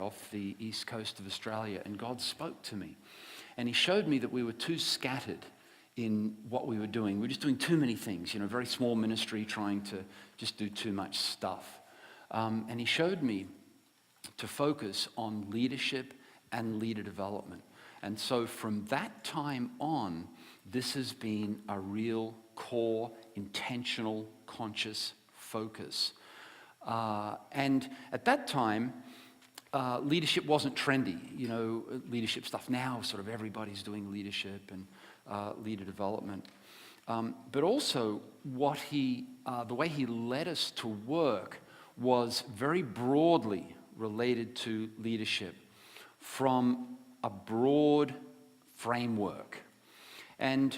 off the east coast of Australia, and God spoke to me. And he showed me that we were too scattered in what we were doing. We were just doing too many things, very small ministry, trying to just do too much stuff. And he showed me to focus on leadership and leader development. And so from that time on, this has been a real core, intentional, conscious focus. And at that time, leadership wasn't trendy. Leadership stuff now, sort of everybody's doing leadership and leader development. But also, the way he led us to work was very broadly related to leadership from a broad framework. And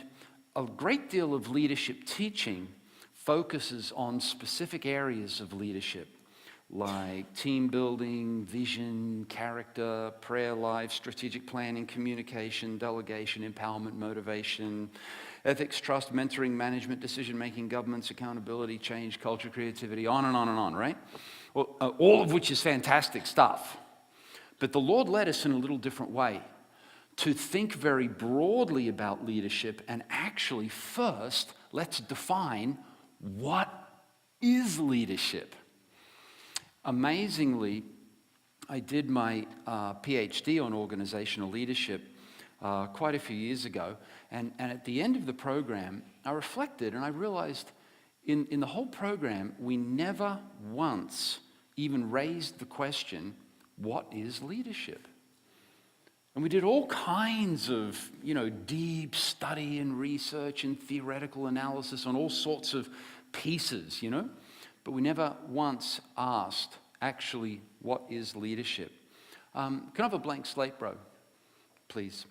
a great deal of leadership teaching focuses on specific areas of leadership, like team building, vision, character, prayer life, strategic planning, communication, delegation, empowerment, motivation, ethics, trust, mentoring, management, decision-making, governance, accountability, change, culture, creativity, on and on and on, right? Well, all of which is fantastic stuff. But the Lord led us in a little different way to think very broadly about leadership, and actually first, let's define what is leadership. Amazingly, I did my PhD on organizational leadership quite a few years ago, and at the end of the program, I reflected and I realized in the whole program, we never once even raised the question, what is leadership? And we did all kinds of, deep study and research and theoretical analysis on all sorts of pieces, but we never once asked, actually, what is leadership? Can I have a blank slate, bro, please?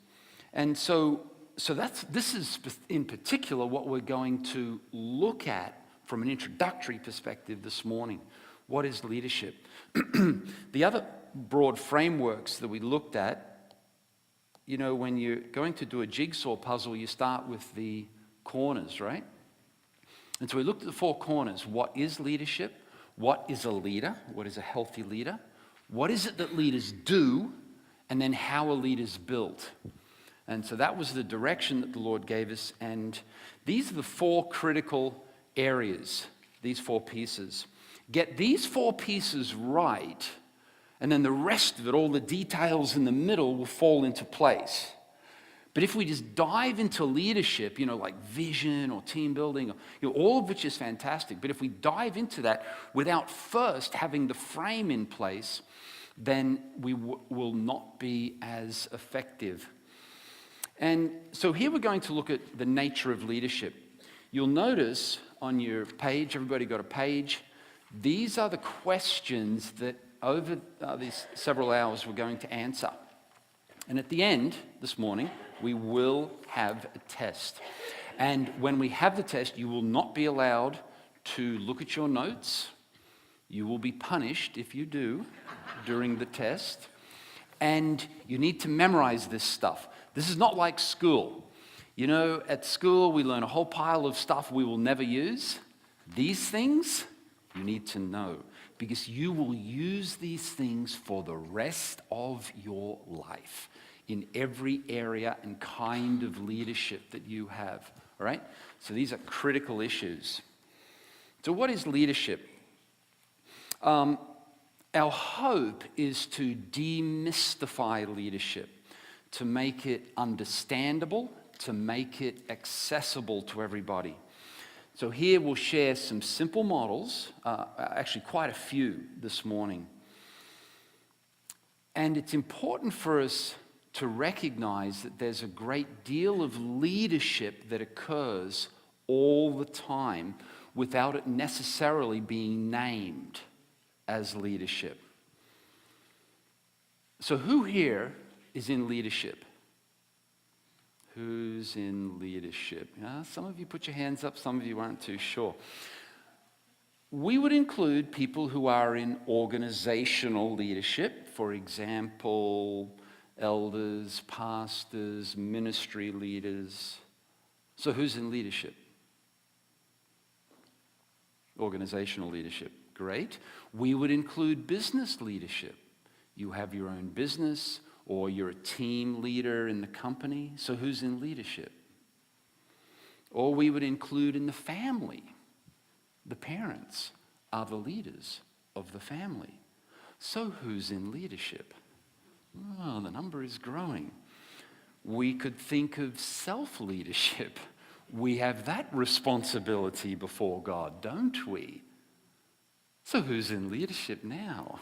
And so this is in particular what we're going to look at from an introductory perspective this morning. What is leadership? The other broad frameworks that we looked at, when you're going to do a jigsaw puzzle, you start with the corners, right? And so we looked at the four corners. What is leadership? What is a leader? What is a healthy leader? What is it that leaders do? And then how are leaders built? And so that was the direction that the Lord gave us. And these are the four critical areas, these four pieces. Get these four pieces right, and then the rest of it, all the details in the middle, will fall into place. But if we just dive into leadership, like vision or team building, all of which is fantastic, but if we dive into that without first having the frame in place, then we will not be as effective. And so here we're going to look at the nature of leadership. You'll notice on your page, everybody got a page, these are the questions that over these several hours we're going to answer. And at the end this morning, we will have a test. And when we have the test, you will not be allowed to look at your notes. You will be punished if you do during the test. And you need to memorize this stuff. This is not like school. At school we learn a whole pile of stuff we will never use. These things you need to know, because you will use these things for the rest of your life in every area and kind of leadership that you have, all right? So these are critical issues. So what is leadership? Our hope is to demystify leadership, to make it understandable, to make it accessible to everybody. So here we'll share some simple models, actually quite a few this morning. And it's important for us to recognize that there's a great deal of leadership that occurs all the time without it necessarily being named as leadership. So who here is in leadership? Who's in leadership? Some of you put your hands up, some of you aren't too sure. We would include people who are in organizational leadership, for example, elders, pastors, ministry leaders. So who's in leadership? Organizational leadership, great. We would include business leadership. You have your own business, or you're a team leader in the company. So who's in leadership? Or we would include in the family. The parents are the leaders of the family. So who's in leadership? Oh, the number is growing. We could think of self-leadership. We have that responsibility before God, don't we? So who's in leadership now?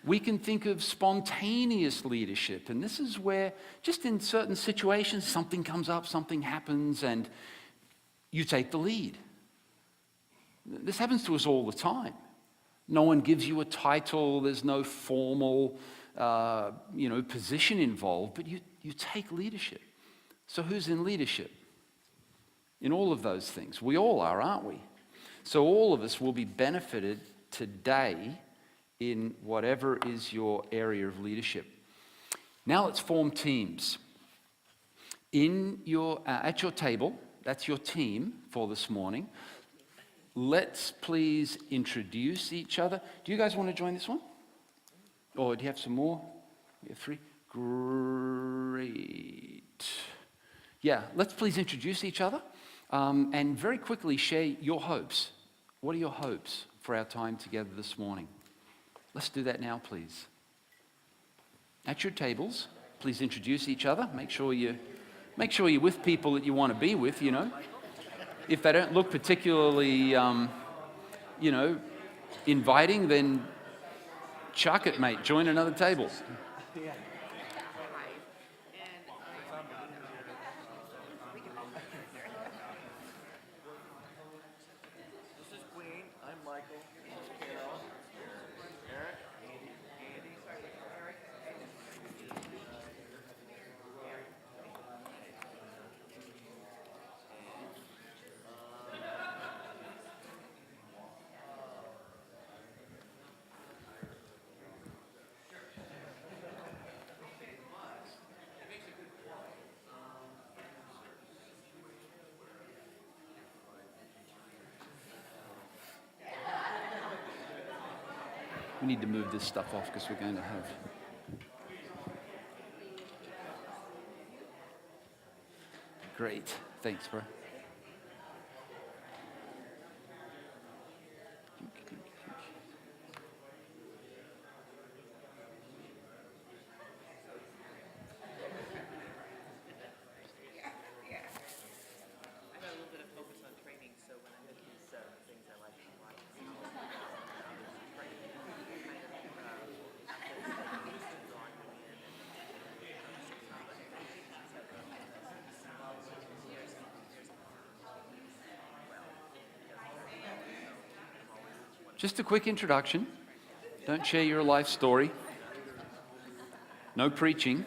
We can think of spontaneous leadership, and this is where just in certain situations something comes up, something happens, and you take the lead. This happens to us all the time. No one gives you a title, there's no formal position involved, but you take leadership. So who's in leadership? In all of those things. We all are, aren't we? So all of us will be benefited today in whatever is your area of leadership. Now let's form teams. At your table, that's your team for this morning. Let's please introduce each other. Do you guys want to join this one? Or do you have some more? We have 3. Great. Yeah, let's please introduce each other and very quickly share your hopes. What are your hopes for our time together this morning? Let's do that now, please. At your tables, please introduce each other. Make sure you're with people that you want to be with, you know. If they don't look particularly, inviting, then chuck it, mate. Join another table. This is Queen. I'm Michael. This is Carol. Eric. Andy. We need to move this stuff off because we're going to have... Great. Thanks, bro. Just a quick introduction. Don't share your life story. No preaching.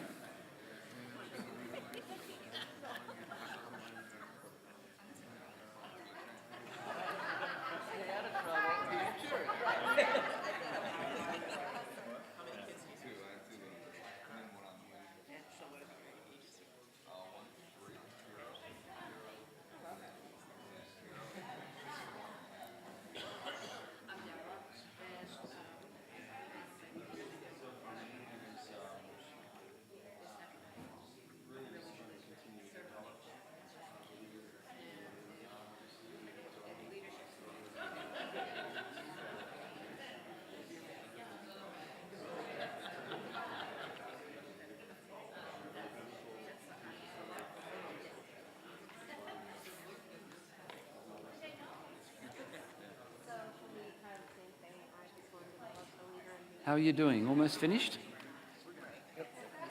How are you doing? Almost finished?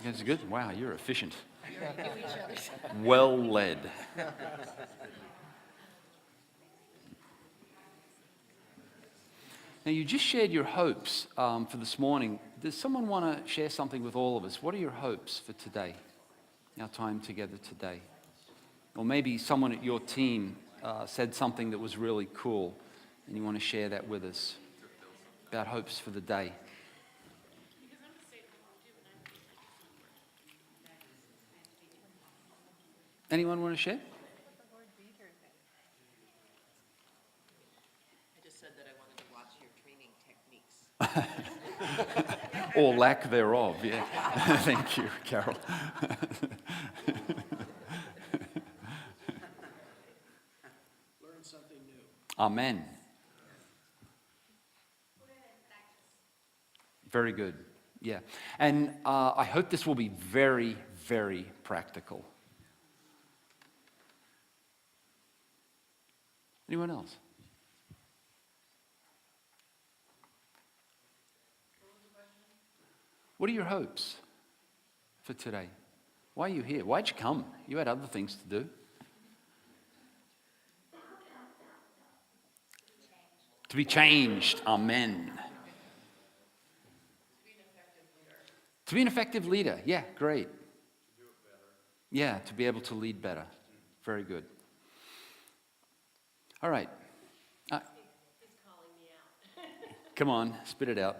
That's good. Wow, you're efficient. Well led. Now, you just shared your hopes for this morning. Does someone want to share something with all of us? What are your hopes for today, our time together today? Or maybe someone at your team said something that was really cool, and you want to share that with us about hopes for the day. Anyone want to share? I just said that I wanted to watch your training techniques. Or lack thereof, yeah. Thank you, Carol. Learn something new. Amen. Very good. Yeah. And I hope this will be very, very practical. Anyone else? What are your hopes for today? Why are you here? Why'd you come? You had other things to do. To be changed. Amen. To be an effective leader. Yeah, great. Yeah, to be able to lead better. Very good. All right. He's calling me out. Come on, spit it out.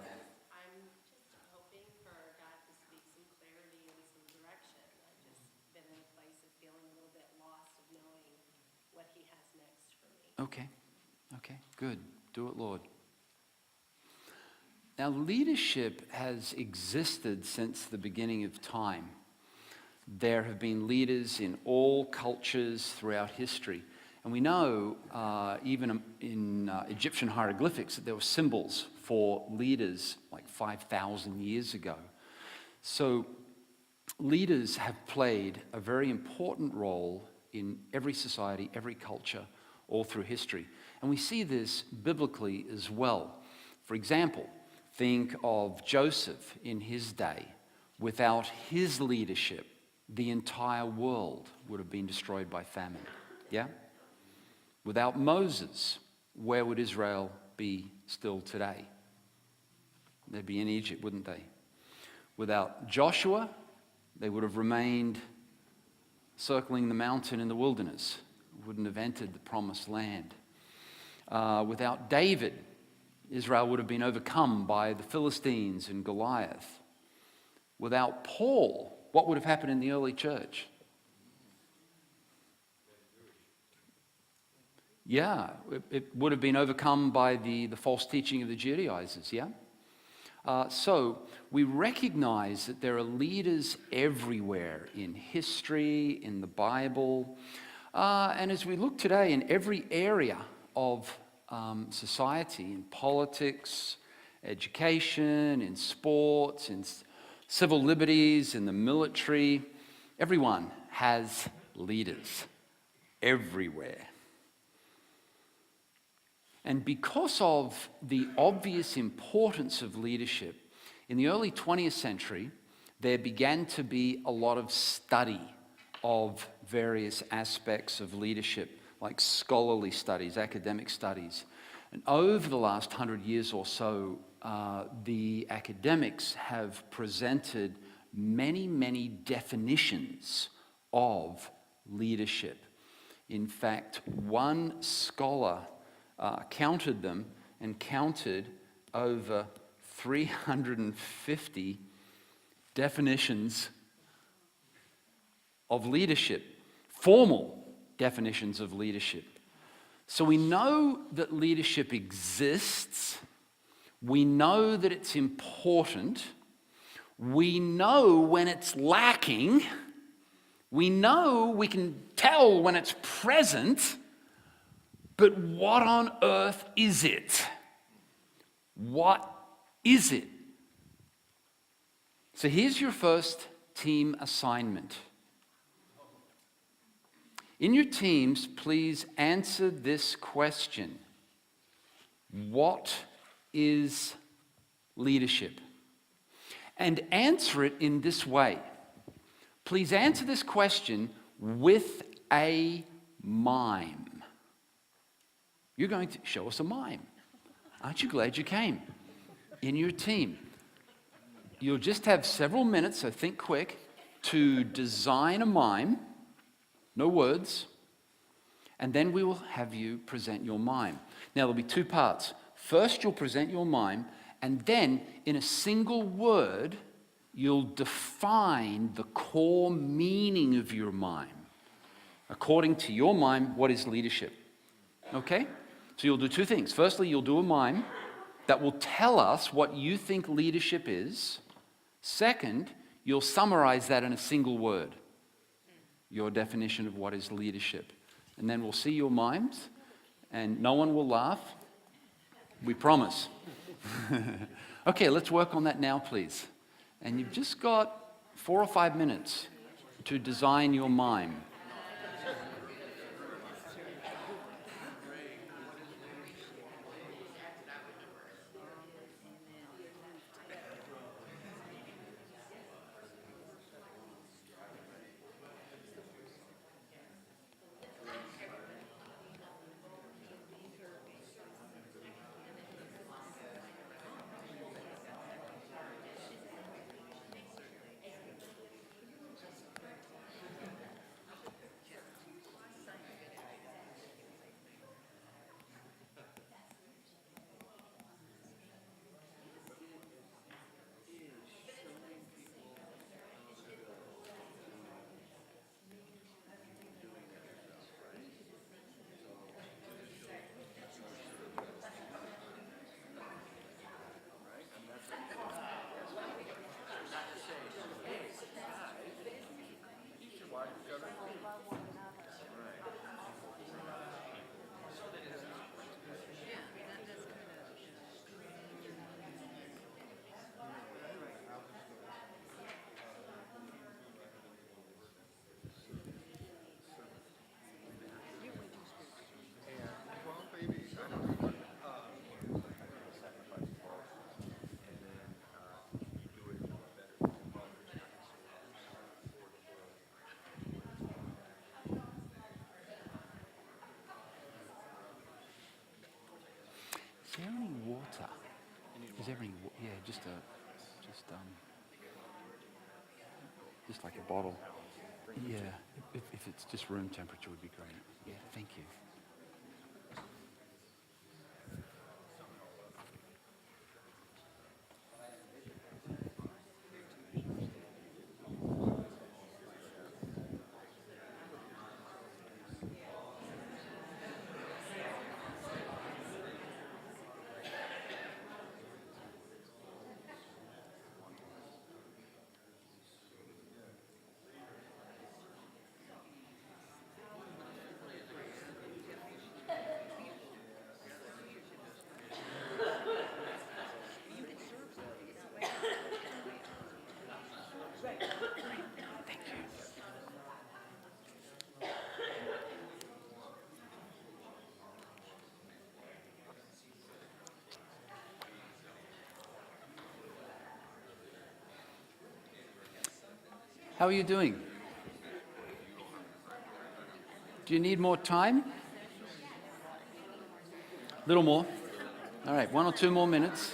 I'm just hoping for God to speak some clarity and some direction. I've just been in a place of feeling a little bit lost of knowing what he has next for me. Okay. Okay, good. Do it, Lord. Now, leadership has existed since the beginning of time. There have been leaders in all cultures throughout history. And we know, even in Egyptian hieroglyphics, that there were symbols for leaders like 5,000 years ago. So leaders have played a very important role in every society, every culture, all through history. And we see this biblically as well. For example, think of Joseph in his day. Without his leadership, the entire world would have been destroyed by famine. Yeah? Without Moses, where would Israel be still today? They'd be in Egypt, wouldn't they? Without Joshua, they would have remained circling the mountain in the wilderness, wouldn't have entered the promised land. Without David, Israel would have been overcome by the Philistines and Goliath. Without Paul, what would have happened in the early church? Yeah, it would have been overcome by the false teaching of the Judaizers, yeah? So we recognize that there are leaders everywhere in history, in the Bible, and as we look today in every area of society, in politics, education, in sports, in civil liberties, in the military, everyone has leaders everywhere. And because of the obvious importance of leadership, in the early 20th century, there began to be a lot of study of various aspects of leadership, like scholarly studies, academic studies. And over the last 100 years or so, the academics have presented many, many definitions of leadership. In fact, one scholar counted them and counted over 350 definitions of leadership, formal definitions of leadership. So we know that leadership exists. We know that it's important. We know when it's lacking. We know we can tell when it's present. But what on earth is it? What is it? So here's your first team assignment. In your teams, please answer this question. What is leadership? And answer it in this way. Please answer this question with a mime. You're going to show us a mime. Aren't you glad you came? In your team. You'll just have several minutes, so think quick, to design a mime. No words. And then we will have you present your mime. Now, there'll be two parts. First, you'll present your mime, and then, in a single word, you'll define the core meaning of your mime. According to your mime, what is leadership? Okay? So you'll do two things. Firstly, you'll do a mime that will tell us what you think leadership is. Second, you'll summarize that in a single word, your definition of what is leadership. And then we'll see your mimes, and no one will laugh. We promise. Okay, let's work on that now, please. And you've just got 4 or 5 minutes to design your mime. Is there any water? Is there any? Yeah, just like a bottle. Yeah, if it's just room temperature would be great. Yeah, thank you. How are you doing? Do you need more time? A little more. All right, 1 or 2 more minutes.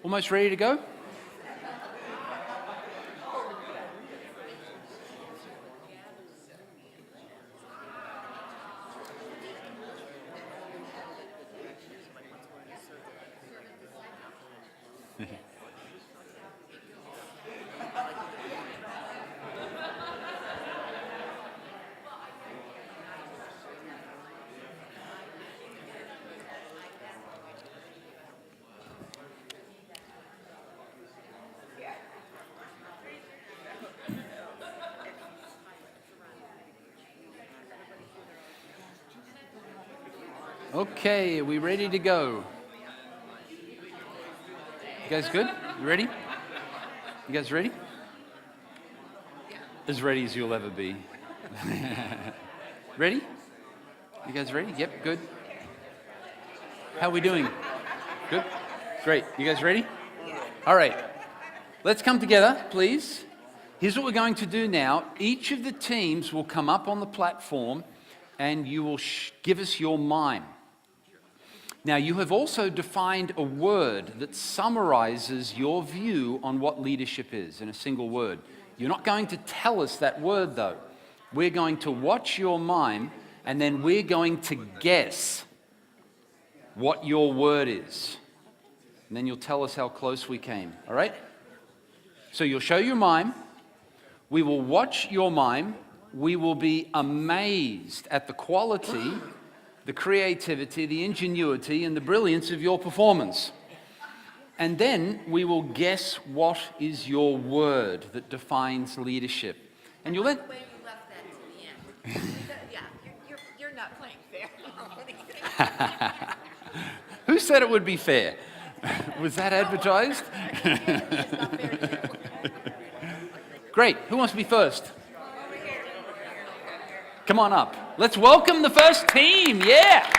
Almost ready to go? Okay, are we ready to go? You guys good? You ready? You guys ready? As ready as you'll ever be. Ready? You guys ready? Yep, good. How are we doing? Good? Great. You guys ready? All right. Let's come together, please. Here's what we're going to do now. Each of the teams will come up on the platform and you will give us your mime. Now, you have also defined a word that summarizes your view on what leadership is in a single word. You're not going to tell us that word, though. We're going to watch your mime, and then we're going to guess what your word is. And then you'll tell us how close we came, all right? So you'll show your mime. We will watch your mime. We will be amazed at the quality, the creativity, the ingenuity, and the brilliance of your performance. And then we will guess what is your word that defines leadership. And you'll let... The way you left that to the end. Yeah, you're not playing fair. Who said it would be fair? Was that advertised? It's not fair to you. Great. Who wants to be first? Come on up. Let's welcome the first team. Yeah.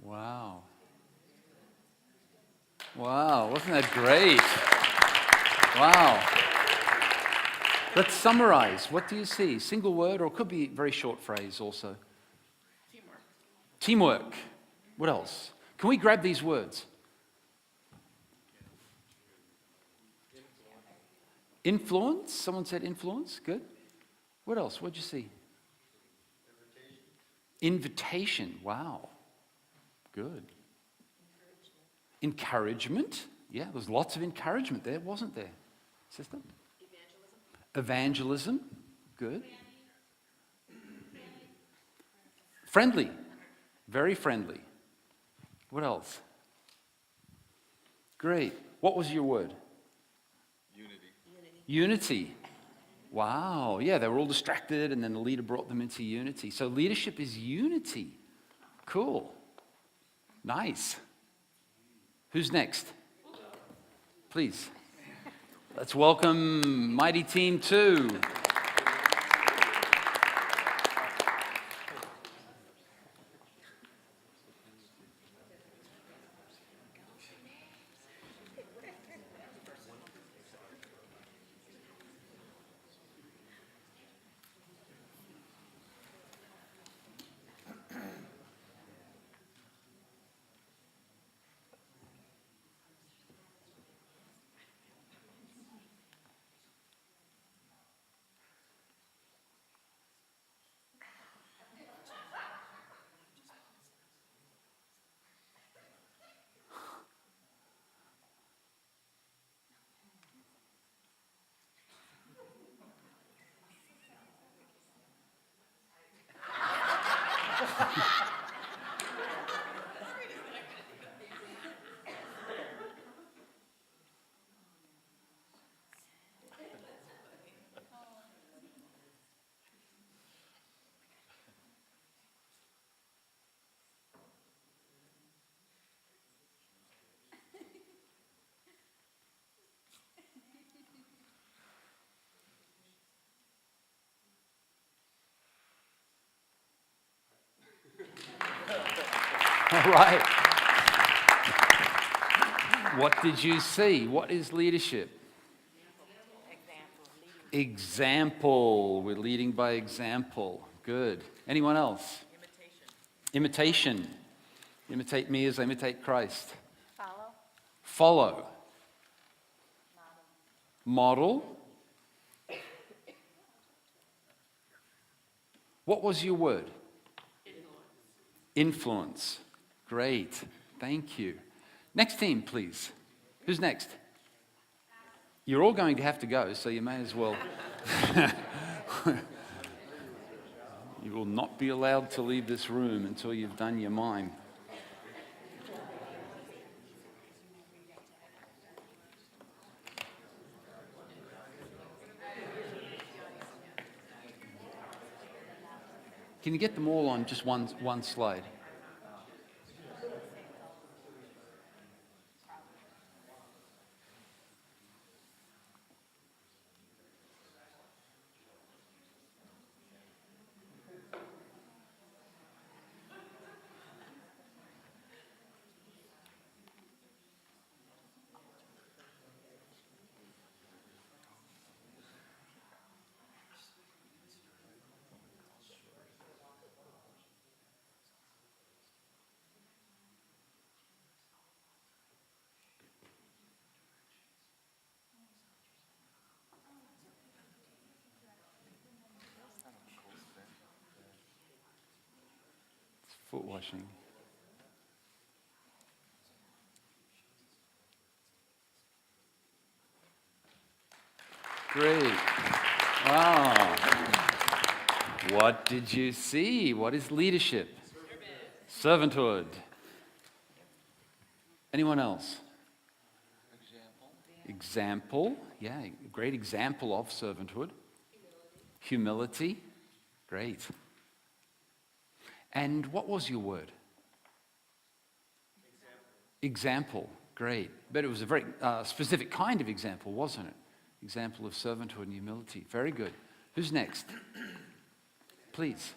Wow. Wow, wasn't that great? Wow. Let's summarize. What do you see? Single word, or it could be a very short phrase also. Teamwork. Teamwork. What else? Can we grab these words? Influence. Someone said influence. Good. What else? What'd you see? Invitation. Wow. Good. Encouragement. Yeah, there's lots of encouragement there, wasn't there? Sister? Evangelism. Good. Friendly. Very friendly. What else? Great. What was your word? Unity. Wow. Yeah, they were all distracted and then the leader brought them into unity. So leadership is unity. Cool. Nice. Who's next? Please. Let's welcome Mighty Team 2. All right. What did you see? What is leadership? Example, leading. Example. We're leading by example. Good. Anyone else? Imitation. Imitate me as I imitate Christ. Follow. Follow. Model. What was your word? Influence. Great. Thank you. Next team, please. Who's next? You're all going to have to go, so you may as well. You will not be allowed to leave this room until you've done your mime. Can you get them all on just one slide? It's foot washing. Great. Wow. What did you see? What is leadership? Servanthood. Anyone else? Example. Yeah, great example of servanthood. Humility. Great. And what was your word? Example. Great. But it was a very specific kind of example, wasn't it? Example of servanthood and humility. Very good. Who's next? Please.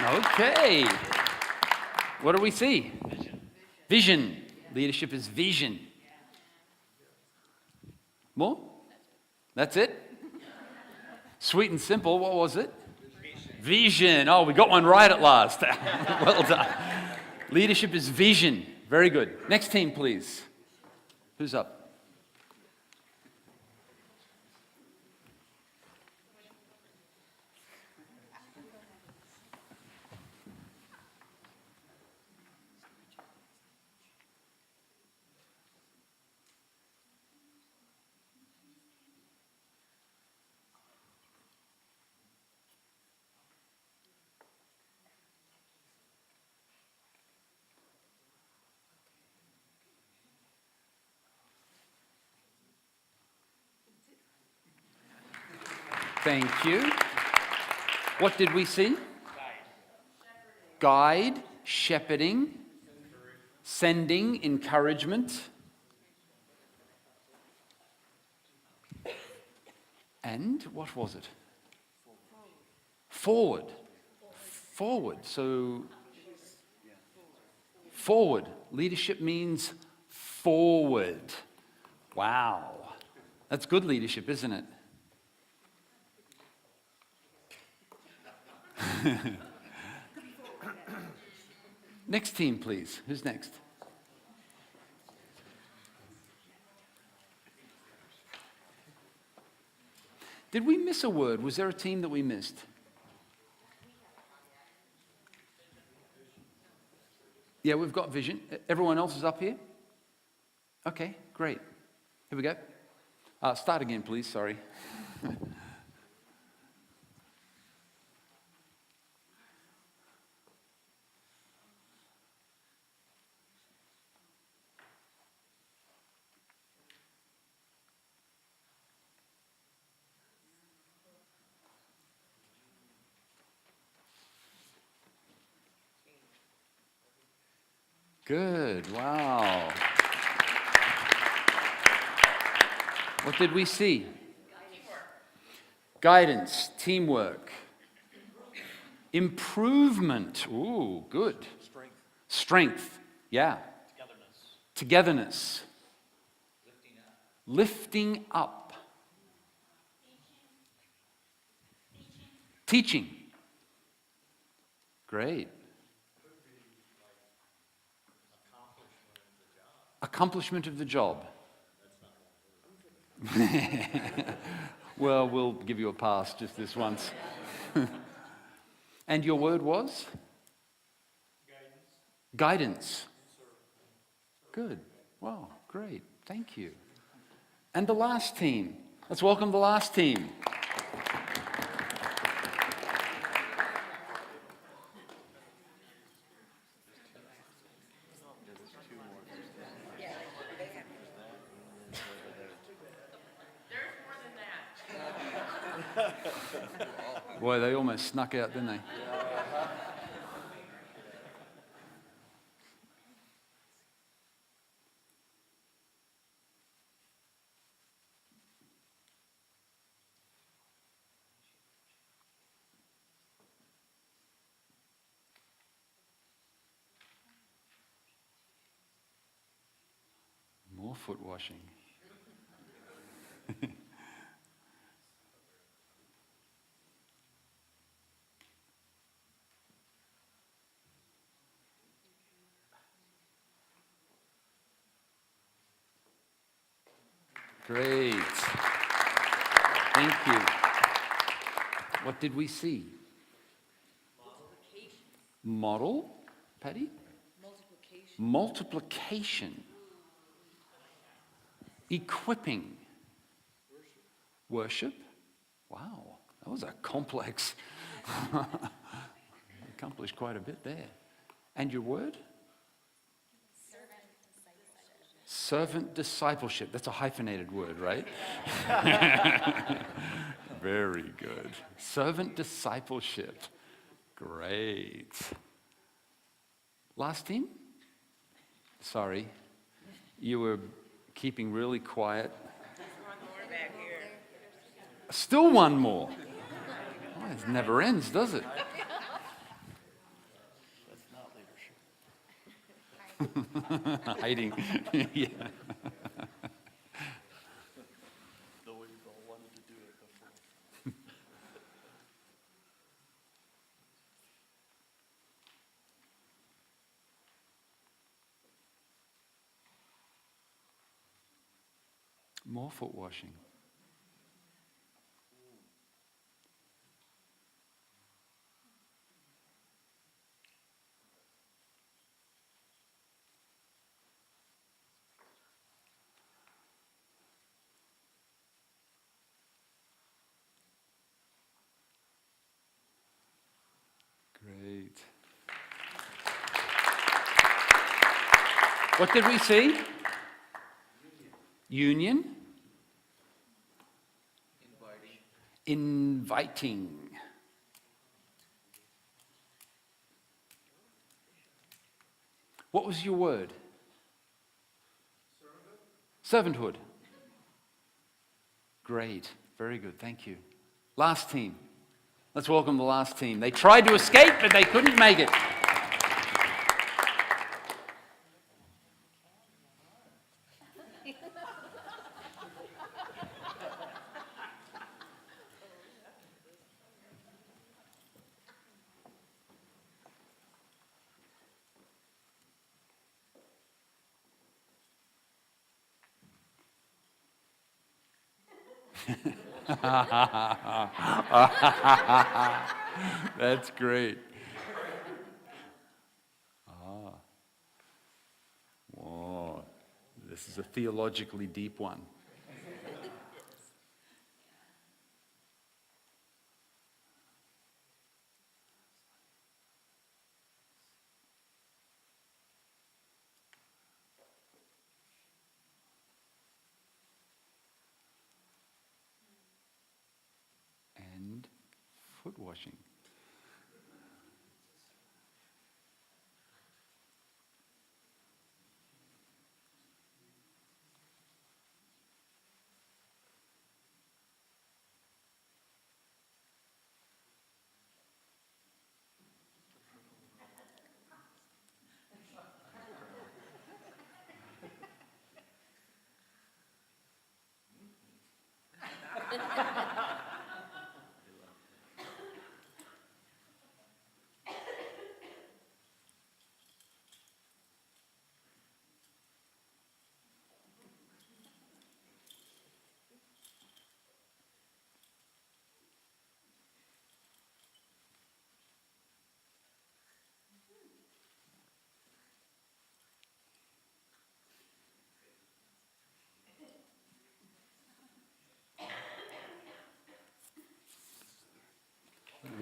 Okay. What do we see? Vision. Leadership is vision. More? That's it? Sweet and simple. What was it? Vision. Oh, we got one right at last. Well done. Leadership is vision. Very good. Next team, please. Who's up? Thank you. What did we see? Guide, shepherding, sending, encouragement, and what was it? Forward. Forward. So, forward. Leadership means forward. Wow. That's good leadership, isn't it? Next team, please. Who's next? Did we miss a word? Was there a team that we missed? Yeah, we've got vision. Everyone else is up here? Okay, great. Here we go. Start again, please. Sorry. Good. Wow. What did we see? Guidance, teamwork, improvement. Ooh, good. Strength. Yeah. Togetherness. Lifting up. Teaching. Great. Accomplishment of the job. Well, we'll give you a pass just this once. And your word was? Guidance. Good. Wow, great. Thank you. And the last team. Let's welcome the last team. Boy, they almost snuck out, didn't they? More foot washing. Great. Thank you. What did we see? Model, Patty? Multiplication. Equipping. Worship. Wow, that was a complex. Accomplished quite a bit there. And your word? Servant discipleship. That's a hyphenated word, right? Very good. Servant discipleship. Great. Last team? Sorry. You were keeping really quiet. Still one more. Oh, it never ends, does it? Hiding. Yeah. Though we've all wanted to do it before. More foot washing. Great. What did we see? Union. Inviting. What was your word? Servanthood. Great. Very good. Thank you. Last team. Let's welcome the last team. They tried to escape, but they couldn't make it. That's great. Whoa. This is a theologically deep one. And foot washing.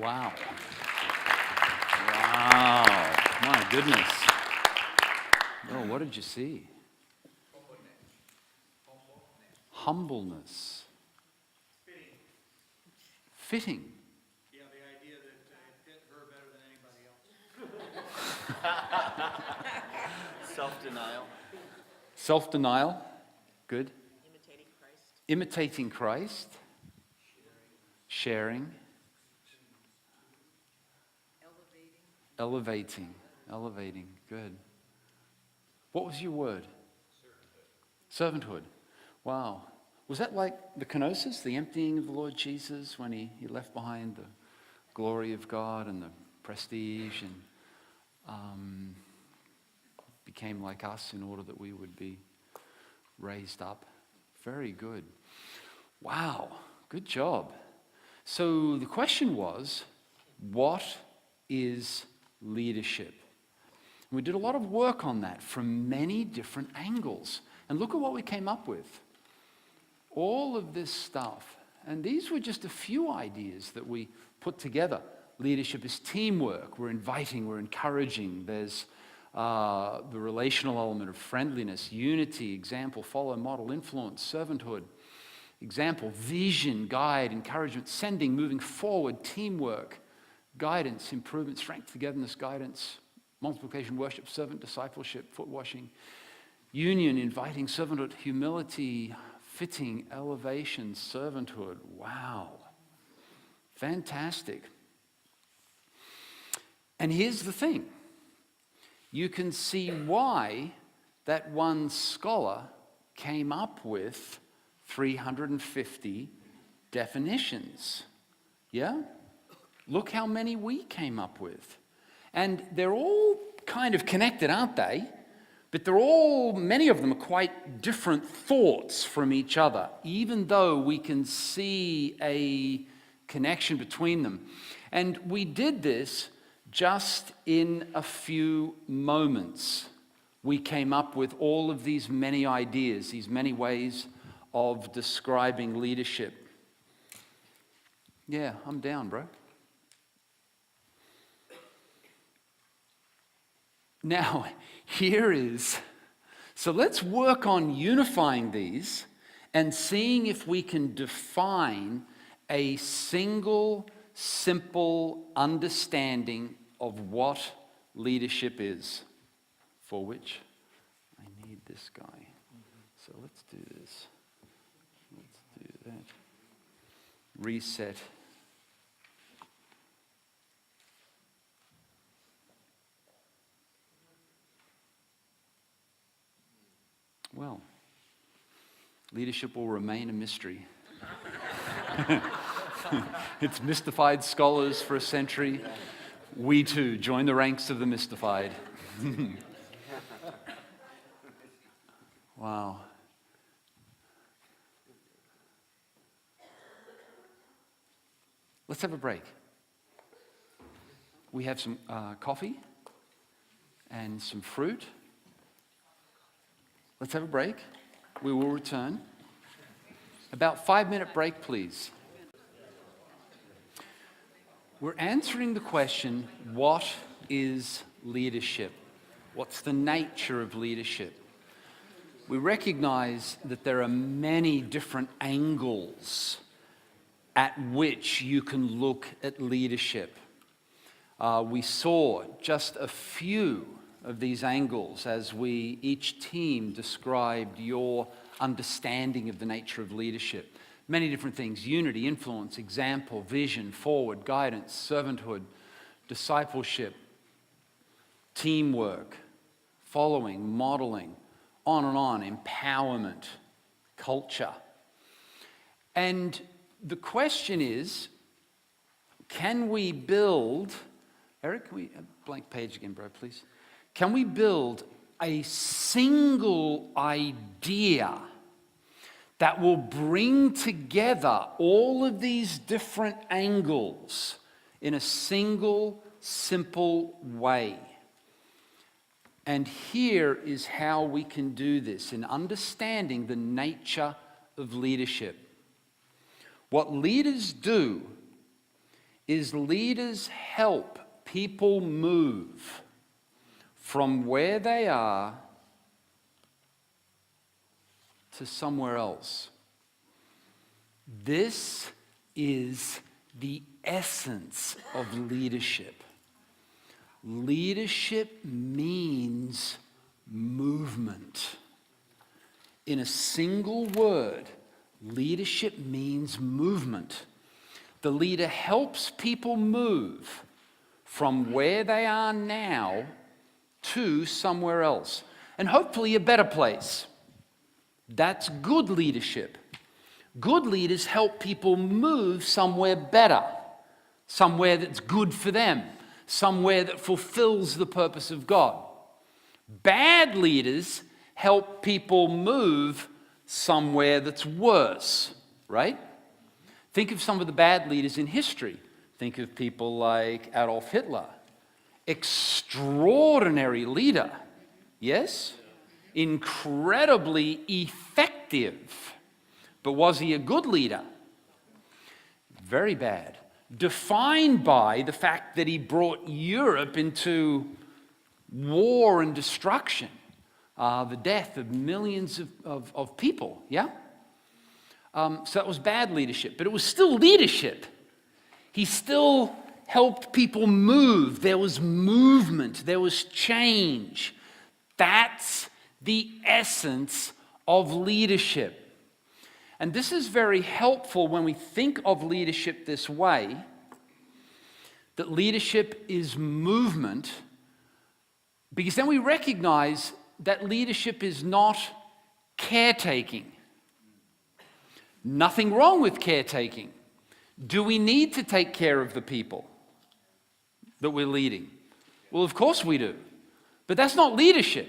Wow. Wow. My goodness. Oh, what did you see? Humbleness. Fitting. Yeah, the idea that it fit her better than anybody else. Self-denial. Self-denial. Good. Imitating Christ. Imitating Christ. Sharing. Elevating. Good. What was your word? Servanthood. Wow. Was that like the kenosis, the emptying of the Lord Jesus when he left behind the glory of God and the prestige and became like us in order that we would be raised up? Very good. Wow. Good job. So the question was, what is leadership? We did a lot of work on that from many different angles. And look at what we came up with. All of this stuff. And these were just a few ideas that we put together. Leadership is teamwork. We're inviting, we're encouraging. There's the relational element of friendliness, unity, example, follow, model, influence, servanthood. Example, vision, guide, encouragement, sending, moving forward, teamwork, guidance, improvement, strength, togetherness, guidance, multiplication, worship, servant, discipleship, foot washing, union, inviting, servanthood, humility, fitting, elevation, servanthood. Wow. Fantastic. And here's the thing. You can see why that one scholar came up with 350 definitions. Yeah? Look how many we came up with. And they're all kind of connected, aren't they? But many of them are quite different thoughts from each other, even though we can see a connection between them. And we did this just in a few moments. We came up with all of these many ideas, these many ways of describing leadership. Yeah, I'm down, bro. Now, so let's work on unifying these and seeing if we can define a single, simple understanding of what leadership is, for which I need this guy. So let's do this. Let's do that. Reset. Well, leadership will remain a mystery. It's mystified scholars for a century. We too join the ranks of the mystified. Wow. Let's have a break. We have some coffee and some fruit. Let's have a break. We will return. About 5-minute break, please. We're answering the question, what is leadership? What's the nature of leadership? We recognize that there are many different angles at which you can look at leadership. We saw just a few of these angles as each team described your understanding of the nature of leadership. Many different things: unity, influence, example, vision, forward, guidance, servanthood, discipleship, teamwork, following, modeling, on and on, empowerment, culture. And the question is, can we build, Eric, can we, blank page again, bro, please? Can we build a single idea that will bring together all of these different angles in a single, simple way? And here is how we can do this in understanding the nature of leadership. What leaders do is leaders help people move from where they are to somewhere else. This is the essence of leadership. Leadership means movement. In a single word, leadership means movement. The leader helps people move from where they are now to somewhere else, and hopefully a better place. That's good leadership. Good leaders help people move somewhere better, somewhere that's good for them, somewhere that fulfills the purpose of God. Bad leaders help people move somewhere that's worse, right? Think of some of the bad leaders in history. Think of people like Adolf Hitler. Extraordinary leader, yes? Incredibly effective. But was he a good leader? Very bad. Defined by the fact that he brought Europe into war and destruction, the death of millions of people, yeah? So that was bad leadership, but it was still leadership. He still helped people move. There was movement. There was change. That's the essence of leadership. And this is very helpful when we think of leadership this way, that leadership is movement, because then we recognize that leadership is not caretaking. Nothing wrong with caretaking. Do we need to take care of the people that we're leading? Well, of course we do. But that's not leadership.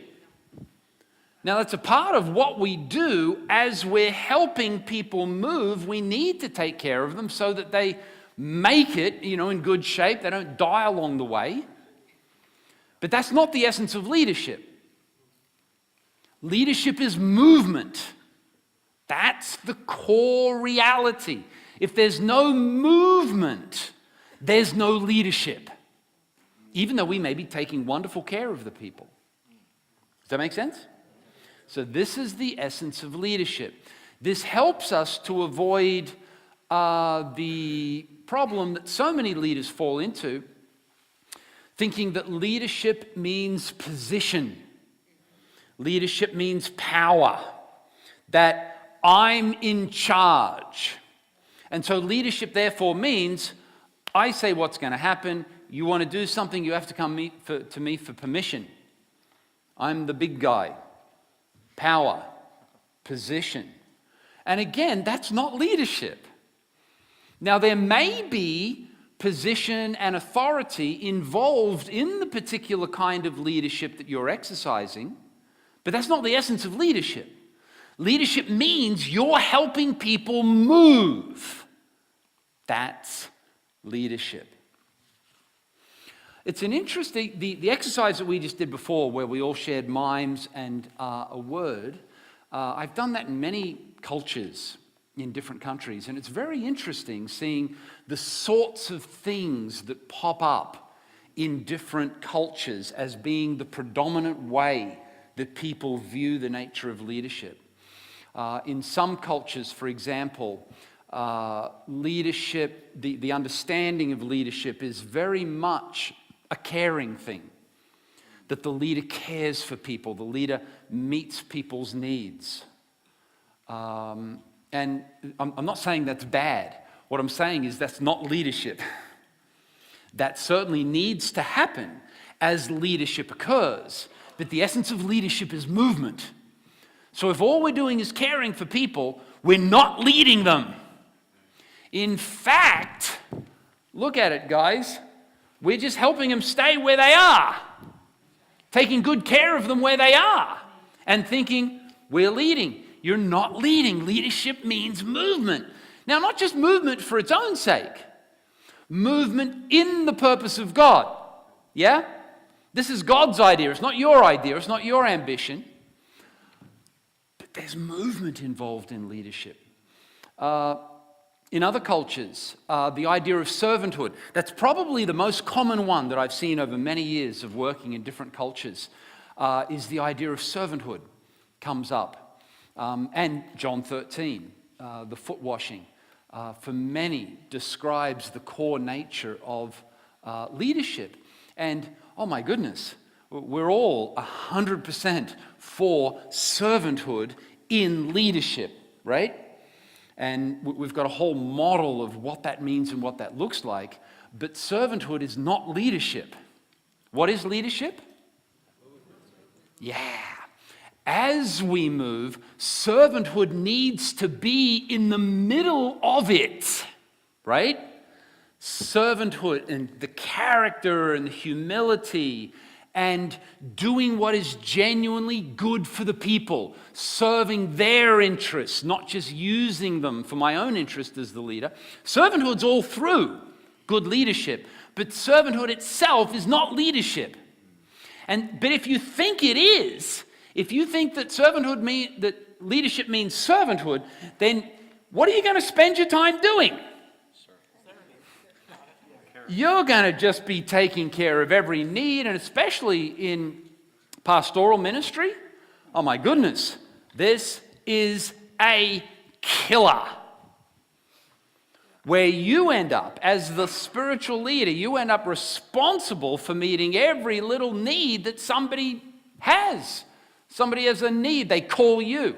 Now, that's a part of what we do as we're helping people move. We need to take care of them so that they make it, in good shape. They don't die along the way. But that's not the essence of leadership. Leadership is movement. That's the core reality. If there's no movement, there's no leadership. Even though we may be taking wonderful care of the people. Does that make sense? So this is the essence of leadership. This helps us to avoid the problem that so many leaders fall into, thinking that leadership means position. Leadership means power. That I'm in charge. And so leadership therefore means I say what's going to happen. You want to do something, you have to come to me for permission. I'm the big guy. Power, position. And again, that's not leadership. Now, there may be position and authority involved in the particular kind of leadership that you're exercising, but that's not the essence of leadership. Leadership means you're helping people move. That's leadership. It's an interesting, the exercise that we just did before where we all shared mimes and a word, I've done that in many cultures in different countries, and it's very interesting seeing the sorts of things that pop up in different cultures as being the predominant way that people view the nature of leadership. In some cultures, for example, leadership, the understanding of leadership is very much a caring thing, that the leader cares for people, the leader meets people's needs. And I'm not saying that's bad. What I'm saying is that's not leadership. That certainly needs to happen as leadership occurs. But the essence of leadership is movement. So if all we're doing is caring for people, we're not leading them. In fact, look at it, guys. We're just helping them stay where they are, taking good care of them where they are, and thinking, we're leading. You're not leading. Leadership means movement. Now, not just movement for its own sake, movement in the purpose of God. Yeah? This is God's idea. It's not your idea. It's not your ambition. But there's movement involved in leadership. In other cultures, the idea of servanthood, that's probably the most common one that I've seen over many years of working in different cultures, is the idea of servanthood comes up. And John 13, the foot washing, for many describes the core nature of leadership. And, oh my goodness, we're all 100% for servanthood in leadership, right? And we've got a whole model of what that means and what that looks like. But servanthood is not leadership. What is leadership? Yeah. As we move, servanthood needs to be in the middle of it, right? Servanthood and the character and the humility and doing what is genuinely good for the people, serving their interests, not just using them for my own interest as the leader. Servanthood's all through good leadership, but servanthood itself is not leadership. But if you think it is, if you think that that leadership means servanthood, then what are you going to spend your time doing? You're going to just be taking care of every need, and especially in pastoral ministry. Oh my goodness, this is a killer. Where you end up, as the spiritual leader, you end up responsible for meeting every little need that somebody has. Somebody has a need, they call you.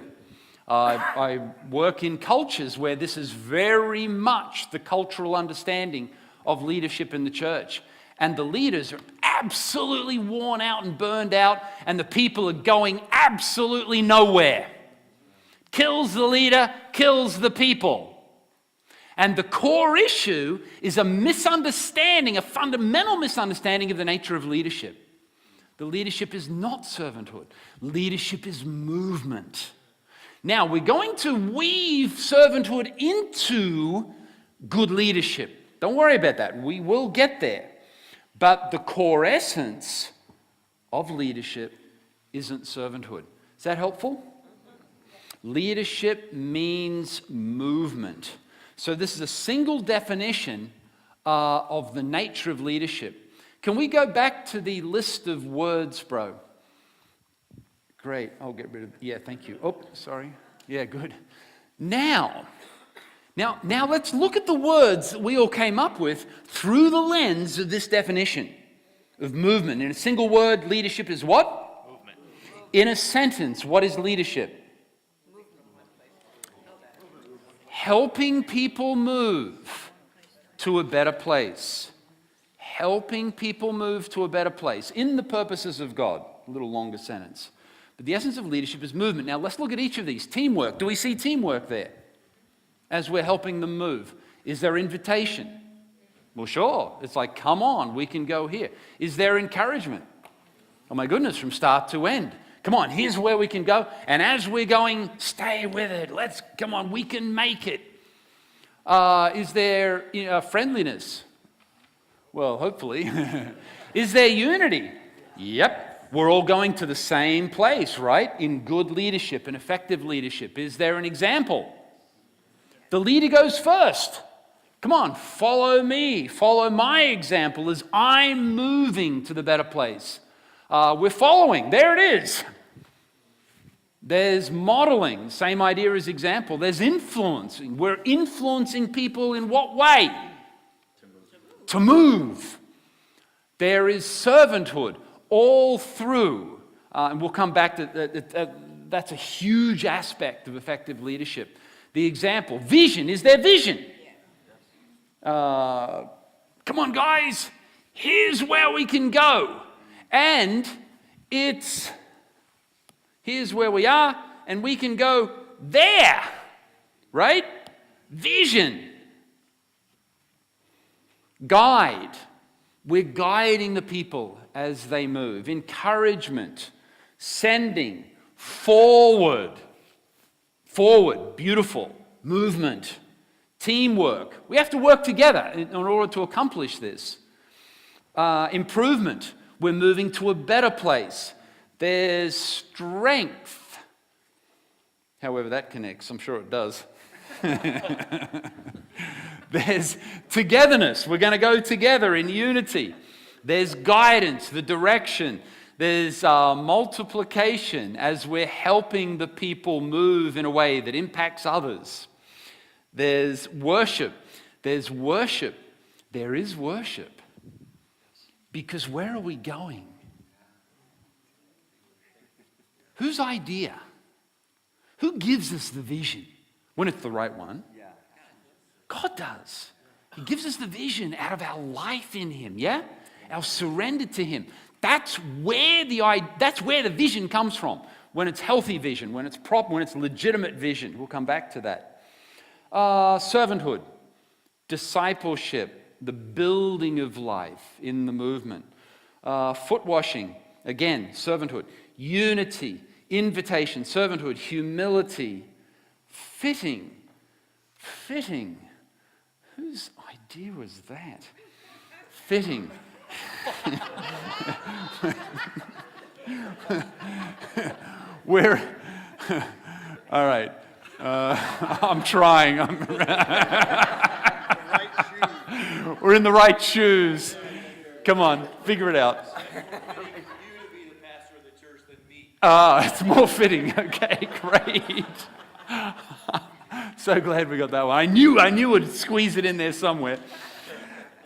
I work in cultures where this is very much the cultural understanding of leadership in the church. And the leaders are absolutely worn out and burned out, and the people are going absolutely nowhere. Kills the leader, kills the people. And the core issue is a misunderstanding, a fundamental misunderstanding of the nature of leadership. The leadership is not servanthood. Leadership is movement. Now, we're going to weave servanthood into good leadership. Don't worry about that. We will get there. But the core essence of leadership isn't servanthood. Is that helpful? Leadership means movement. So this is a single definition of the nature of leadership. Can we go back to the list of words, bro? Great. I'll get rid of... Yeah, thank you. Oh, sorry. Yeah, good. Now let's look at the words that we all came up with through the lens of this definition of movement. In a single word, leadership is what? Movement. In a sentence, what is leadership? Helping people move to a better place. Helping people move to a better place. In the purposes of God. A little longer sentence. But the essence of leadership is movement. Now let's look at each of these. Teamwork. Do we see teamwork there? As we're helping them move. Is there invitation? Well, sure. It's like, come on, we can go here. Is there encouragement? Oh my goodness, from start to end. Come on, here's where we can go. And as we're going, stay with it. Come on, we can make it. Is there friendliness? Well, hopefully. Is there unity? Yep. We're all going to the same place, right? In good leadership and effective leadership. Is there an example? The leader goes first. Come on, follow me. Follow my example as I'm moving to the better place. We're following. There it is. There's modeling. Same idea as example. There's influencing. We're influencing people in what way? To move. There is servanthood all through. And we'll come back to that. That's a huge aspect of effective leadership. The example. Vision. Is there vision? Come on, guys. Here's where we can go. And here's where we are, and we can go there. Right? Vision. Guide. We're guiding the people as they move. Encouragement. Sending. Forward. Forward, beautiful. Movement, teamwork. We have to work together in order to accomplish this. Improvement, we're moving to a better place. There's strength. However that connects, I'm sure it does. There's togetherness. We're going to go together in unity. There's guidance, the direction. There's multiplication as we're helping the people move in a way that impacts others. There's worship. There's worship. There is worship. Because where are we going? Whose idea? Who gives us the vision when it's the right one? God does. He gives us the vision out of our life in Him, yeah? Our surrender to Him. That's where the vision comes from. When it's healthy vision, when it's proper, when it's legitimate vision. We'll come back to that. Servanthood, discipleship, the building of life in the movement. Foot washing, again, servanthood. Unity, invitation, servanthood, humility, fitting. Whose idea was that? Fitting. We're all right. I'm trying. We're in the right shoes. Come on, figure it out. You to be the pastor of the church than me. It's more fitting. Okay, great. So glad we got that one. I knew we'd squeeze it in there somewhere.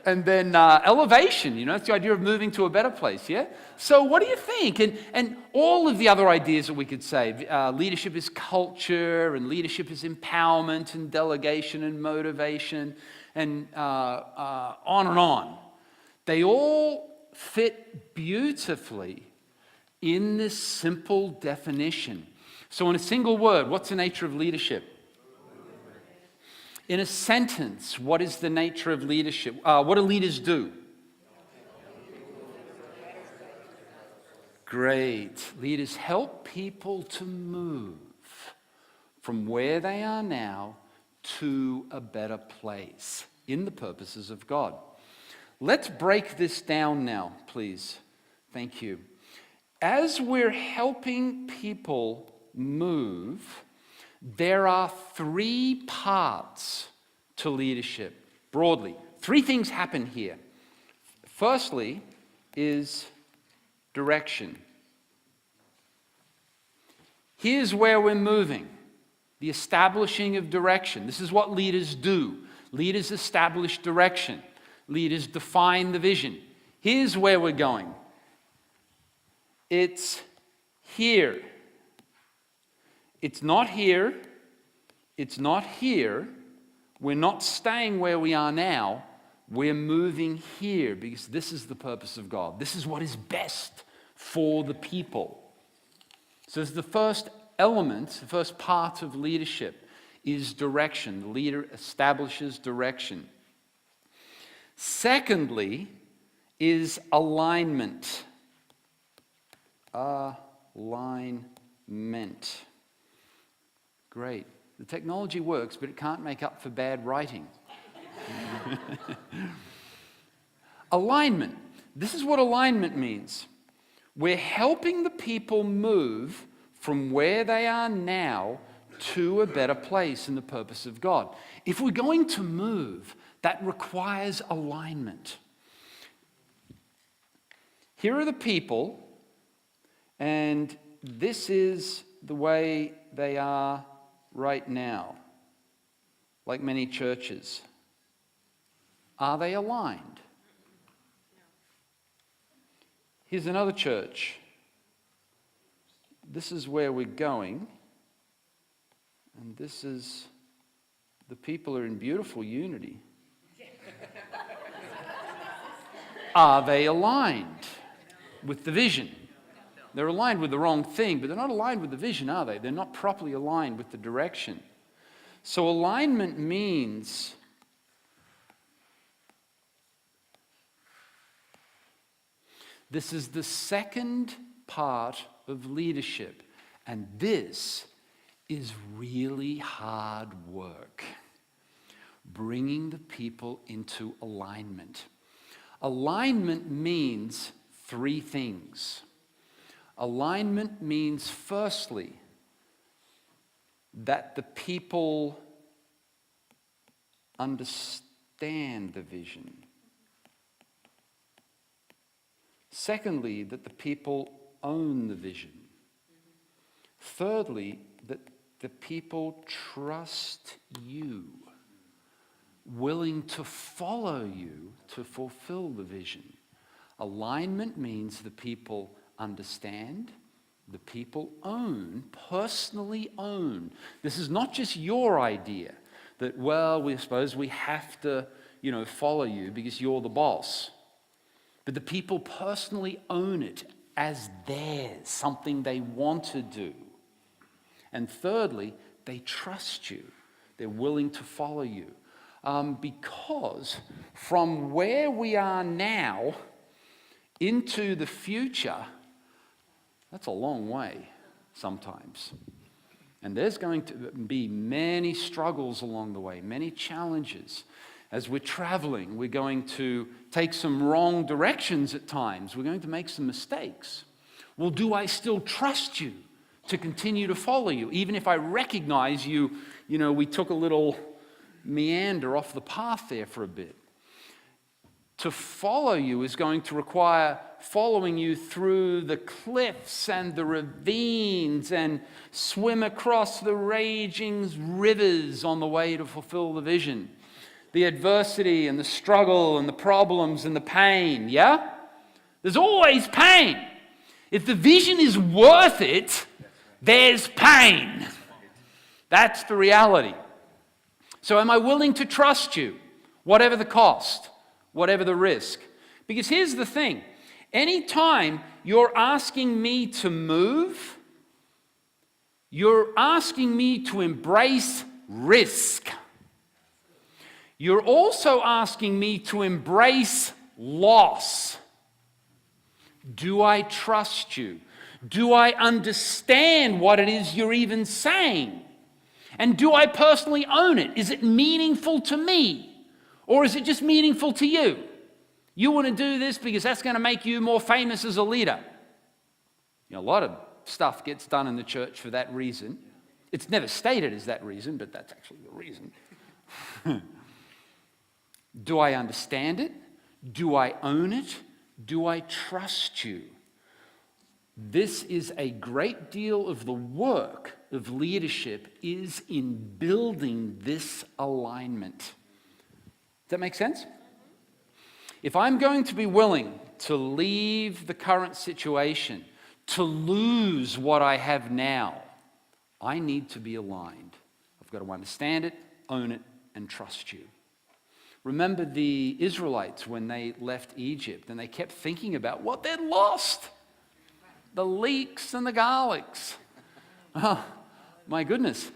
And then elevation, it's the idea of moving to a better place, yeah? So what do you think? And all of the other ideas that we could say, leadership is culture, and leadership is empowerment, and delegation, and motivation, and on and on. They all fit beautifully in this simple definition. So in a single word, what's the nature of leadership? In a sentence, what is the nature of leadership? What do leaders do? Great. Leaders help people to move from where they are now to a better place in the purposes of God. Let's break this down now, please. Thank you. As we're helping people move, there are 3 parts to leadership, broadly. 3 things happen here. Firstly is direction. Here's where we're moving, the establishing of direction. This is what leaders do. Leaders establish direction. Leaders define the vision. Here's where we're going. It's here. It's not here. It's not here. We're not staying where we are now. We're moving here because this is the purpose of God. This is what is best for the people. So this is the first element, the first part of leadership is direction. The leader establishes direction. Secondly is alignment. Alignment. Great. The technology works, but it can't make up for bad writing. Alignment. This is what alignment means. We're helping the people move from where they are now to a better place in the purpose of God. If we're going to move, that requires alignment. Here are the people, and this is the way they are right now, like many churches. Are they aligned? Here's another church. This is where we're going, and this is, the people are in beautiful unity. Are they aligned with the vision? They're aligned with the wrong thing, but they're not aligned with the vision, are they? They're not properly aligned with the direction. So alignment means this is the second part of leadership, and this is really hard work. Bringing the people into alignment. Alignment means 3 things. Alignment means, firstly, that the people understand the vision. Secondly, that the people own the vision. Thirdly, that the people trust you, willing to follow you to fulfill the vision. Alignment means the people understand, the people own, personally own. This is not just your idea that, well, we suppose we have to, follow you because you're the boss. But the people personally own it as theirs, something they want to do. And thirdly, they trust you. They're willing to follow you. Because from where we are now into the future, that's a long way sometimes. And there's going to be many struggles along the way, many challenges. As we're traveling, we're going to take some wrong directions at times. We're going to make some mistakes. Well, do I still trust you to continue to follow you? Even if I recognize you, we took a little meander off the path there for a bit. To follow you is going to require following you through the cliffs and the ravines and swim across the raging rivers on the way to fulfill the vision. The adversity and the struggle and the problems and the pain, yeah? There's always pain. If the vision is worth it, there's pain. That's the reality. So am I willing to trust you, whatever the cost, whatever the risk? Because here's the thing. Anytime you're asking me to move, you're asking me to embrace risk. You're also asking me to embrace loss. Do I trust you? Do I understand what it is you're even saying? And do I personally own it? Is it meaningful to me? Or is it just meaningful to you? You want to do this because that's going to make you more famous as a leader. A lot of stuff gets done in the church for that reason. It's never stated as that reason, but that's actually the reason. Do I understand it? Do I own it? Do I trust you? This is a great deal of the work of leadership is in building this alignment. Does that make sense? If I'm going to be willing to leave the current situation, to lose what I have now, I need to be aligned. I've got to understand it, own it, and trust you. Remember the Israelites when they left Egypt and they kept thinking about what they'd lost. The leeks and the garlics. Oh, my goodness.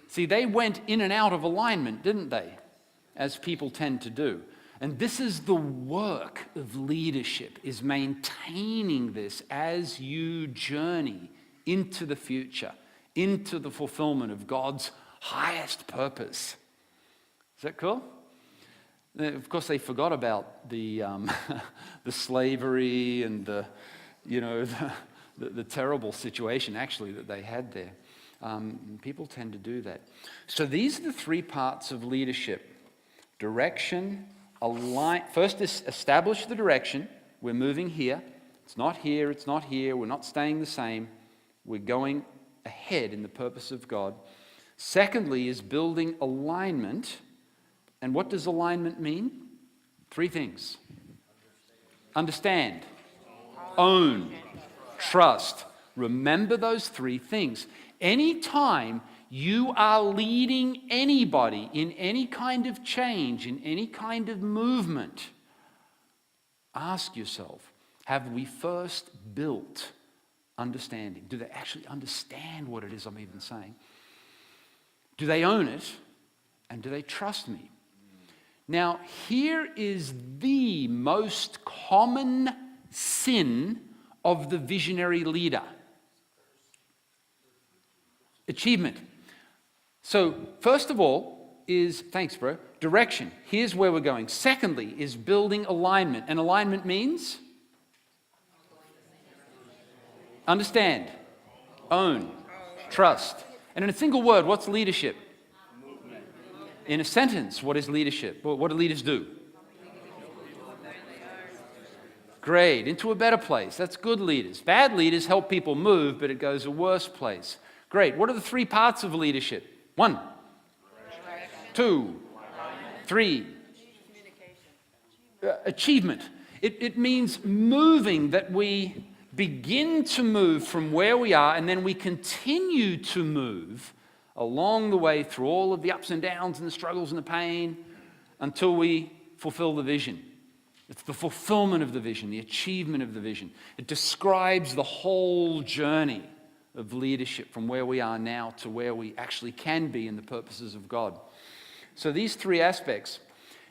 See, they went in and out of alignment, didn't they? As people tend to do. And this is the work of leadership, is maintaining this as you journey into the future, into the fulfillment of God's highest purpose. Is that cool? Of course, they forgot about the the slavery and the terrible situation actually that they had there. People tend to do that. So these are the three parts of leadership: direction, align. First, establish the direction. We're moving here. It's not here. It's not here. We're not staying the same. We're going ahead in the purpose of God. Secondly, is building alignment. And what does alignment mean? Three things. Understand, own, trust. Remember those three things. Anytime you are leading anybody in any kind of change, in any kind of movement, ask yourself, have we first built understanding? Do they actually understand what it is I'm even saying? Do they own it? And do they trust me? Now, here is the most common sin of the visionary leader. Achievement. So, first of all is, thanks bro, direction. Here's where we're going. Secondly is building alignment. And alignment means? Understand, own, trust. And in a single word, what's leadership? In a sentence, what is leadership? What do leaders do? Great. Into a better place. That's good leaders. Bad leaders help people move, but it goes a worse place. Great. What are the three parts of leadership? 1, 2, 3. Achievement. It means moving, that we begin to move from where we are, and then we continue to move along the way through all of the ups and downs and the struggles and the pain until we fulfill the vision. It's the fulfillment of the vision, the achievement of the vision. It describes the whole journey of leadership from where we are now to where we actually can be in the purposes of God. So these three aspects.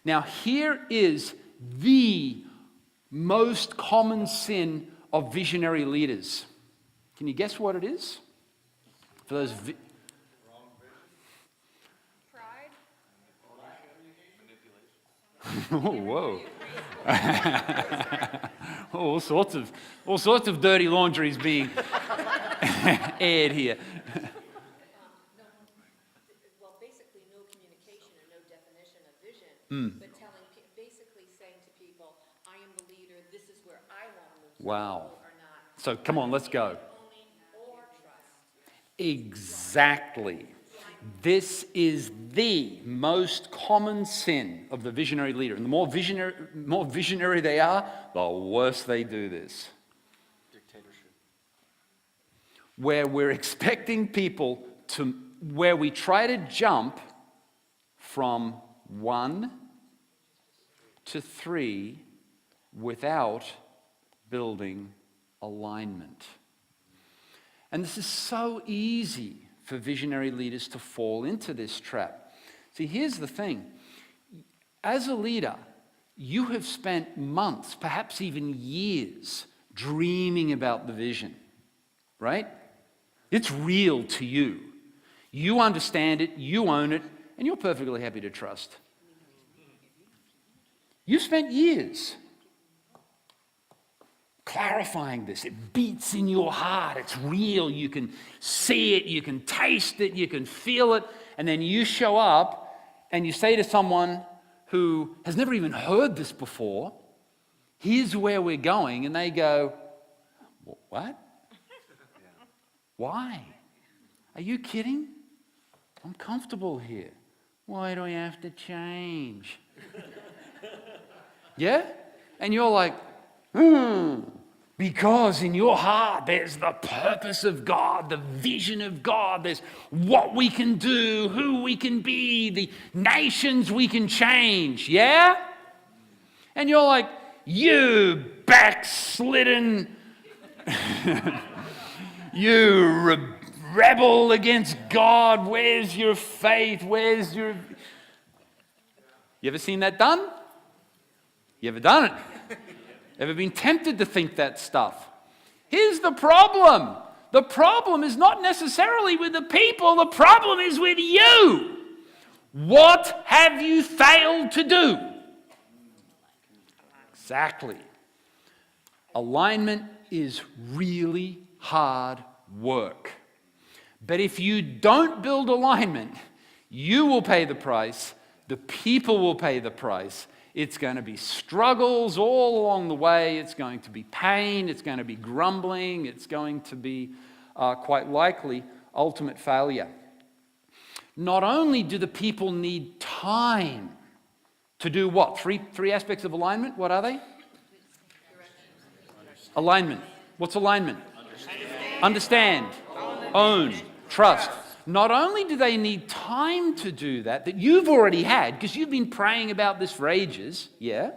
Now here is the most common sin of visionary leaders. Can you guess what it is? For those Pride? Oh, whoa. all sorts of dirty laundry is being aired here. Well, basically no communication and no definition of vision, but basically saying to people, I am the leader, this is where I want to move. Wow. Or not. So come on, let's go. Owning or trust. Exactly. This is the most common sin of the visionary leader. And the more visionary they are, the worse they do this. Dictatorship. Where we're expecting people to, where we try to jump from 1 to 3 without building alignment. And this is so easy for visionary leaders to fall into this trap. See, here's the thing. As a leader, you have spent months, perhaps even years, dreaming about the vision, right? It's real to you. You understand it, you own it, and you're perfectly happy to trust. You spent years clarifying this. It beats in your heart. It's real. You can see it. You can taste it. You can feel it. And then you show up and you say to someone who has never even heard this before, here's where we're going. And they go, what? Why? Are you kidding? I'm comfortable here. Why do I have to change? Yeah? And you're like, because in your heart there's the purpose of God, the vision of God, there's what we can do, who we can be, the nations we can change, yeah? And you're like, you backslidden, you rebel against God, where's your faith, where's your... You ever seen that done? You ever done it? Ever been tempted to think that stuff? Here's the problem. The problem is not necessarily with the people. The problem is with you. What have you failed to do? Exactly. Alignment is really hard work. But if you don't build alignment, you will pay the price. The people will pay the price. It's going to be struggles all along the way. It's going to be pain. It's going to be grumbling. It's going to be quite likely ultimate failure. Not only do the people need time to do what? Three aspects of alignment. What are they? Alignment. What's alignment? Understand. Own. Trust. Not only do they need time to do that you've already had, because you've been praying about this for ages, yeah?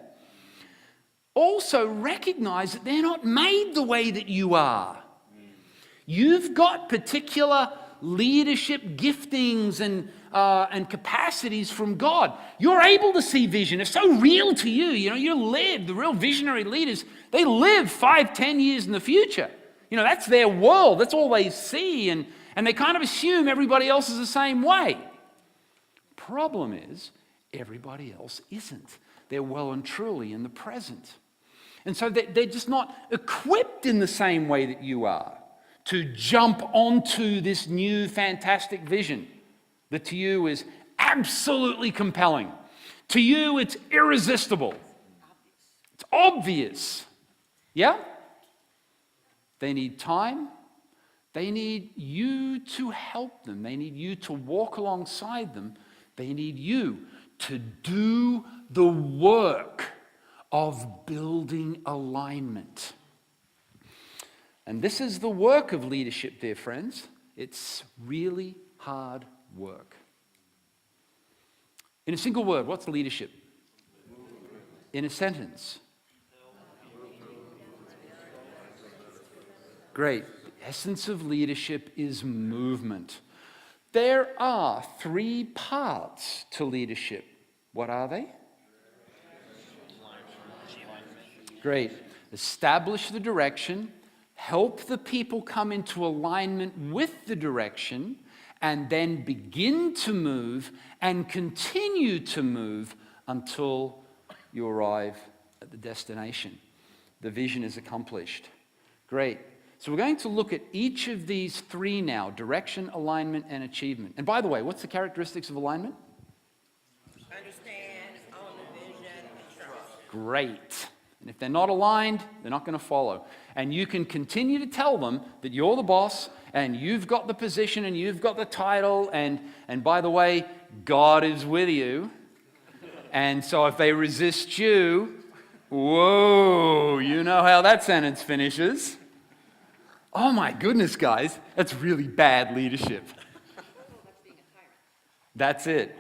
Also recognize that they're not made the way that you are. You've got particular leadership giftings and capacities from God. You're able to see vision. It's so real to you. You know, you live, the real visionary leaders, they live 5, 10 years in the future. You know, that's their world. That's all they see. And they kind of assume everybody else is the same way. Problem is, everybody else isn't. They're well and truly in the present. And so they're just not equipped in the same way that you are to jump onto this new fantastic vision that to you is absolutely compelling. To you, it's irresistible. It's obvious. Yeah? They need time. They need you to help them. They need you to walk alongside them. They need you to do the work of building alignment. And this is the work of leadership, dear friends. It's really hard work. In a single word, what's leadership? In a sentence. Great. The essence of leadership is movement. There are 3 parts to leadership. What are they? Great. Establish the direction, help the people come into alignment with the direction, and then begin to move and continue to move until you arrive at the destination. The vision is accomplished. Great. So we're going to look at each of these 3 now: direction, alignment, and achievement. And by the way, what's the characteristics of alignment? Understand, own the vision, and trust. Great. And if they're not aligned, they're not going to follow. And you can continue to tell them that you're the boss and you've got the position and you've got the title, and by the way, God is with you. And so if they resist you, whoa, you know how that sentence finishes. Oh my goodness, guys, that's really bad leadership. That's it.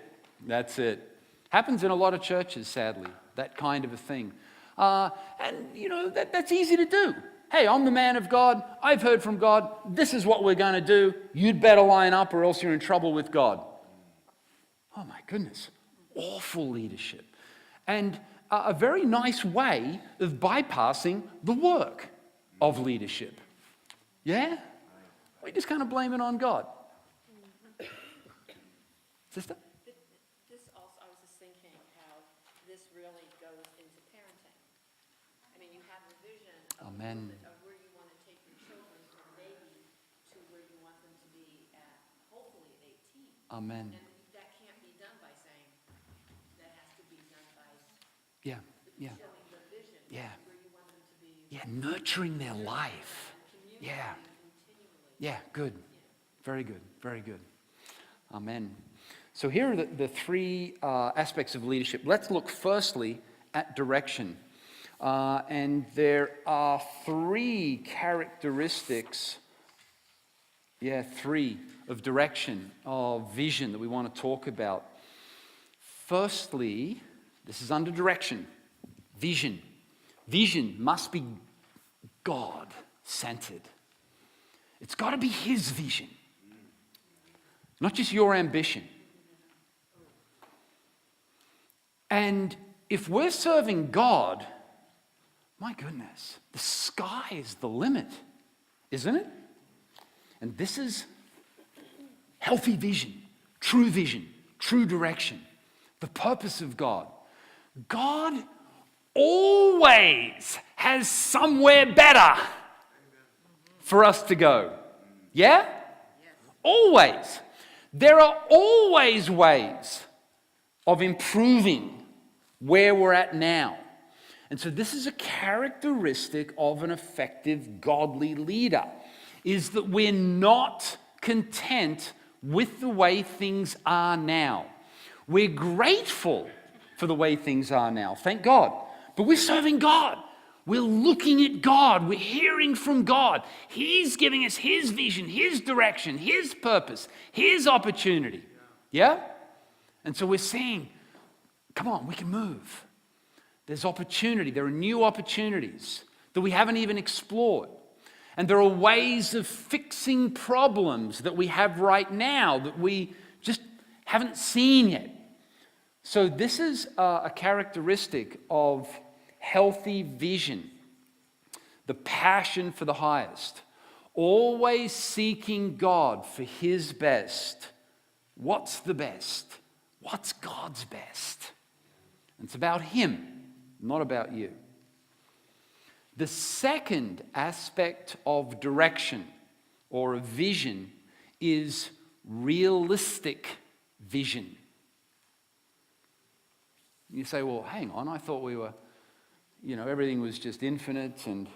That's it. Happens in a lot of churches, sadly, that kind of a thing. And, you know, that's easy to do. Hey, I'm the man of God. I've heard from God. This is what we're going to do. You'd better line up or else you're in trouble with God. Oh, my goodness. Awful leadership. And a very nice way of bypassing the work of leadership. Yeah? We just kind of blame it on God. Sister? This also, I was just thinking how this really goes into parenting. I mean, you have a vision of Amen. of where you want to take your children from baby to where you want them to be at, hopefully at 18. Amen. And that can't be done by saying, that has to be done by Yeah, yeah, showing the vision. Yeah. Where you want them to be. yeah. Nurturing their life. Yeah. Yeah, good. Very good, very good. Amen. So here are the 3 aspects of leadership. Let's look firstly at direction. And there are 3 characteristics, 3 of direction, of vision that we want to talk about. Firstly, this is under direction, vision. Vision must be God-centered. It's got to be His vision, not just your ambition. And if we're serving God, my goodness, the sky is the limit, isn't it? And this is healthy vision, true direction, the purpose of God. God always has somewhere better for us to go. Yeah? Always. There are always ways of improving where we're at now. And so this is a characteristic of an effective godly leader, is that we're not content with the way things are now. We're grateful for the way things are now, thank God. But we're serving God. We're looking at God. We're hearing from God. He's giving us His vision, His direction, His purpose, His opportunity. Yeah? And so we're saying, come on, we can move. There's opportunity. There are new opportunities that we haven't even explored. And there are ways of fixing problems that we have right now that we just haven't seen yet. So this is a characteristic of healthy vision, the passion for the highest, always seeking God for His best. What's the best? What's God's best? It's about Him, not about you. The second aspect of direction or a vision is realistic vision. You say, well, hang on, I thought we were, everything was just infinite and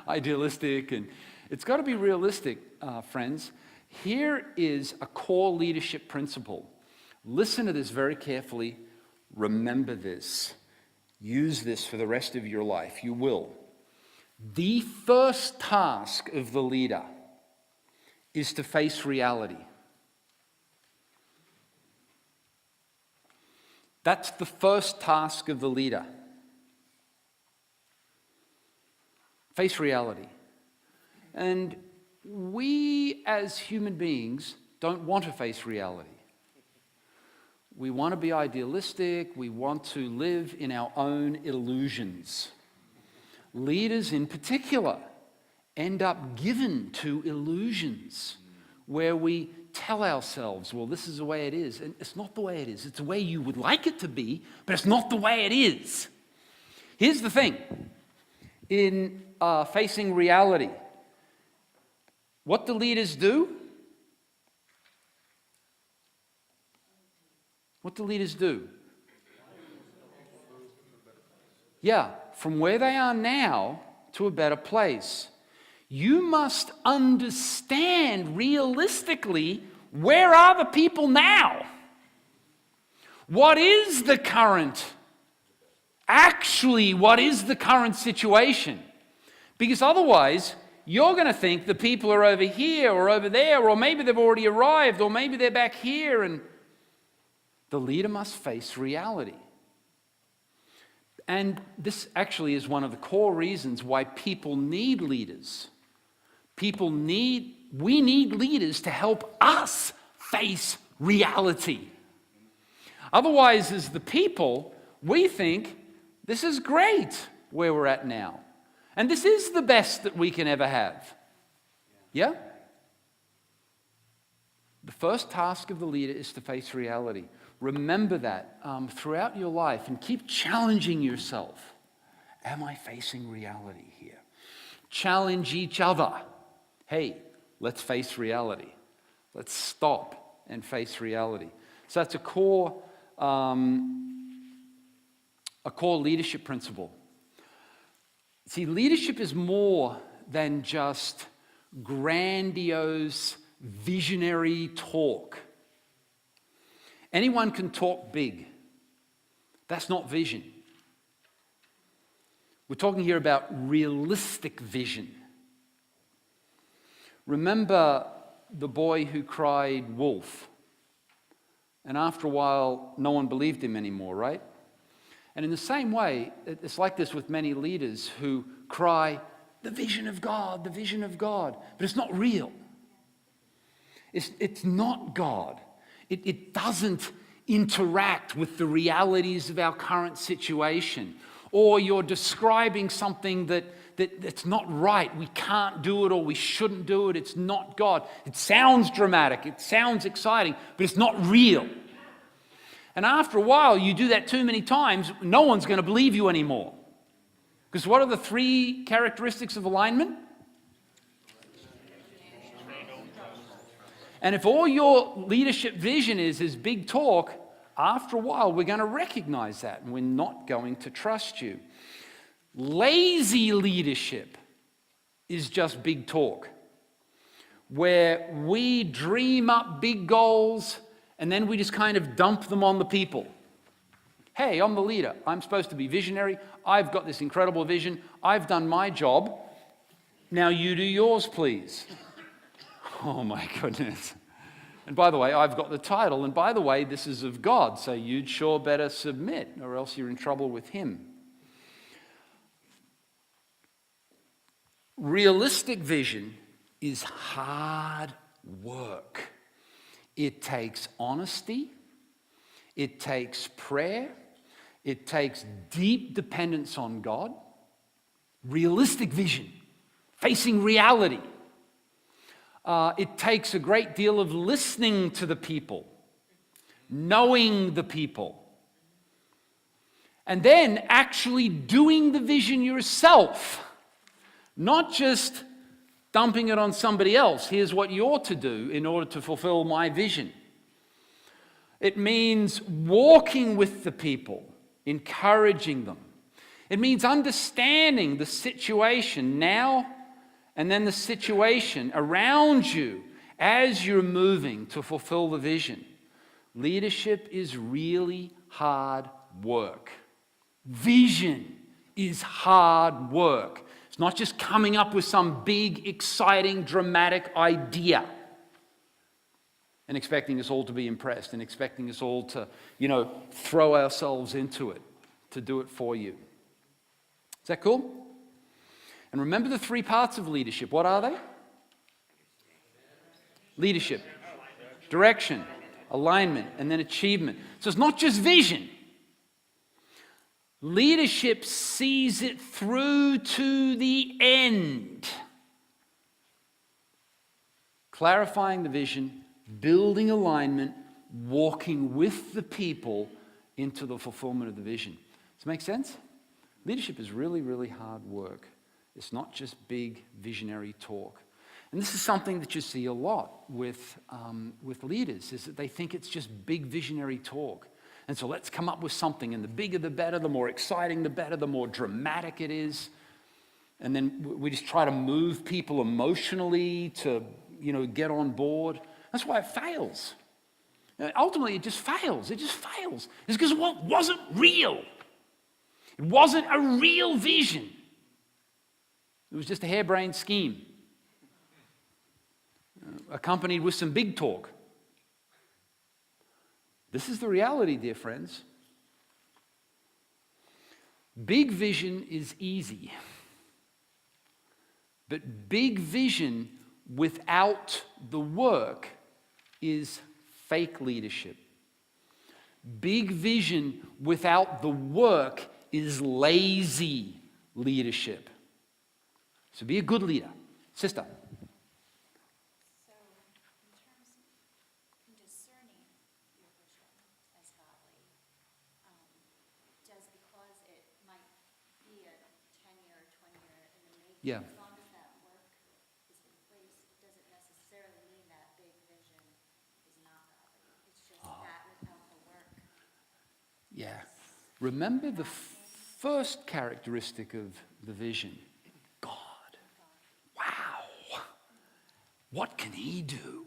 idealistic, and it's got to be realistic, friends. Here is a core leadership principle. Listen to this very carefully. Remember this. Use this for the rest of your life. You will. The first task of the leader is to face reality. That's the first task of the leader. Face reality. And we as human beings don't want to face reality. We want to be idealistic. We want to live in our own illusions. Leaders in particular end up given to illusions where we tell ourselves, well, this is the way it is. And it's not the way it is. It's the way you would like it to be, but it's not the way it is. Here's the thing. In facing reality, what do leaders do? What do leaders do? Yeah, from where they are now to a better place. You must understand realistically, where are the people now? What is the current situation? Because otherwise, you're going to think the people are over here or over there, or maybe they've already arrived, or maybe they're back here, and the leader must face reality. And this actually is one of the core reasons why people need leaders. We need leaders to help us face reality. Otherwise, as the people, we think this is great where we're at now. And this is the best that we can ever have. Yeah? The first task of the leader is to face reality. Remember that throughout your life and keep challenging yourself. Am I facing reality here? Challenge each other. Hey, let's face reality. Let's stop and face reality. So that's a core leadership principle. See, leadership is more than just grandiose, visionary talk. Anyone can talk big. That's not vision. We're talking here about realistic vision. Remember the boy who cried wolf? And after a while, no one believed him anymore, right? And in the same way, it's like this with many leaders who cry, the vision of God, the vision of God. But it's not real. It's not God. It doesn't interact with the realities of our current situation. Or you're describing something that's not right. We can't do it, or we shouldn't do it. It's not God. It sounds dramatic. It sounds exciting, but it's not real. And after a while, you do that too many times, no one's going to believe you anymore. Because what are the 3 characteristics of alignment? And if all your leadership vision is big talk, after a while, we're going to recognize that, and we're not going to trust you. Lazy leadership is just big talk, where we dream up big goals, and then we just kind of dump them on the people. Hey, I'm the leader. I'm supposed to be visionary. I've got this incredible vision. I've done my job. Now you do yours, please. Oh my goodness. And by the way, I've got the title. And by the way, this is of God. So you'd sure better submit, or else you're in trouble with him. Realistic vision is hard work. It takes honesty. It takes prayer. It takes deep dependence on God. Realistic vision, facing reality. It takes a great deal of listening to the people, knowing the people, and then actually doing the vision yourself, not just dumping it on somebody else. Here's what you're to do in order to fulfill my vision. It means walking with the people, encouraging them. It means understanding the situation now and then the situation around you as you're moving to fulfill the vision. Leadership is really hard work. Vision is hard work. It's not just coming up with some big, exciting, dramatic idea and expecting us all to be impressed and expecting us all to, throw ourselves into it, to do it for you. Is that cool? And remember the 3 parts of leadership. What are they? Leadership, direction, alignment, and then achievement. So it's not just vision. Leadership sees it through to the end. Clarifying the vision, building alignment, walking with the people into the fulfillment of the vision. Does that make sense? Leadership is really, really hard work. It's not just big visionary talk. And this is something that you see a lot with leaders, is that they think it's just big visionary talk. And so let's come up with something, and the bigger the better, the more exciting the better, the more dramatic it is. And then we just try to move people emotionally to, get on board. That's why it fails. Ultimately, it just fails. It just fails. It's because it wasn't real. It wasn't a real vision. It was just a harebrained scheme, accompanied with some big talk. This is the reality, dear friends. Big vision is easy, but big vision without the work is fake leadership. Big vision without the work is lazy leadership. So be a good leader. Sister. So, in terms of discerning your vision as godly, does, because it might be a 10-year or 20-year in the making, Yeah. as long as that work is in place, it doesn't necessarily mean that big vision is not godly. It's just that without the work. Yeah. Remember the first characteristic of the vision. God. Wow. What can he do?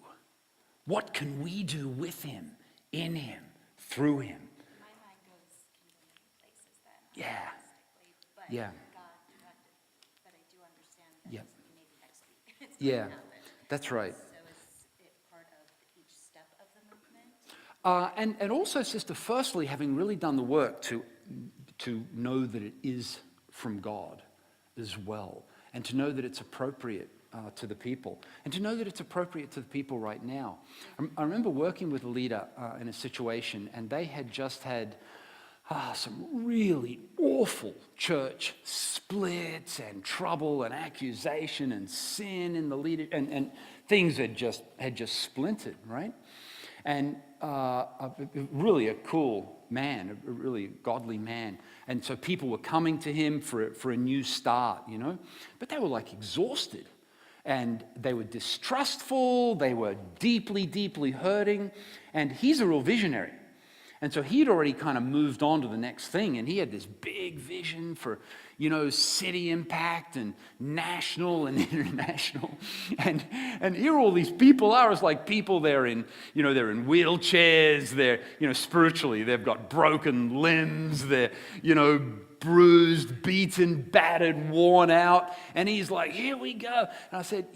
What can we do with him, in him, through him? My mind goes into many places then. Yeah. Realistically, but Yeah. God, but I do understand that Yeah. maybe next week it's Yeah. going to happen. That's right. So is it part of each step of the movement? And also, sister, firstly, having really done the work to know that it is from God as well, and to know that it's appropriate to the people, and to know that it's appropriate to the people right now. I remember working with a leader in a situation, and they had just had some really awful church splits and trouble and accusation and sin in the leader, and things had just splintered, right? And really a cool man, a really godly man. And so people were coming to him for a new start, But they were like exhausted. And they were distrustful. They were deeply, deeply hurting. And he's a real visionary. And so he'd already kind of moved on to the next thing. And he had this big vision for, city impact and national and international. And here all these people are. It's like people, they're in wheelchairs. They're, spiritually, they've got broken limbs. They're, bruised, beaten, battered, worn out. And he's like, here we go. And I said,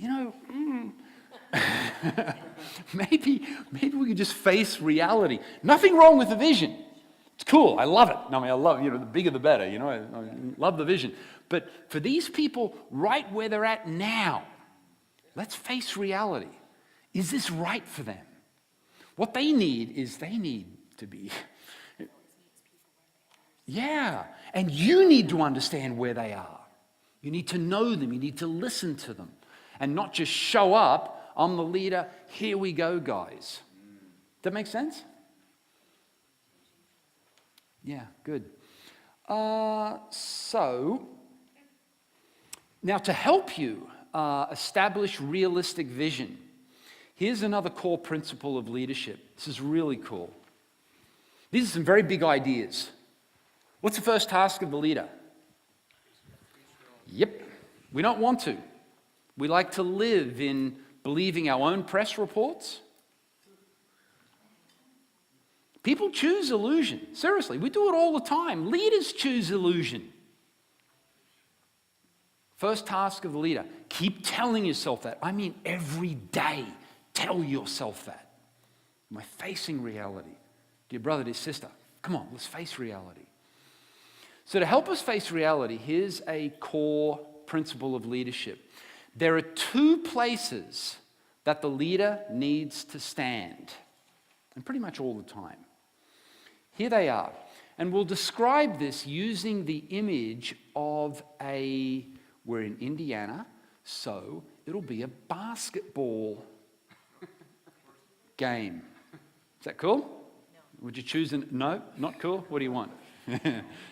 maybe we could just face reality. Nothing wrong with the vision. It's cool. I love it. I love, the bigger the better, I love the vision. But for these people right where they're at now, let's face reality. Is this right for them? What they need to be. Yeah. And you need to understand where they are. You need to know them. You need to listen to them. And not just show up. I'm the leader. Here we go, guys. Does that make sense? Yeah, good. So, now to help you establish realistic vision, here's another core principle of leadership. This is really cool. These are some very big ideas. What's the first task of the leader? Yep, we don't want to. We like to live in believing our own press reports. People choose illusion. Seriously, we do it all the time. Leaders choose illusion. First task of the leader, keep telling yourself that. I mean, every day, tell yourself that. Am I facing reality? Dear brother, dear sister, come on, let's face reality. So to help us face reality, here's a core principle of leadership. There are two places that the leader needs to stand, and pretty much all the time. Here they are. And we'll describe this using the image of we're in Indiana, so it'll be a basketball game. Is that cool? No. Would you choose no? Not cool? What do you want?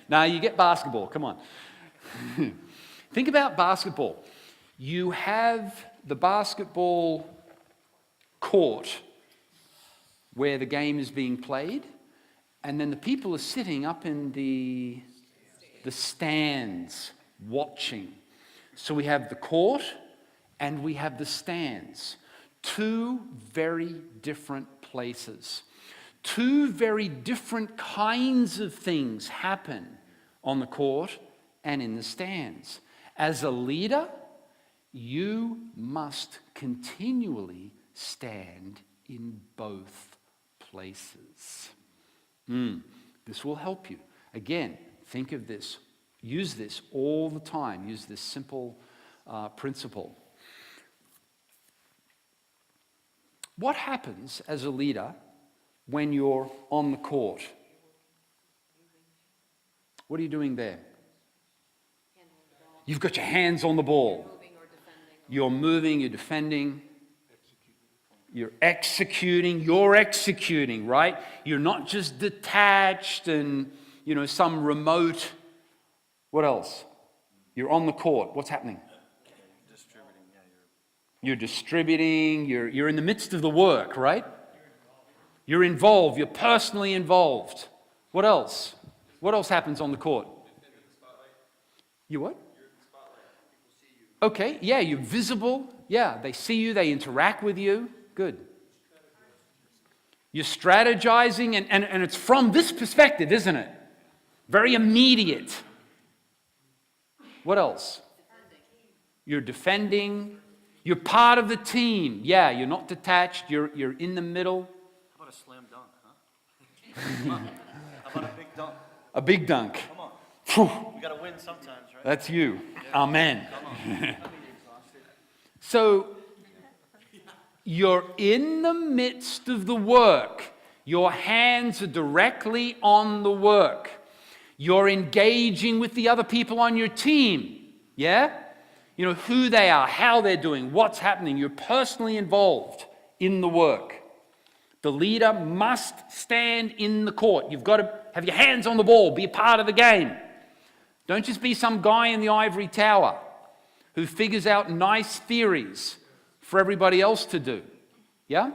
No, you get basketball. Come on. Think about basketball. You have the basketball court where the game is being played, and then the people are sitting up in the stands watching. So we have the court and we have the stands. Two very different places. Two very different kinds of things happen on the court and in the stands. As a leader, you must continually stand in both places. This will help you. Again, think of this. Use this all the time. Use this simple principle. What happens as a leader when you're on the court? What are you doing there? You've got your hands on the ball. You're moving, you're defending. You're executing, right? You're not just detached and, some remote. What else? You're on the court. What's happening? You're distributing. You're in the midst of the work, right? You're involved. You're personally involved. What else? What else happens on the court? You what? Okay, yeah, you're visible. Yeah, they see you. They interact with you. Good. You're strategizing, and it's from this perspective, isn't it? Very immediate. What else? You're defending. You're part of the team. Yeah, you're not detached. You're in the middle. How about a slam dunk, huh? How about a big dunk? A big dunk. Come on. Phew. We got to win sometimes, right? That's you. Yeah. Amen. Come on. So, you're in the midst of the work. Your hands are directly on the work. You're engaging with the other people on your team. Yeah? Who they are, how they're doing, what's happening. You're personally involved in the work. The leader must stand in the court. You've got to have your hands on the ball, be a part of the game. Don't just be some guy in the ivory tower who figures out nice theories for everybody else to do. Yeah?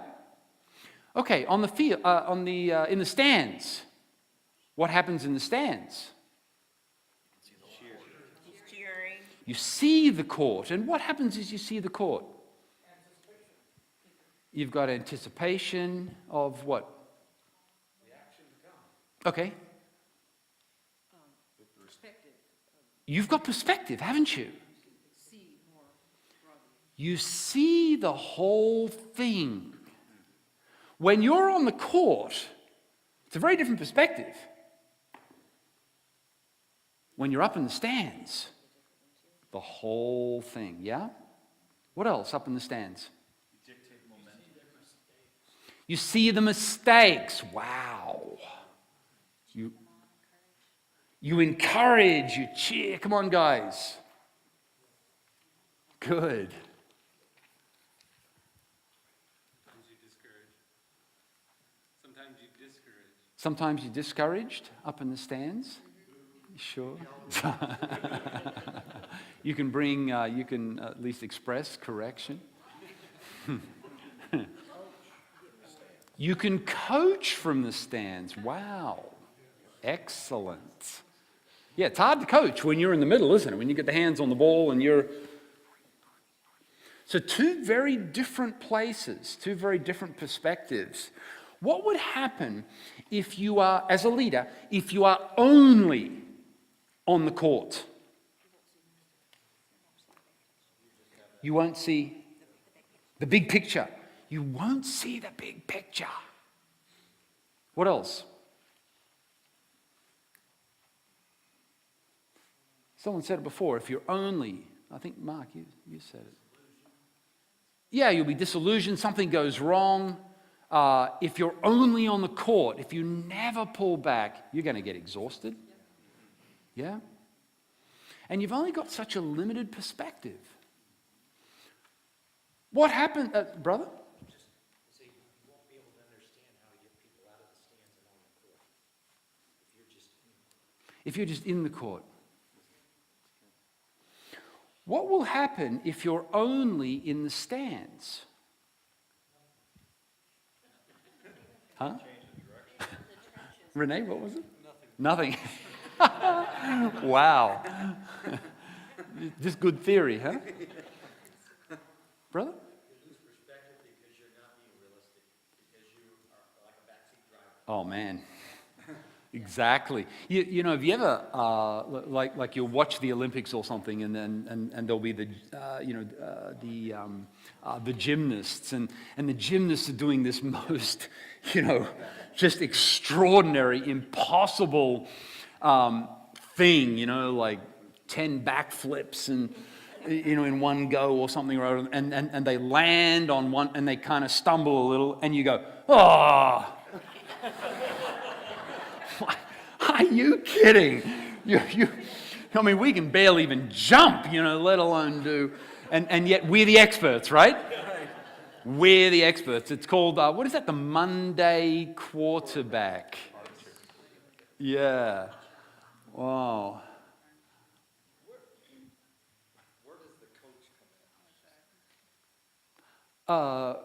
Okay, on the field, in the stands. What happens in the stands? Cheering. You see the court, and what happens as you see the court? You've got anticipation of what? Okay. You've got perspective, haven't you? You see the whole thing. When you're on the court, it's a very different perspective. When you're up in the stands, the whole thing, yeah? What else up in the stands? You see the mistakes. Wow. You encourage, you cheer. Come on, guys. Good. Sometimes you're discouraged up in the stands. Sure. You can at least express correction. You can coach from the stands. Wow. Excellent. Yeah, it's hard to coach when you're in the middle, isn't it? When you get the hands on the ball and you're... So two very different places, two very different perspectives. What would happen if you are, as a leader, if you are only on the court? You won't see the big picture. You won't see the big picture. What else? Someone said it before, if you're only, I think, Mark, you said it. Yeah, you'll be disillusioned, something goes wrong. If you're only on the court, if you never pull back, you're going to get exhausted. Yeah? And you've only got such a limited perspective. What happened, brother? See, you won't be able to understand how to get people out of the stands and on the court if you're just in the court. If you're just in the court. What will happen if you're only in the stands? Huh? Renee, what was it? Nothing. Wow. Just good theory, huh? Brother? You lose perspective because you're not being realistic, because you are like a backseat driver. Oh, man. Exactly. You know, have you ever, like you'll watch the Olympics or something, and then there'll be the gymnasts, and the gymnasts are doing this most, just extraordinary, impossible thing, like 10 backflips and, in one go or something, or other, and they land on one, and they kind of stumble a little, and you go, oh. Are you kidding? I mean, we can barely even jump, let alone do. And yet we're the experts, right? We're the experts. It's called, what is that? The Monday quarterback. Yeah. Wow. Where does the coach come in? I'm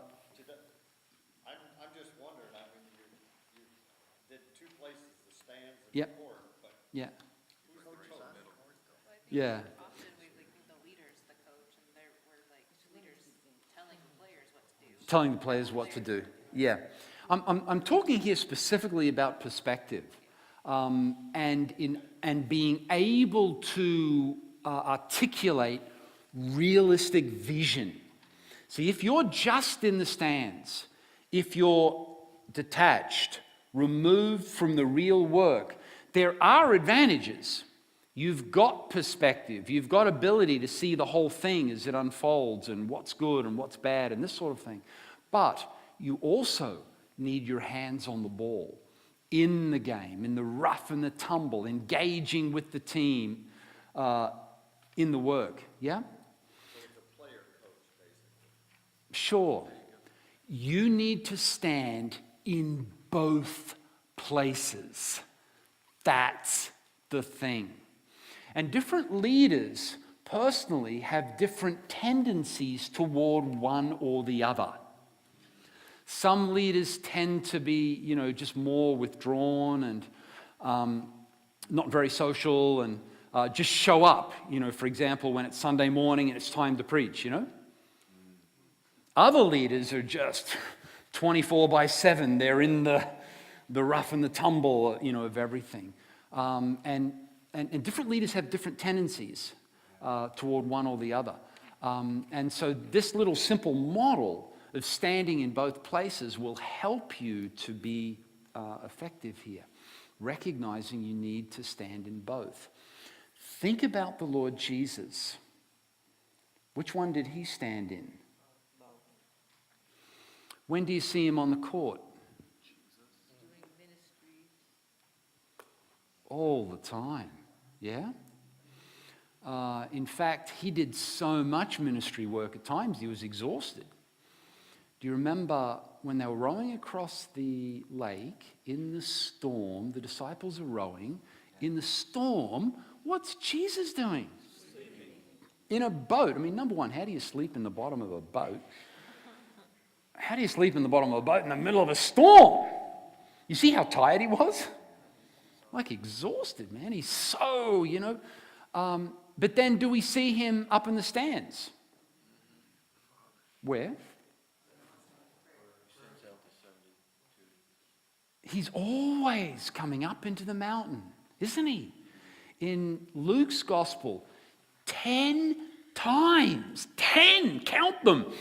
just wondering, I mean, you did two places, the stands and Yep. the court, but Yeah. who's the coach? Yeah. Often we think the leader's the coach, and we're like leaders telling the players what to do. Telling the players what to do. Yeah. I'm talking here specifically about perspective, and being able to articulate realistic vision. See, if you're just in the stands, if you're detached, removed from the real work, there are advantages. You've got perspective. You've got ability to see the whole thing as it unfolds and what's good and what's bad and this sort of thing. But you also need your hands on the ball, in the game, in the rough and the tumble, engaging with the team in the work. Yeah? So it's a player coach, basically. Sure. You need to stand in both places. That's the thing. And different leaders personally have different tendencies toward one or the other. Some leaders tend to be, just more withdrawn and not very social and just show up, for example, when it's Sunday morning and it's time to preach, Other leaders are just 24/7. They're in the rough and the tumble, of everything. And different leaders have different tendencies toward one or the other. And so this little simple model of standing in both places will help you to be effective here, recognizing you need to stand in both. Think about the Lord Jesus. Which one did he stand in? When do you see him on the court? Doing ministry. All the time, yeah? In fact, he did so much ministry work at times, he was exhausted. Do you remember when they were rowing across the lake in the storm? The disciples are rowing. In the storm, what's Jesus doing? Sleeping. In a boat. I mean, number one, how do you sleep in the bottom of a boat? how do you sleep in the bottom of a boat in the middle of a storm? You see how tired he was? Like exhausted, man. He's so, but then do we see him up in the stands? Where? He's always coming up into the mountain, isn't he? In Luke's gospel, 10 times, 10, count them,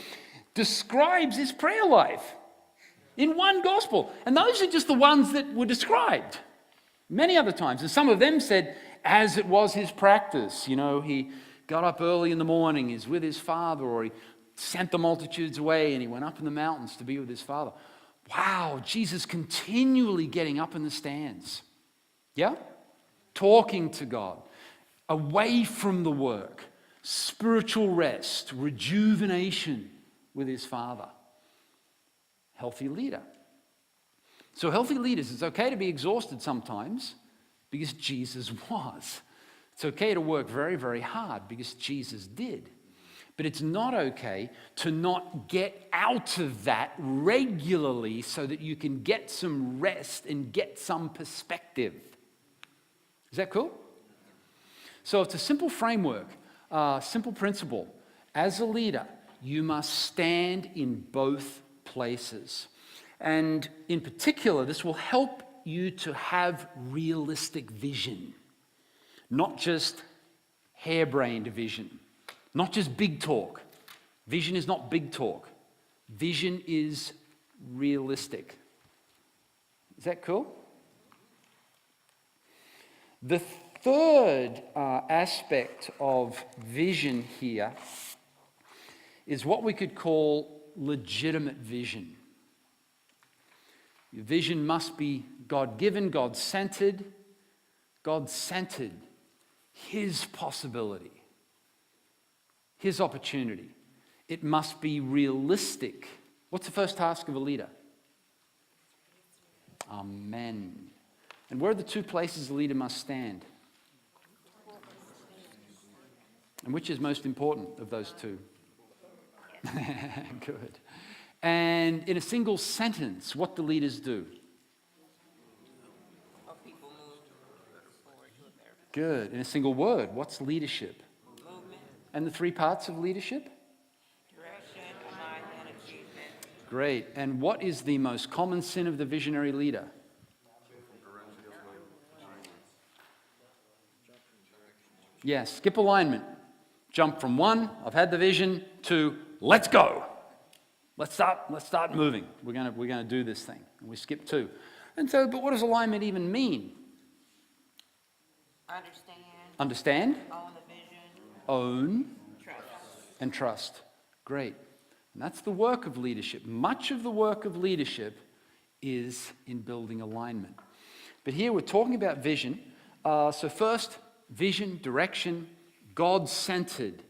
describes his prayer life in one gospel. And those are just the ones that were described. Many other times. And some of them said, as it was his practice. He got up early in the morning, he's with his father, or he sent the multitudes away and he went up in the mountains to be with his father. Wow, Jesus continually getting up in the stands. Yeah? Talking to God. Away from the work. Spiritual rest. Rejuvenation with his father. Healthy leader. So healthy leaders, it's okay to be exhausted sometimes because Jesus was. It's okay to work very, very hard because Jesus did. But it's not okay to not get out of that regularly so that you can get some rest and get some perspective. Is that cool? So it's a simple framework, simple principle. As a leader, you must stand in both places. And in particular, this will help you to have realistic vision, not just harebrained vision. Not just big talk. Vision is not big talk. Vision is realistic. Is that cool? The third aspect of vision here is what we could call legitimate vision. Your vision must be God-given, God-centered, His possibility. His opportunity. It must be realistic. What's the first task of a leader? Amen. And where are the two places a leader must stand? And which is most important of those two? Good. And in a single sentence, what do leaders do? Help people move forward to a better Good. In a single word, what's leadership? movement, And the three parts of leadership? direction, alignment, achievement. Great. And what is the most common sin of the visionary leader? Yes, skip alignment. Jump from one, I've had the vision, to let's go. Let's start moving. We're gonna do this thing. And we skip two. And so, but what does alignment even mean? Understand, Understand, own the vision, own, trust. and trust. Great. And that's the work of leadership. Much of the work of leadership is in building alignment. But here we're talking about vision. So first, vision, direction, God-centered.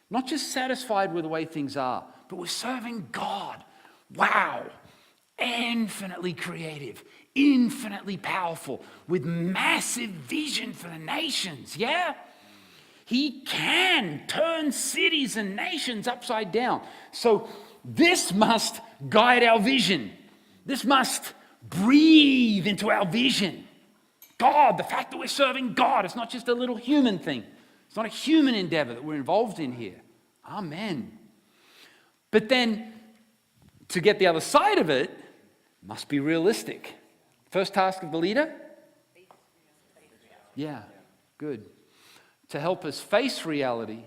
Not just satisfied with the way things are, but we're serving God. Wow. Infinitely creative, infinitely powerful, with massive vision for the nations, yeah? He can turn cities and nations upside down. So this must guide our vision. This must breathe into our vision. God, the fact that we're serving God, it's not just a little human thing. It's not a human endeavor that we're involved in here. Amen. But then, to get the other side of it, must be realistic. First task of the leader? Yeah, good. To help us face reality,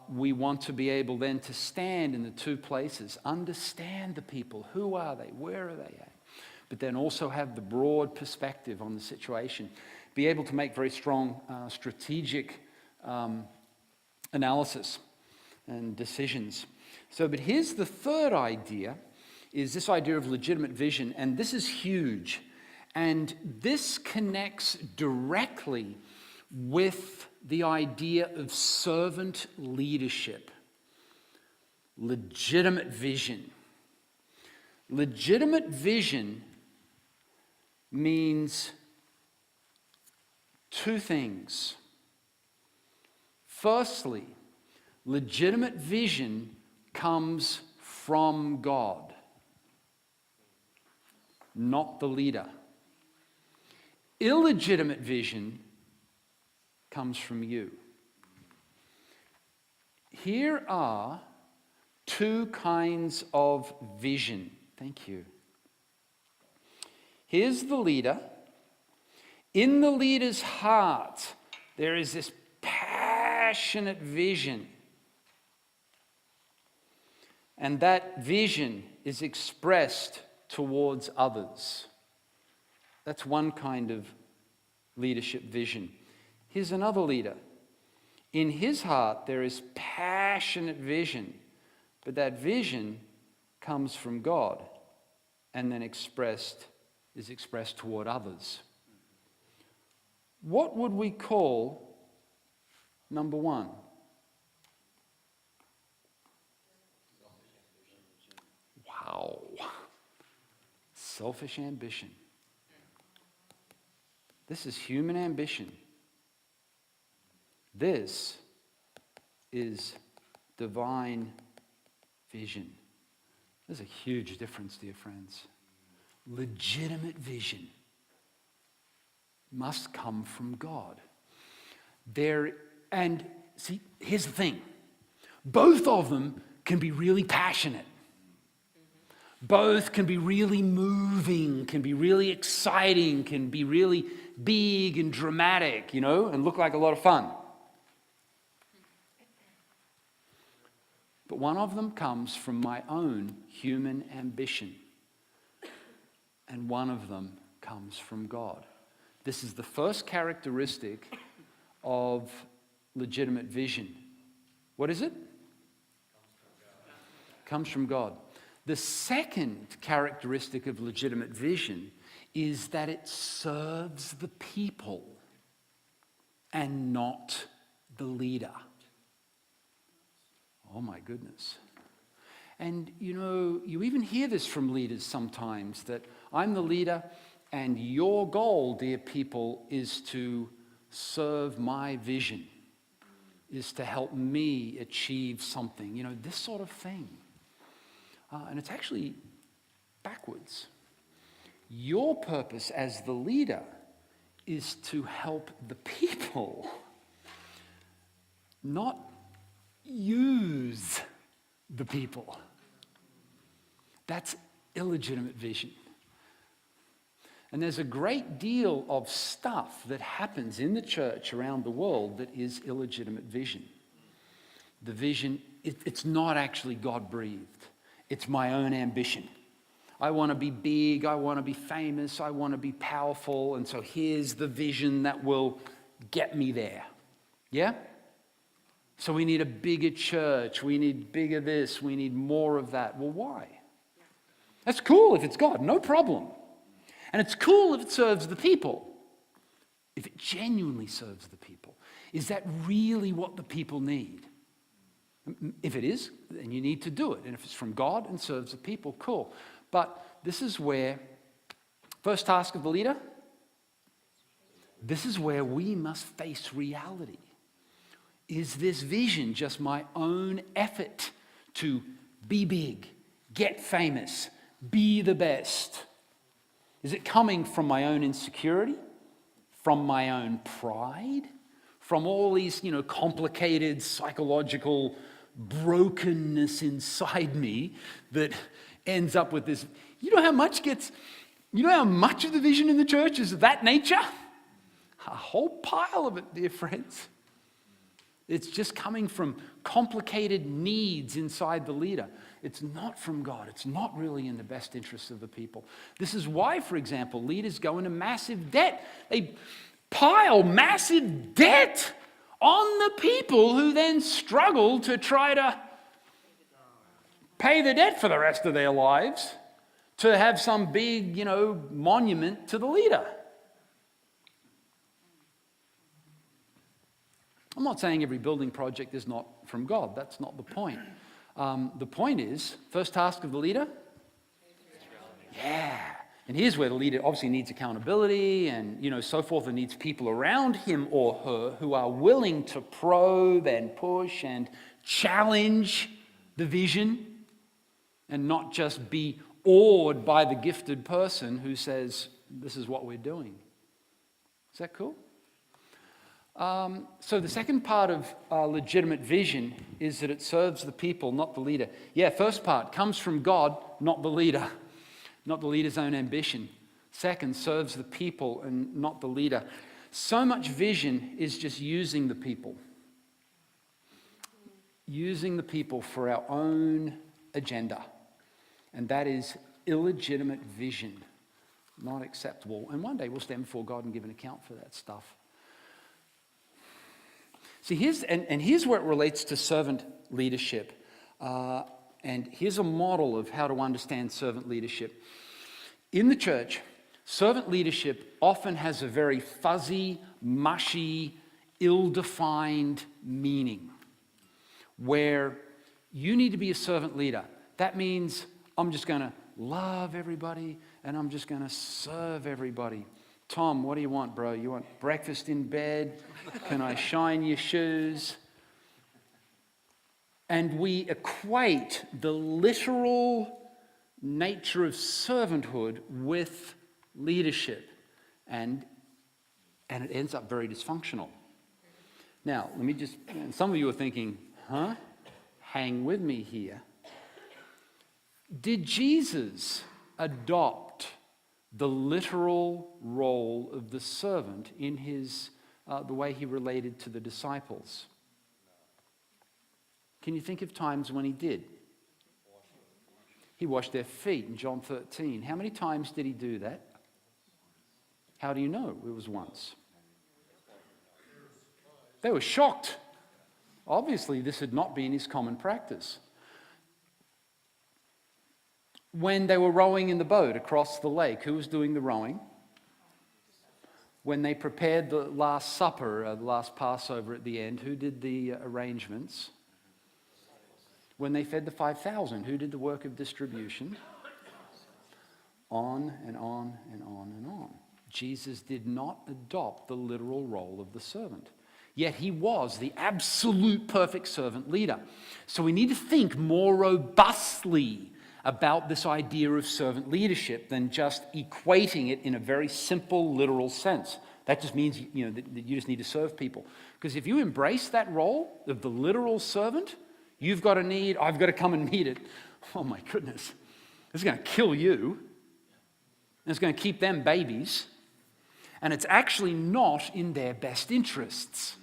we want to be able then to stand in the two places, understand the people, who are they, where are they at, but then also have the broad perspective on the situation, be able to make very strong strategic analysis and decisions. So, but here's the third idea, is this idea of legitimate vision, and this is huge. And this connects directly with the idea of servant leadership. Legitimate vision. Legitimate vision means two things. Firstly, legitimate vision comes from God, not the leader. Illegitimate vision comes from you. Here are two kinds of vision. Thank you. Here's the leader. In the leader's heart, there is this passionate vision. And that vision is expressed towards others. That's one kind of leadership vision. Here's another leader. In his heart, there is passionate vision, but that vision comes from God and then is expressed toward others. What would we call number one? Wow. Selfish ambition. This is human ambition. This is divine vision. There's a huge difference, dear friends. Legitimate vision must come from God. And see, here's the thing. Both of them can be really passionate. Both can be really moving, can be really exciting, can be really big and dramatic, and look like a lot of fun. But one of them comes from my own human ambition, and one of them comes from God. This is the first characteristic of legitimate vision. What is it? Comes from God. The second characteristic of legitimate vision is that it serves the people and not the leader. Oh my goodness. And you even hear this from leaders sometimes, that I'm the leader and your goal, dear people, is to serve my vision, is to help me achieve something, this sort of thing. And it's actually backwards. Your purpose as the leader is to help the people, not use the people. That's illegitimate vision. And there's a great deal of stuff that happens in the church around the world that is illegitimate vision. The vision, it's not actually God-breathed. It's my own ambition. I want to be big, I want to be famous, I want to be powerful, and so here's the vision that will get me there. Yeah? So we need a bigger church, we need bigger this, we need more of that. Well, why? That's cool if it's God, no problem. And it's cool if it serves the people, if it genuinely serves the people. Is that really what the people need? If it is, then you need to do it. And if it's from God and serves the people, cool. But this is where, first task of the leader, this is where we must face reality. Is this vision just my own effort to be big, get famous, be the best? Is it coming from my own insecurity, from my own pride, from all these, complicated psychological brokenness inside me that ends up with this? You know how much of the vision in the church is of that nature? A whole pile of it, dear friends. It's just coming from complicated needs inside the leader. It's not from God. It's not really in the best interests of the people. This is why, for example, leaders go into massive debt. They pile massive debt on the people who then struggle to try to pay the debt for the rest of their lives, to have some big, monument to the leader. I'm not saying every building project is not from God. That's not the point. The point is, first task of the leader? Yeah. And here's where the leader obviously needs accountability and, so forth, and needs people around him or her who are willing to probe and push and challenge the vision. and not just be awed by the gifted person who says, this is what we're doing. Is that cool? So the second part of legitimate vision is that it serves the people, not the leader. Yeah, first part comes from God, not the leader, not the leader's own ambition. Second, serves the people and not the leader. So much vision is just using the people. Using the people for our own agenda. And that is illegitimate vision. Not acceptable. And one day we'll stand before God and give an account for that stuff. See, here's where it relates to servant leadership. And here's a model of how to understand servant leadership. In the church, servant leadership often has a very fuzzy, mushy, ill-defined meaning. Where you need to be a servant leader. That means I'm just going to love everybody and I'm just going to serve everybody. Tom, what do you want, bro? You want breakfast in bed? Can I shine your shoes? And we equate the literal nature of servanthood with leadership. And it ends up very dysfunctional. Now, let me just, some of you are thinking, huh? Hang with me here. Did Jesus adopt the literal role of the servant in his the way he related to the disciples? Can you think of times when he did? He washed their feet in John 13. How many times did he do that? How do you know? It was once. They were shocked. Obviously, this had not been his common practice. When they were rowing in the boat across the lake, who was doing the rowing? When they prepared the Last Supper, the last Passover at the end, who did the arrangements? When they fed the 5,000, who did the work of distribution? On and on and on and on. Jesus did not adopt the literal role of the servant. Yet he was the absolute perfect servant leader. So we need to think more robustly about this idea of servant leadership than just equating it in a very simple, literal sense. That just means that you just need to serve people. Because if you embrace that role of the literal servant, you've got a need, I've got to come and meet it. Oh my goodness. It's going to kill you. And it's going to keep them babies. And it's actually not in their best interests.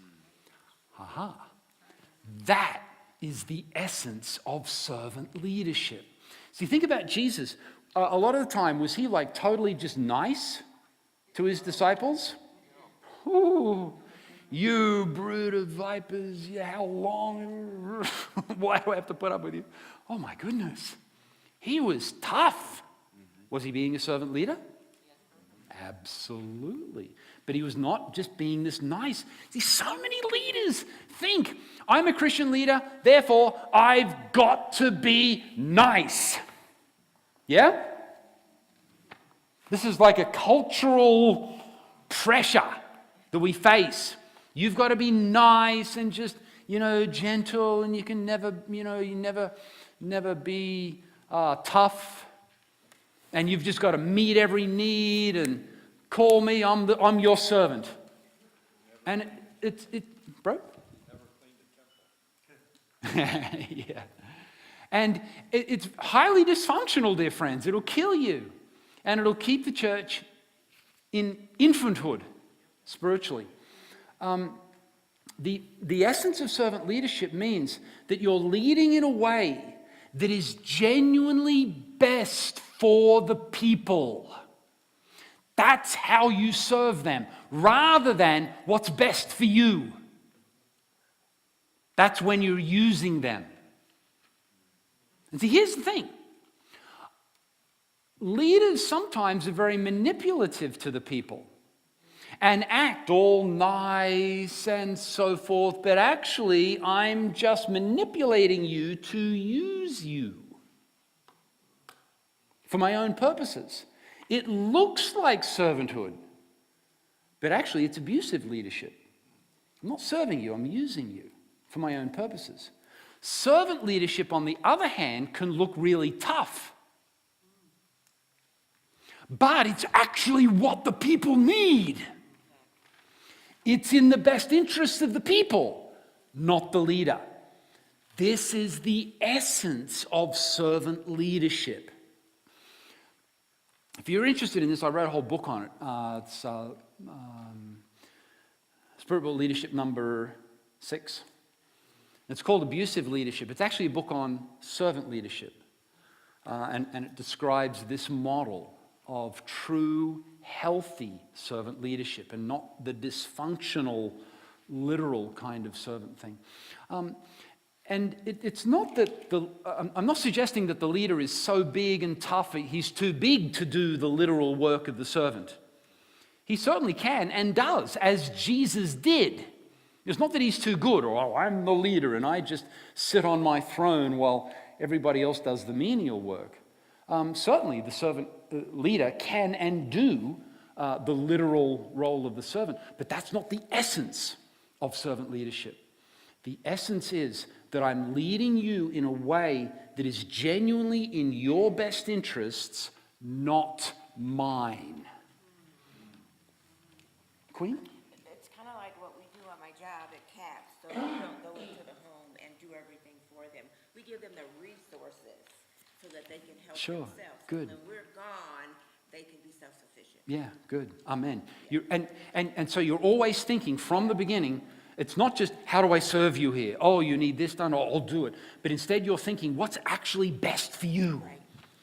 Aha. That is the essence of servant leadership. See, think about Jesus. A lot of the time, was he like totally just nice to his disciples? Ooh, you brood of vipers, yeah, how long? Why do I have to put up with you? Oh my goodness. He was tough. Was he being a servant leader? Absolutely. But he was not just being this nice. See, so many leaders think, I'm a Christian leader, therefore I've got to be nice. Yeah? This is like a cultural pressure that we face. You've got to be nice and just, gentle, and you can never, you never be tough. And you've just got to meet every need and call me, I'm your servant. And bro? Never cleaned a temple. Yeah. And it's highly dysfunctional, dear friends. It'll kill you. And it'll keep the church in infanthood, spiritually. The essence of servant leadership means that you're leading in a way that is genuinely best for the people. That's how you serve them, rather than what's best for you. That's when you're using them. And see, here's the thing. Leaders sometimes are very manipulative to the people and act all nice and so forth, but actually, I'm just manipulating you to use you for my own purposes. It looks like servanthood, but actually it's abusive leadership. I'm not serving you, I'm using you for my own purposes. Servant leadership, on the other hand, can look really tough. But it's actually what the people need. It's in the best interests of the people, not the leader. This is the essence of servant leadership. If you're interested in this, I wrote a whole book on it. It's Spiritual Leadership number 6. It's called Abusive Leadership. It's actually a book on servant leadership. And it describes this model of true, healthy servant leadership and not the dysfunctional, literal kind of servant thing. And it's not that I'm not suggesting that the leader is so big and tough, he's too big to do the literal work of the servant. He certainly can and does, as Jesus did. It's not that he's too good, or, oh, I'm the leader and I just sit on my throne while everybody else does the menial work. Certainly the servant leader can and do the literal role of the servant, but that's not the essence of servant leadership. The essence is that I'm leading you in a way that is genuinely in your best interests, not mine. Queen? It's kind of like what we do on my job at CAPS. So we don't go into the home and do everything for them. We give them the resources so that they can help Sure. themselves. Good. So when we're gone, they can be self-sufficient. Yeah, good. Amen. And so you're always thinking from the beginning, it's not just, how do I serve you here? Oh, you need this done, oh, I'll do it. But instead you're thinking, what's actually best for you? Right.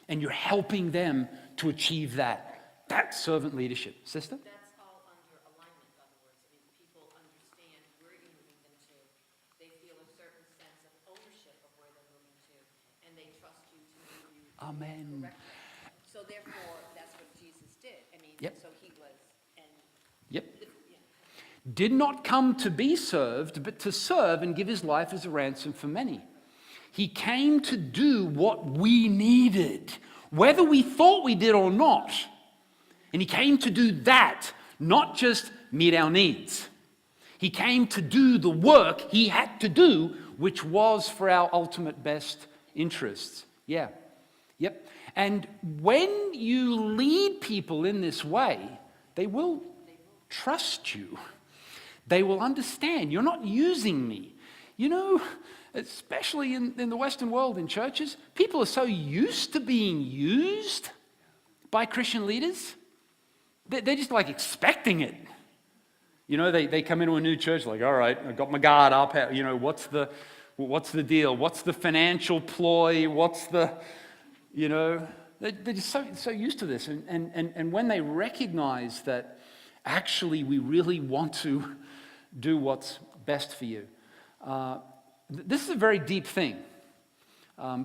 And you're helping them to achieve that. That's servant leadership. Sister? That's all under alignment, in other words. I mean, people understand where you're moving them to. They feel a certain sense of ownership of where they're moving to, and they trust you to move you Amen. correctly. So therefore, that's what Jesus did. I mean, Yep. so he was, and Yep. yeah. Did not come to be served, but to serve and give his life as a ransom for many. He came to do what we needed, whether we thought we did or not. And he came to do that, not just meet our needs. He came to do the work he had to do, which was for our ultimate best interests. Yeah. Yep. And when you lead people in this way, they will trust you. They will understand. You're not using me. You know, especially in the Western world in churches, people are so used to being used by Christian leaders. They're just like expecting it. You know, they come into a new church like, all right, I got my guard up. You know, what's the deal? What's the financial ploy? What's the, you know, they're just so used to this. And when they recognize that actually we really want to do what's best for you. This is a very deep thing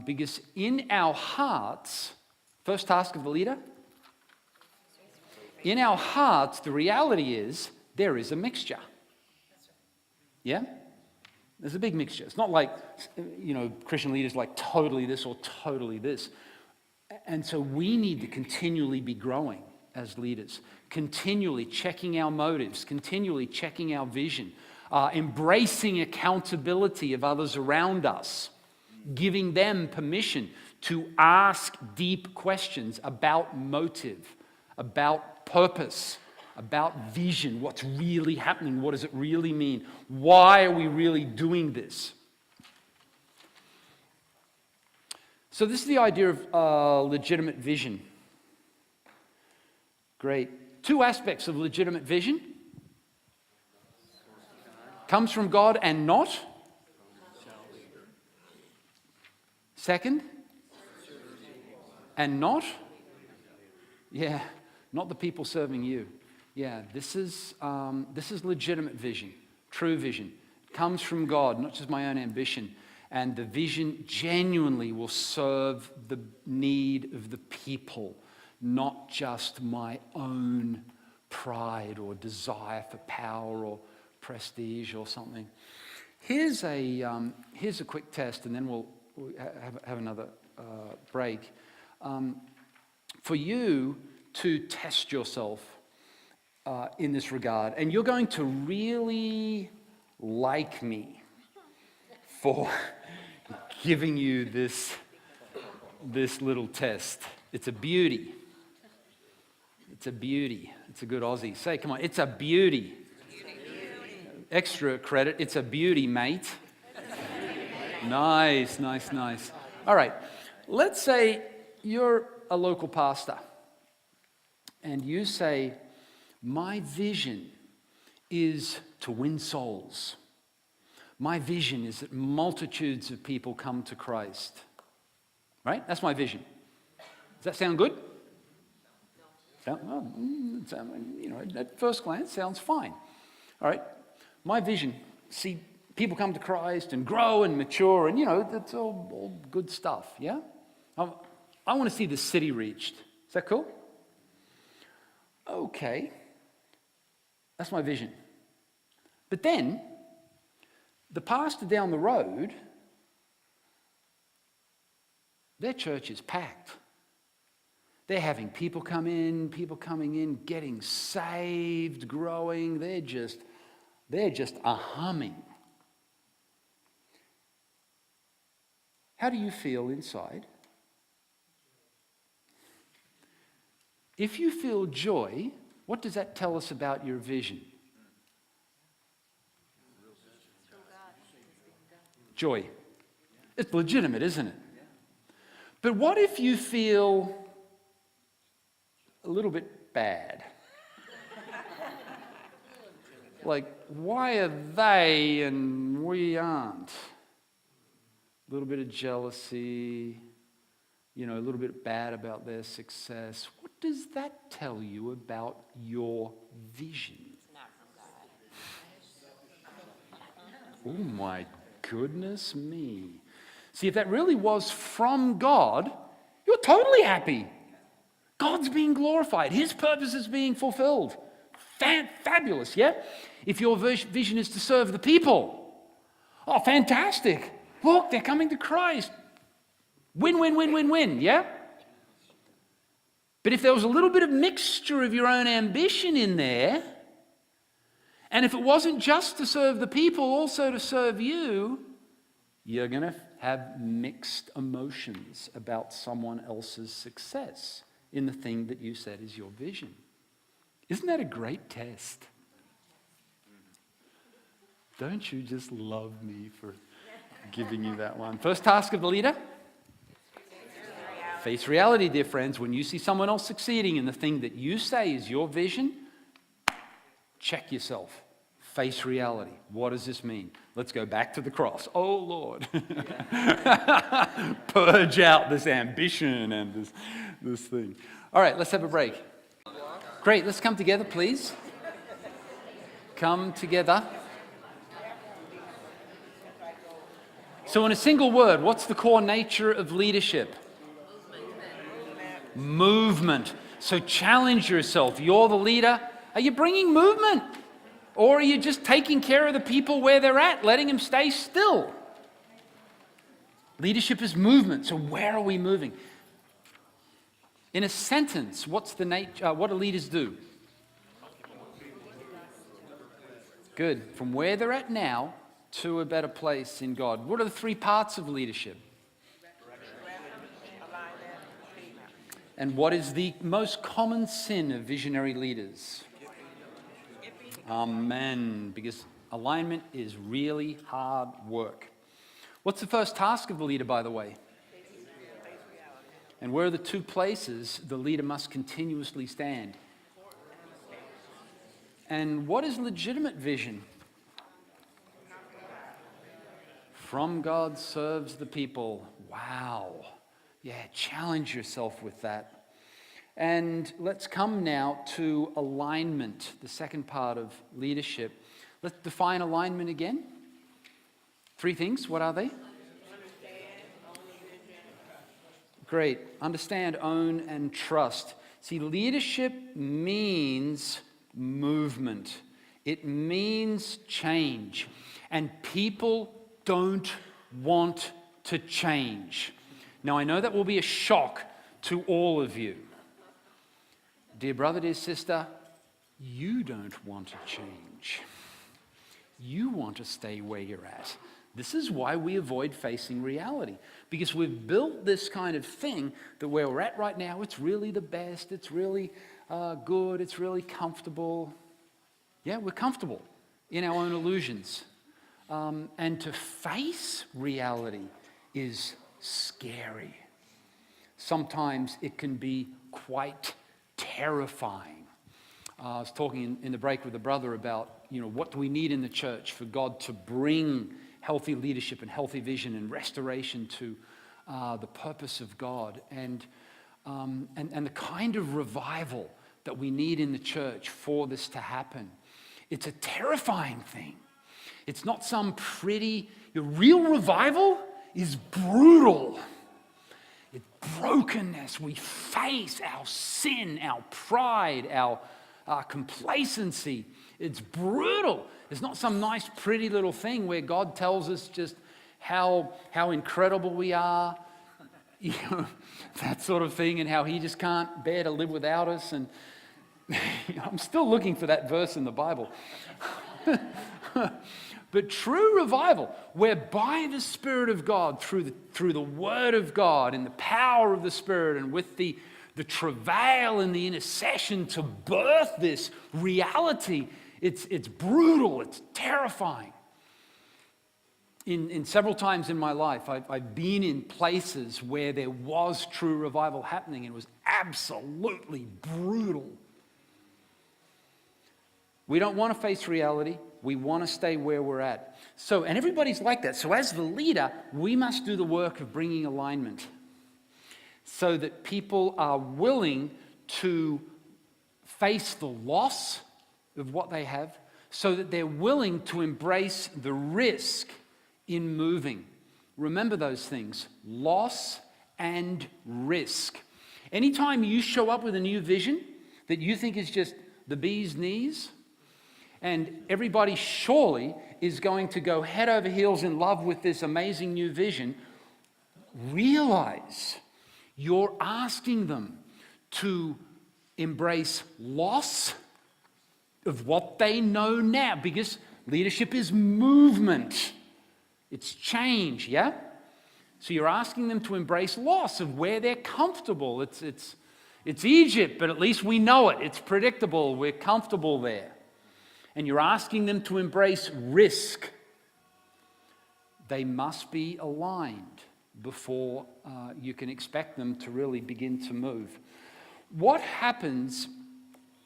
because in our hearts, first task of the leader, in our hearts, the reality is there is a mixture. Yeah? There's a big mixture. It's not like, you know, Christian leaders like totally this or totally this. And so we need to continually be growing as leaders, continually checking our motives, continually checking our vision, embracing accountability of others around us, giving them permission to ask deep questions about motive, about purpose, about vision, what's really happening, what does it really mean, why are we really doing this? So this is the idea of legitimate vision. Great. 2 aspects of legitimate vision. Comes from God and not. Second. And not. Yeah, not the people serving you. Yeah, this is legitimate vision, true vision. It comes from God, not just my own ambition. And the vision genuinely will serve the need of the people, not just my own pride or desire for power or prestige or something. Here's a quick test, and then we'll have another break. For you to test yourself in this regard, and you're going to really like me for giving you this little test. It's a beauty. It's a beauty. It's a good Aussie. Say, come on, it's a beauty. Extra credit, it's a beauty, mate. Nice, nice, nice. All right, let's say you're a local pastor and you say, my vision is to win souls. My vision is that multitudes of people come to Christ. Right? That's my vision. Does that sound good? At first glance, sounds fine. All right. My vision, see people come to Christ and grow and mature, and that's all good stuff. Yeah. I want to see the city reached. Is that cool? Okay. That's my vision. But then, the pastor down the road, their church is packed. They're having people coming in, getting saved, growing. They're just humming. How do you feel inside? If you feel joy, what does that tell us about your vision? Joy. It's legitimate, isn't it? But what if you feel a little bit bad? Like, why are they and we aren't? A little bit of jealousy, a little bit bad about their success. What does that tell you about your vision? Oh my goodness me. See, if that really was from God, you're totally happy. God's being glorified. His purpose is being fulfilled. Fabulous, yeah? If your vision is to serve the people, oh, fantastic. Look, they're coming to Christ. Win, win, win, win, win, yeah? But if there was a little bit of mixture of your own ambition in there, and if it wasn't just to serve the people, also to serve you, you're going to have mixed emotions about someone else's success in the thing that you said is your vision. Isn't that a great test? Don't you just love me for giving you that one? First task of the leader? Face reality, dear friends. When you see someone else succeeding in the thing that you say is your vision, check yourself. Face reality. What does this mean? Let's go back to the cross. Oh, Lord. Purge out this ambition and this thing. All right, let's have a break. Great, let's come together, please. Come together. So in a single word, what's the core nature of leadership? Movement. So challenge yourself. You're the leader. Are you bringing movement? Or are you just taking care of the people where they're at, letting them stay still? Leadership is movement. So where are we moving? In a sentence, what's the nature? What do leaders do? Good. From where they're at now to a better place in God. What are the three parts of leadership? And what is the most common sin of visionary leaders? Amen. Because alignment is really hard work. What's the first task of the leader, by the way? And where are the two places the leader must continuously stand? And what is legitimate vision? From God serves the people. Wow. Yeah, challenge yourself with that. And let's come now to alignment, the second part of leadership. Let's define alignment again. Three things. What are they? Great. Understand, own, and trust. See, leadership means movement. It means change. And people don't want to change. Now, I know that will be a shock to all of you. Dear brother, dear sister, you don't want to change. You want to stay where you're at. This is why we avoid facing reality. Because we've built this kind of thing that where we're at right now, it's really the best, it's really good, it's really comfortable. Yeah, we're comfortable in our own illusions. And to face reality is scary. Sometimes it can be quite terrifying. I was talking in the break with a brother about, what do we need in the church for God to bring healthy leadership and healthy vision and restoration to the purpose of God, and the kind of revival that we need in the church for this to happen. It's a terrifying thing. It's not some pretty, real revival is brutal. It's brokenness. We face our sin, our pride, our complacency. It's brutal. It's not some nice, pretty little thing where God tells us just how incredible we are, that sort of thing, and how he just can't bear to live without us. And I'm still looking for that verse in the Bible. But true revival, where by the Spirit of God, through the Word of God and the power of the Spirit, and with the travail and the intercession to birth this reality, it's brutal, it's terrifying. In several times in my life, I've been in places where there was true revival happening, and it was absolutely brutal. We don't want to face reality. We want to stay where we're at. So, and everybody's like that. So as the leader, we must do the work of bringing alignment so that people are willing to face the loss of what they have, so that they're willing to embrace the risk in moving. Remember those things: loss and risk. Anytime you show up with a new vision that you think is just the bee's knees, and everybody surely is going to go head over heels in love with this amazing new vision, realize you're asking them to embrace loss of what they know now, because leadership is movement. It's change, yeah? So you're asking them to embrace loss of where they're comfortable. It's Egypt, but at least we know it. It's predictable. We're comfortable there. And you're asking them to embrace risk. They must be aligned before you can expect them to really begin to move. What happens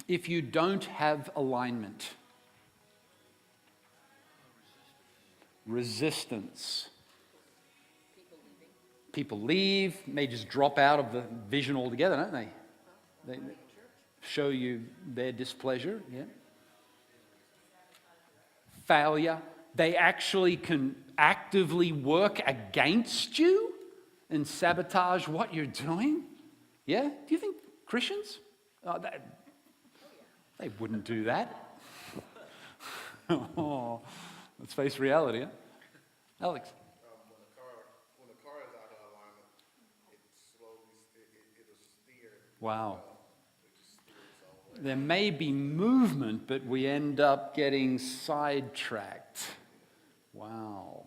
if you don't have alignment? Resistance. People leave, may just drop out of the vision altogether, don't they? They show you their displeasure, yeah. Failure. They actually can actively work against you and sabotage what you're doing. Yeah? Do you think Christians? They wouldn't do that. Oh, let's face reality, huh? Alex? When the car is out of alignment, it'll steer. Wow. There may be movement, but we end up getting sidetracked. Wow.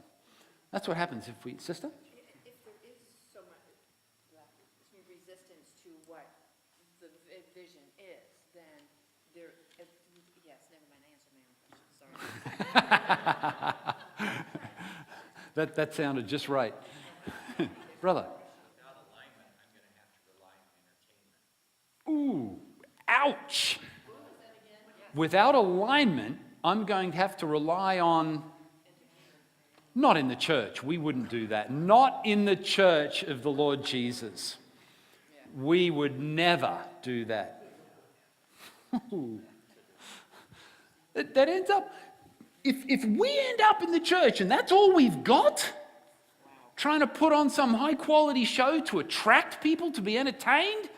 That's what happens if we... Sister? If there is so much resistance to what the vision is, then there, yes, never mind, I answered my own question, sorry. That sounded just right. Brother? Without alignment, I'm going to have to rely on entertainment. Ooh, ouch. Without alignment, I'm going to have to rely on... Not in the church. We wouldn't do that. Not in the church of the Lord Jesus. We would never do that. That ends up... If we end up in the church and that's all we've got, trying to put on some high-quality show to attract people to be entertained,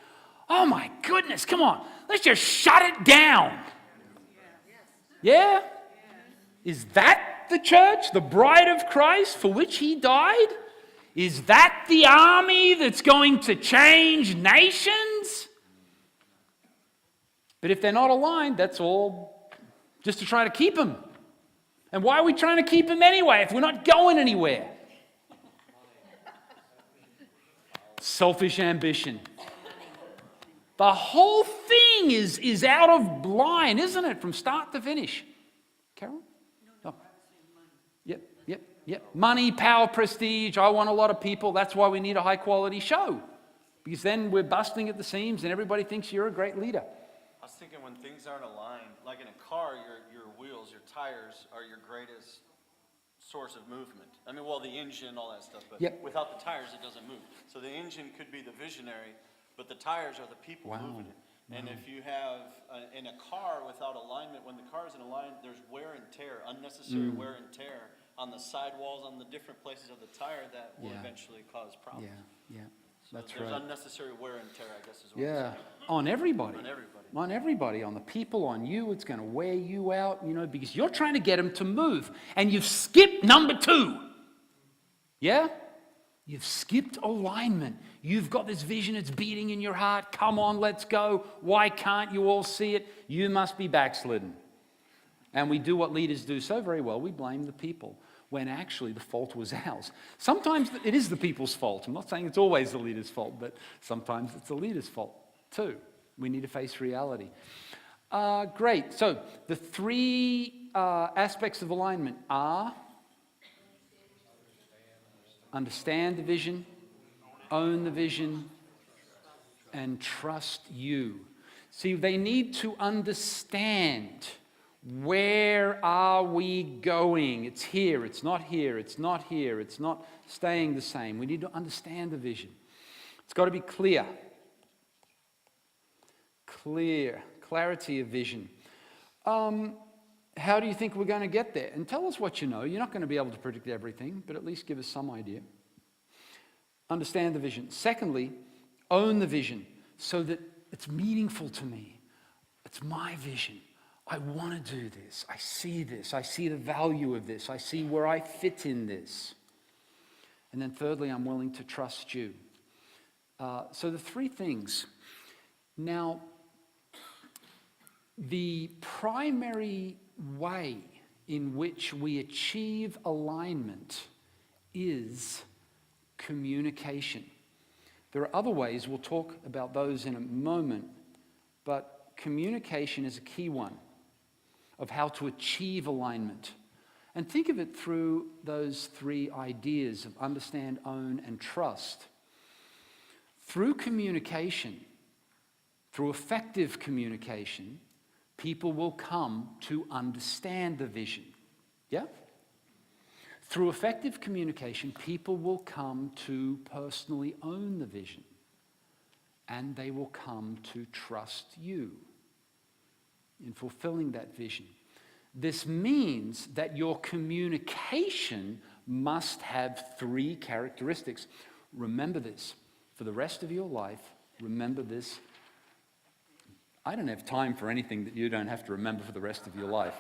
oh my goodness, come on. Let's just shut it down. Yeah? Is that the church, the bride of Christ for which he died? Is that the army that's going to change nations? But if they're not aligned, that's all just to try to keep them. And why are we trying to keep them anyway if we're not going anywhere? Selfish ambition. The whole thing is out of line, isn't it, from start to finish? Carol? Oh. Yep. Money, power, prestige. I want a lot of people. That's why we need a high quality show. Because then we're busting at the seams and everybody thinks you're a great leader. I was thinking when things aren't aligned, like in a car, your wheels, your tires are your greatest source of movement. I mean, well, the engine, all that stuff, but Yep. without the tires, it doesn't move. So the engine could be the visionary, but the tires are the people moving it. And if you have, in a car without alignment, when the car is in alignment, there's wear and tear, unnecessary wear and tear on the sidewalls, on the different places of the tire that will Yeah. eventually cause problems. Yeah, So that's there's right. unnecessary wear and tear, I guess is what I'm Yeah, saying. on everybody. On everybody. On everybody, on the people, on you. It's going to wear you out, because you're trying to get them to move. And you've skipped number 2. Yeah? You've skipped alignment. You've got this vision, it's beating in your heart. Come on, let's go. Why can't you all see it? You must be backslidden. And we do what leaders do so very well. We blame the people when actually the fault was ours. Sometimes it is the people's fault. I'm not saying it's always the leader's fault, but sometimes it's the leader's fault too. We need to face reality. Great. So the 3 aspects of alignment are understand the vision, own the vision, and trust you. See, they need to understand, where are we going? It's here, it's not here, it's not here, it's not staying the same. We need to understand the vision. It's got to be clear. Clarity of vision. How do you think we're going to get there? And tell us what you know. You're not going to be able to predict everything, but at least give us some idea. Understand the vision. Secondly, own the vision so that it's meaningful to me. It's my vision. I want to do this. I see this. I see the value of this. I see where I fit in this. And then thirdly, I'm willing to trust you. So the 3 things. Now, the primary way in which we achieve alignment is communication. There are other ways, we'll talk about those in a moment, but communication is a key one of how to achieve alignment. And think of it through those 3 ideas of understand, own, and trust. Through communication, through effective communication, people will come to understand the vision. Yeah? Through effective communication, people will come to personally own the vision. And they will come to trust you in fulfilling that vision. This means that your communication must have 3 characteristics. Remember this. For the rest of your life, remember this. I don't have time for anything that you don't have to remember for the rest of your life.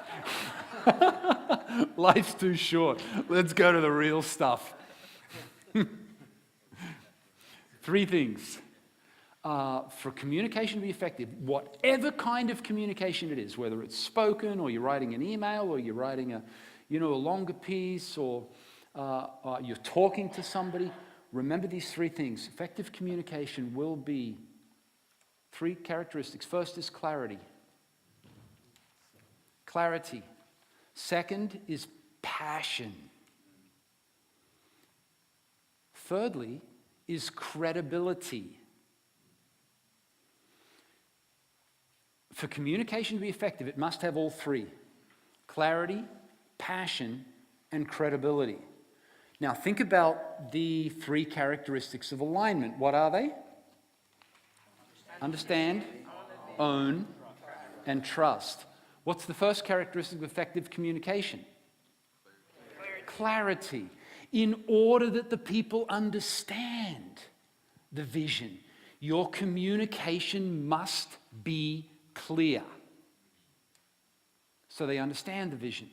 Life's too short. Let's go to the real stuff. 3 things. For communication to be effective, whatever kind of communication it is, whether it's spoken or you're writing an email or you're writing a longer piece or you're talking to somebody, remember these 3 things. Effective communication will be 3 characteristics. First is clarity. Clarity. Second is passion. Thirdly is credibility. For communication to be effective, it must have all 3. Clarity, passion, and credibility. Now think about the 3 characteristics of alignment. What are they? Understand, own, and trust. What's the first characteristic of effective communication? Clarity. In order that the people understand the vision, your communication must be clear so they understand the vision.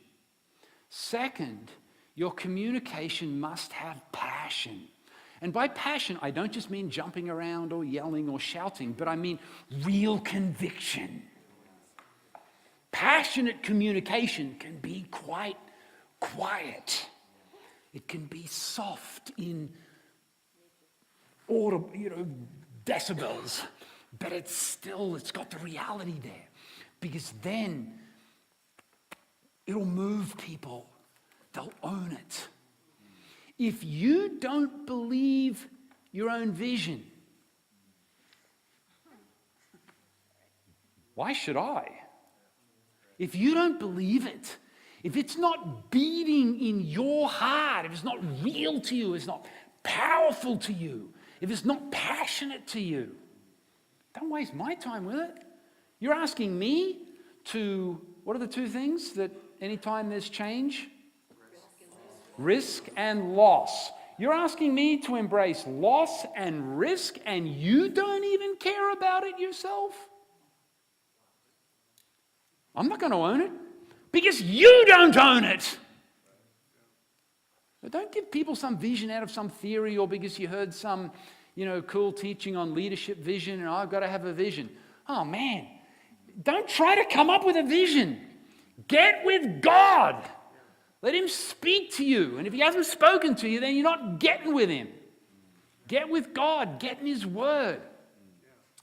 Second, your communication must have passion. And by passion, I don't just mean jumping around or yelling or shouting, but I mean real conviction. Passionate communication can be quite quiet. It can be soft in audible, decibels, but it's got the reality there. Because then it'll move people. They'll own it. If you don't believe your own vision, why should I? If you don't believe it, if it's not beating in your heart, if it's not real to you, it's not powerful to you, if it's not passionate to you, don't waste my time with it. You're asking me to, what are the two things that anytime there's change? Risk and loss. You're asking me to embrace loss and risk, and you don't even care about it yourself? I'm not going to own it because you don't own it. But don't give people some vision out of some theory or because you heard some, cool teaching on leadership vision and I've got to have a vision. Oh man, don't try to come up with a vision. Get with God. Let him speak to you. And if he hasn't spoken to you, then you're not getting with him. Get with God. Get in his word.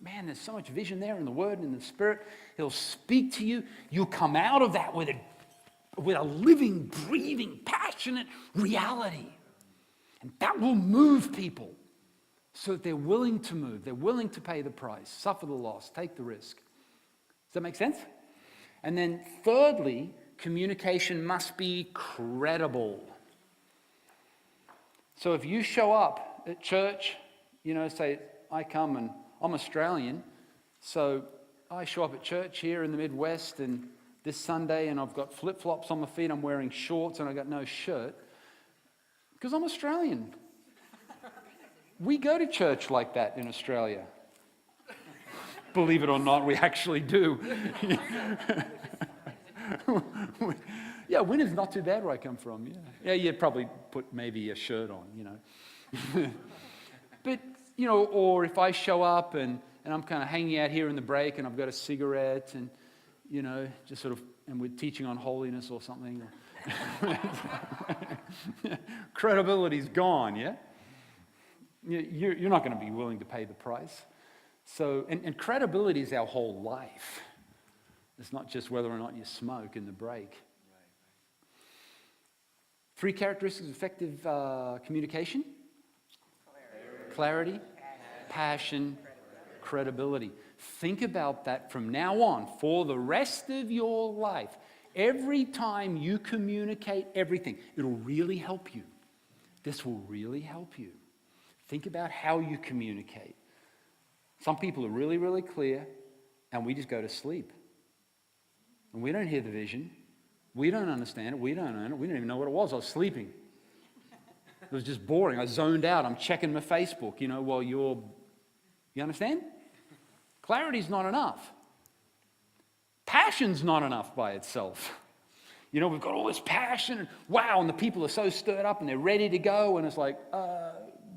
Man, there's so much vision there in the word and in the spirit. He'll speak to you. You'll come out of that with a living, breathing, passionate reality. And that will move people so that they're willing to move. They're willing to pay the price, suffer the loss, take the risk. Does that make sense? And then thirdly, communication must be credible. So if you show up at church, say, I come and I'm Australian, so I show up at church here in the Midwest and this Sunday and I've got flip-flops on my feet, I'm wearing shorts and I've got no shirt because I'm Australian. We go to church like that in Australia. Believe it or not, we actually do. Yeah, winter's not too bad where I come from. Yeah, you'd probably put maybe a shirt on, But, or if I show up and I'm kind of hanging out here in the break and I've got a cigarette and, just sort of, and we're teaching on holiness or something. Credibility's gone, yeah? You're not going to be willing to pay the price. So, and credibility is our whole life. It's not just whether or not you smoke in the break. 3 characteristics of effective communication. Clarity, passion, credibility. Think about that from now on for the rest of your life. Every time you communicate everything, it'll really help you. This will really help you. Think about how you communicate. Some people are really, really clear, and we just go to sleep. And we don't hear the vision. We don't understand it. We don't own it. We don't even know what it was. I was sleeping. It was just boring. I zoned out. I'm checking my Facebook, while you understand? Clarity's not enough. Passion's not enough by itself. We've got all this passion, and wow, and the people are so stirred up and they're ready to go, and it's like,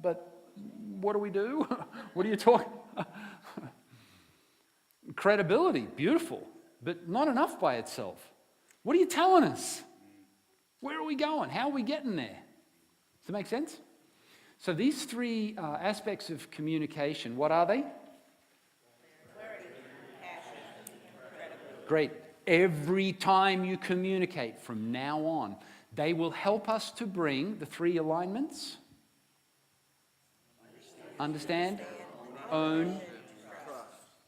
but what do we do? What are you talking? Credibility, beautiful, but not enough by itself. What are you telling us? Where are we going? How are we getting there? Does that make sense? So these 3 aspects of communication, what are they? Clarity, passion, credibility. Great. Every time you communicate from now on, they will help us to bring the 3 alignments. Understand, own,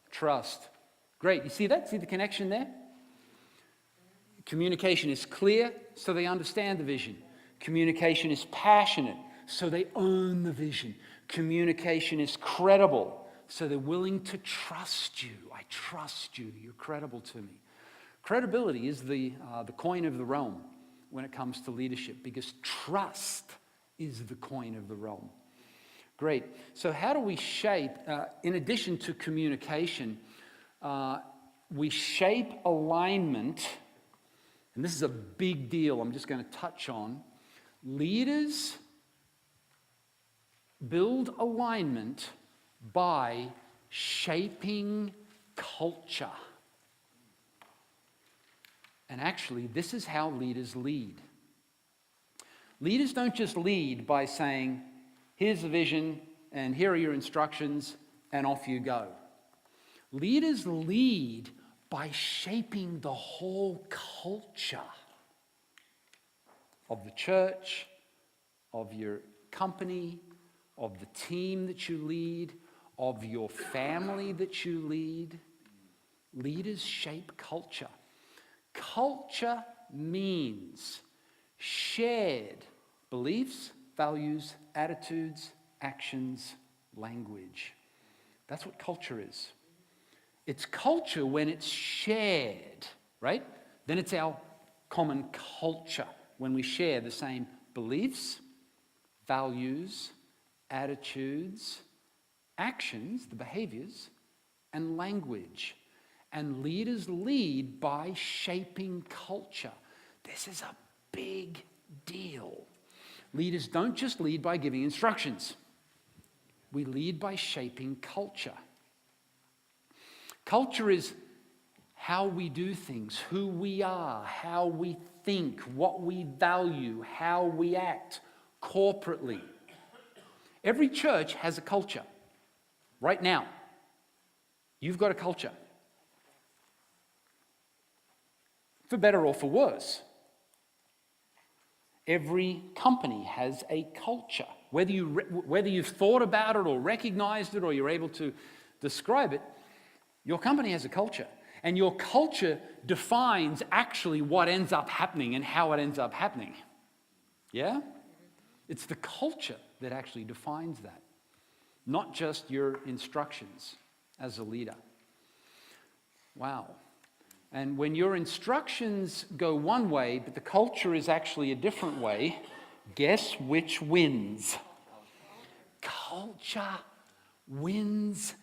trust. Great. You see that? See the connection there? Communication is clear, so they understand the vision. Communication is passionate, so they own the vision. Communication is credible, so they're willing to trust you. I trust you. You're credible to me. Credibility is the coin of the realm when it comes to leadership, because trust is the coin of the realm. Great. So how do we shape, in addition to communication, we shape alignment, and this is a big deal I'm just going to touch on. Leaders build alignment by shaping culture. And actually, this is how leaders lead. Leaders don't just lead by saying, here's the vision, and here are your instructions, and off you go. Leaders lead by shaping the whole culture of the church, of your company, of the team that you lead, of your family that you lead. Leaders shape culture. Culture means shared beliefs, values, attitudes, actions, language. That's what culture is. It's culture when it's shared, right? Then it's our common culture when we share the same beliefs, values, attitudes, actions, the behaviors, and language. And leaders lead by shaping culture. This is a big deal. Leaders don't just lead by giving instructions. We lead by shaping culture. Culture is how we do things, who we are, how we think, what we value, how we act corporately. Every church has a culture. Right now, you've got a culture. For better or for worse. Every company has a culture. Whether you've thought about it or recognized it or you're able to describe it, your company has a culture. And your culture defines actually what ends up happening and how it ends up happening. Yeah? It's the culture that actually defines that, not just your instructions as a leader. Wow. And when your instructions go one way, but the culture is actually a different way, guess which wins? Culture wins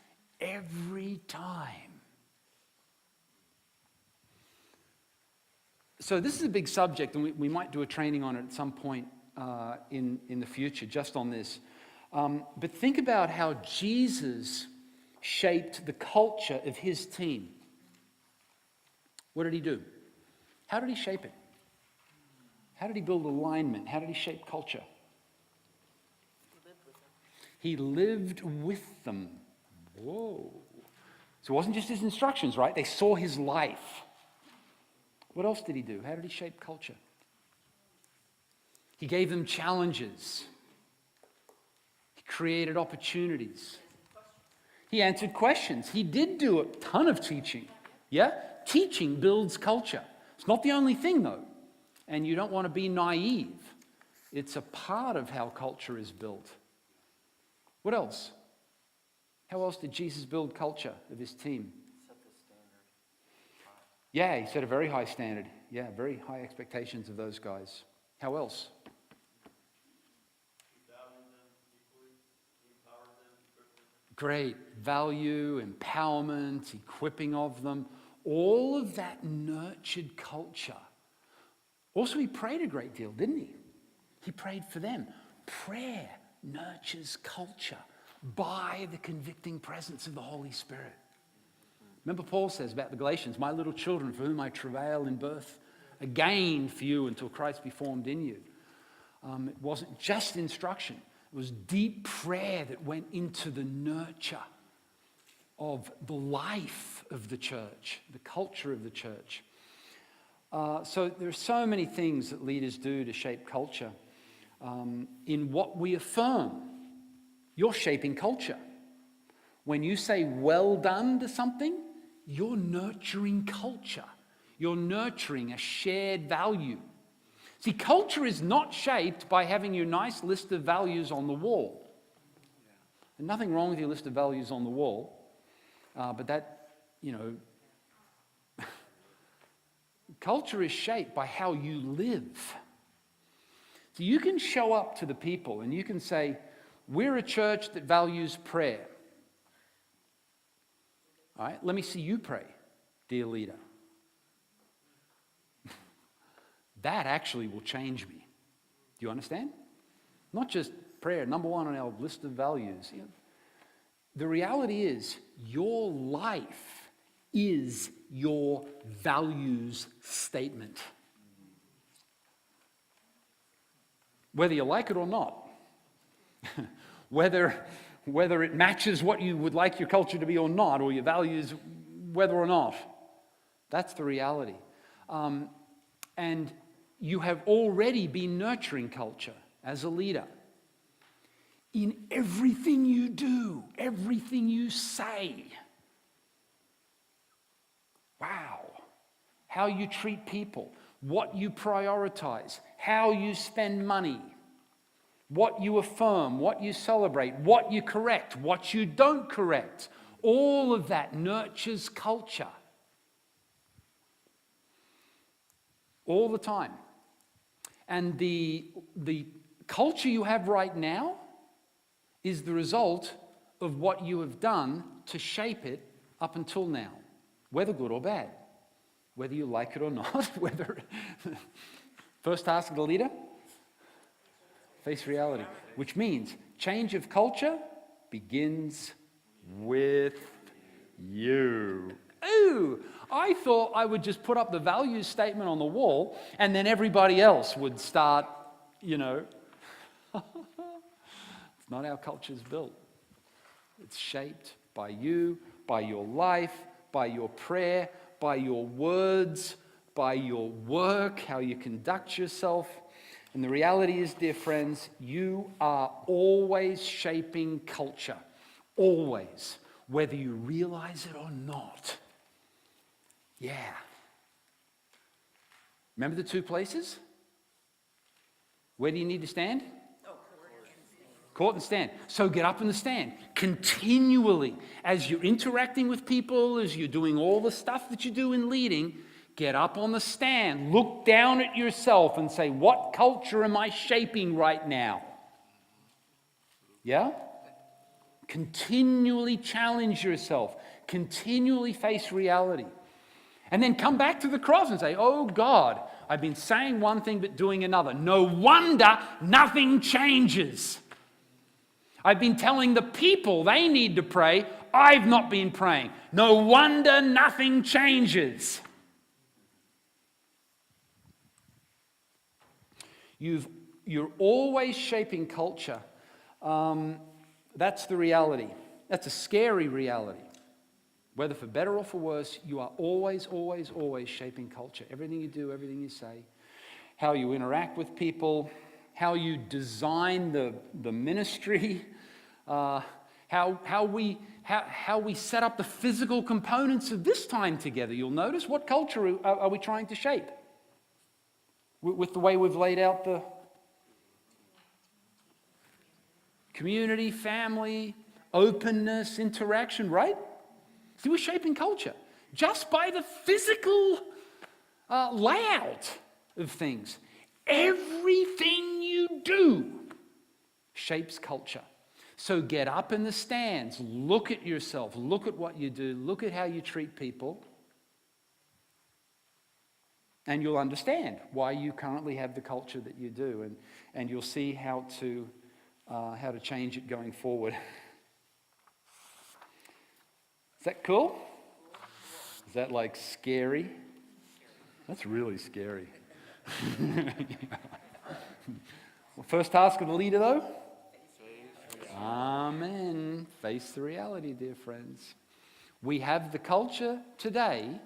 every time. So this is a big subject, and we might do a training on it at some point in the future, just on this. But think about how Jesus shaped the culture of his team. What did he do? How did he shape it? How did he build alignment? How did he shape culture? He lived with them. Whoa. So it wasn't just his instructions, right? They saw his life. What else did he do? How did he shape culture? He gave them challenges. He created opportunities. He answered questions. He did do a ton of teaching. Yeah? Teaching builds culture. It's not the only thing, though. And you don't want to be naive. It's a part of how culture is built. What else? How else did Jesus build culture of his team? Set the standard. Yeah, he set a very high standard. Yeah, very high expectations of those guys. How else? He valued them equally, he empowered them, equipped them. Great. Value, empowerment, equipping of them. All of that nurtured culture. Also, he prayed a great deal, didn't he? He prayed for them. Prayer nurtures culture by the convicting presence of the Holy Spirit. Remember Paul says about the Galatians, my little children for whom I travail in birth again for you until Christ be formed in you. It wasn't just instruction. It was deep prayer that went into the nurture of the life of the church, the culture of the church. So there are so many things that leaders do to shape culture. In what we affirm, you're shaping culture. When you say well done to something, you're nurturing culture. You're nurturing a shared value. See, culture is not shaped by having your nice list of values on the wall. There's nothing wrong with your list of values on the wall, but that, culture is shaped by how you live. So you can show up to the people and you can say, we're a church that values prayer. All right, let me see you pray, dear leader. That actually will change me. Do you understand? Not just prayer, number one on our list of values. The reality is, your life is your values statement. whether you like it or not. whether it matches what you would like your culture to be or not, or your values, whether or not. That's the reality. And you have already been nurturing culture as a leader. In everything you do, everything you say. Wow. How you treat people, what you prioritize, how you spend money, what you affirm, what you celebrate, what you correct, what you don't correct. All of that nurtures culture. All the time. And the culture you have right now is the result of what you have done to shape it up until now, whether good or bad, whether you like it or not, whether... First task of the leader, face reality, which means change of culture begins with you. Ooh, I thought I would just put up the values statement on the wall and then everybody else would start, It's not how culture's built. It's shaped by you, by your life, by your prayer, by your words, by your work, how you conduct yourself. And the reality is, dear friends, you are always shaping culture. Always. Whether you realize it or not. Yeah. Remember the two places? Where do you need to stand? Court and stand. So get up in the stand continually. As you're interacting with people, as you're doing all the stuff that you do in leading, get up on the stand. Look down at yourself and say, what culture am I shaping right now? Yeah? Continually challenge yourself. Continually face reality. And then come back to the cross and say, oh God, I've been saying one thing but doing another. No wonder nothing changes. I've been telling the people they need to pray. I've not been praying. No wonder nothing changes. You're always shaping culture. That's the reality. That's a scary reality. Whether for better or for worse, you are always, always, always shaping culture. Everything you do, everything you say, how you interact with people, how you design the ministry, how we set up the physical components of this time together. You'll notice, what culture are we trying to shape? With the way we've laid out the community, family, openness, interaction, right? See, we're shaping culture just by the physical layout of things. Everything you do shapes culture. So get up in the stands, look at yourself, look at what you do, look at how you treat people, and you'll understand why you currently have the culture that you do, and you'll see how to change it going forward. Is that cool? Is that like scary? That's really scary. Well, first task of the leader, though? Amen. Face the reality, dear friends. We have the culture today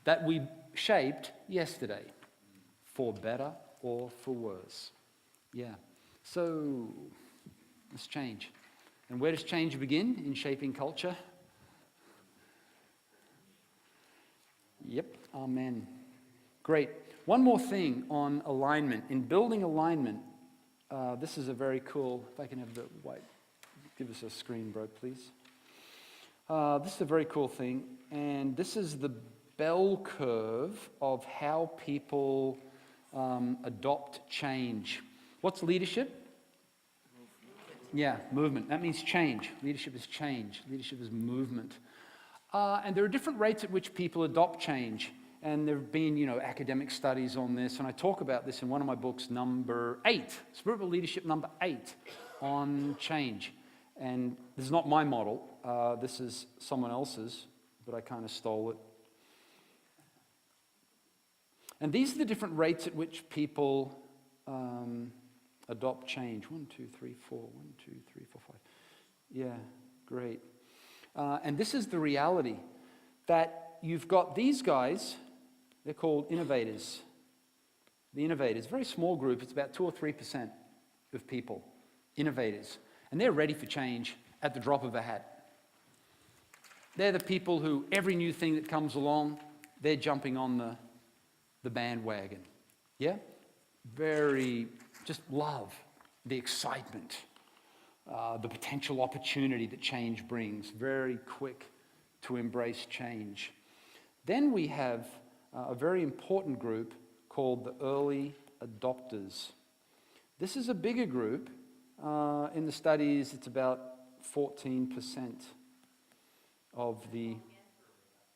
that we shaped yesterday, for better or for worse. Yeah. So, let's change. And where does change begin in shaping culture? Yep, amen. Great. One more thing on alignment. In building alignment, this is a very cool, if I can have the white, give us a screen, bro, please. This is a very cool thing, and this is the bell curve of how people adopt change. What's leadership? Yeah, movement. That means change. Leadership is change. Leadership is movement. And there are different rates at which people adopt change. And there have been, academic studies on this. And I talk about this in one of my books, number 8, Spiritual Leadership number 8, on change. And this is not my model. This is someone else's, but I kind of stole it. And these are the different rates at which people adopt change. 1, 2, 3, 4. 1, 2, 3, 4, 5. Yeah, great. And this is the reality that you've got these guys, they're called innovators. The innovators, very small group, it's about 2 or 3% of people, innovators. And they're ready for change at the drop of a hat. They're the people who, every new thing that comes along, they're jumping on the bandwagon. Yeah? Very, just love the excitement, the potential opportunity that change brings. Very quick to embrace change. Then we have a very important group called the early adopters. This is a bigger group. In the studies, it's about 14% of the...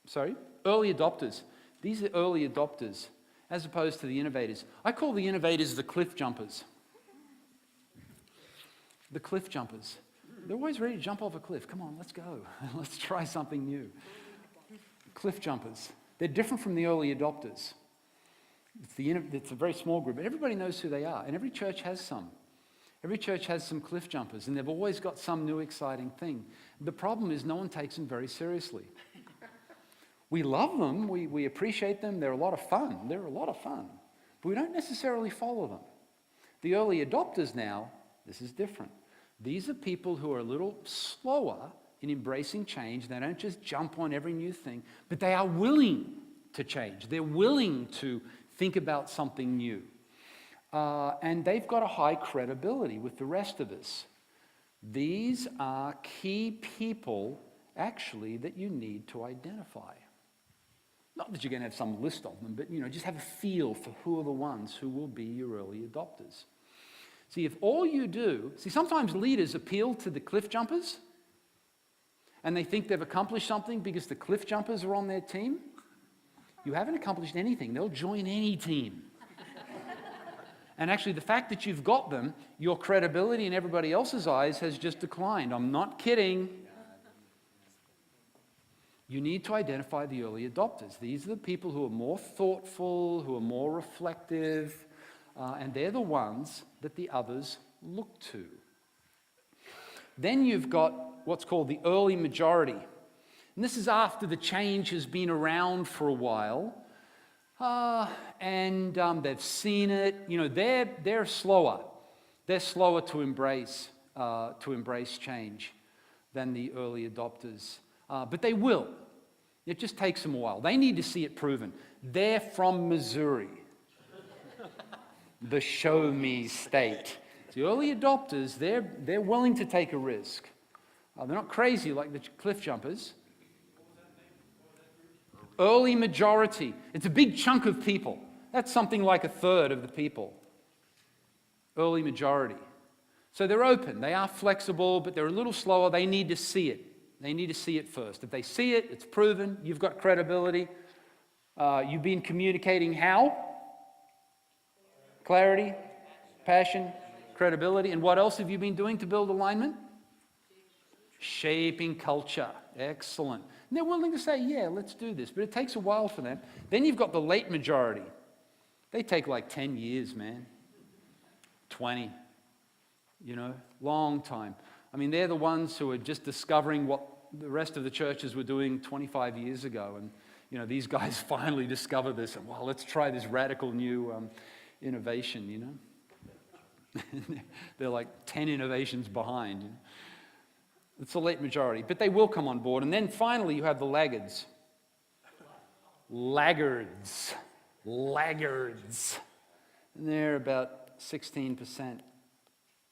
Sorry? Early adopters. These are early adopters, as opposed to the innovators. I call the innovators the cliff jumpers. The cliff jumpers. They're always ready to jump off a cliff. Come on, let's go. Let's try something new. Cliff jumpers. They're different from the early adopters. It's a very small group, but everybody knows who they are, and every church has some. Every church has some cliff jumpers, and they've always got some new exciting thing. The problem is no one takes them very seriously. We love them, we appreciate them, they're a lot of fun, but we don't necessarily follow them. The early adopters now, this is different. These are people who are a little slower in embracing change. They don't just jump on every new thing, but they are willing to change. They're willing to think about something new. And they've got a high credibility with the rest of us. These are key people, actually, that you need to identify. Not that you're going to have some list of them, but just have a feel for who are the ones who will be your early adopters. See, if all you do... See, sometimes leaders appeal to the cliff jumpers, and they think they've accomplished something because the cliff jumpers are on their team. You haven't accomplished anything. They'll join any team. And actually, the fact that you've got them, your credibility in everybody else's eyes has just declined. I'm not kidding. You need to identify the early adopters. These are the people who are more thoughtful, who are more reflective, and they're the ones that the others look to. Then you've got what's called the early majority. And this is after the change has been around for a while. And they've seen it. They're slower. They're slower to embrace change than the early adopters. But they will. It just takes them a while. They need to see it proven. They're from Missouri, the show me state. The early adopters, they're willing to take a risk. They're not crazy like the cliff jumpers. Early majority. It's a big chunk of people. That's something like a third of the people. Early majority. So they're open. They are flexible, but they're a little slower. They need to see it. They need to see it first. If they see it, it's proven. You've got credibility. You've been communicating how? Clarity, passion, credibility. And what else have you been doing to build alignment? Shaping culture. Excellent. And they're willing to say, yeah, let's do this. But it takes a while for them. Then you've got the late majority. They take like 10 years, man. 20. Long time. I mean, they're the ones who are just discovering what the rest of the churches were doing 25 years ago. And, these guys finally discover this. And, well, let's try this radical new innovation, They're like 10 innovations behind. It's the late majority, but they will come on board. And then finally, you have the laggards. Laggards. And they're about 16%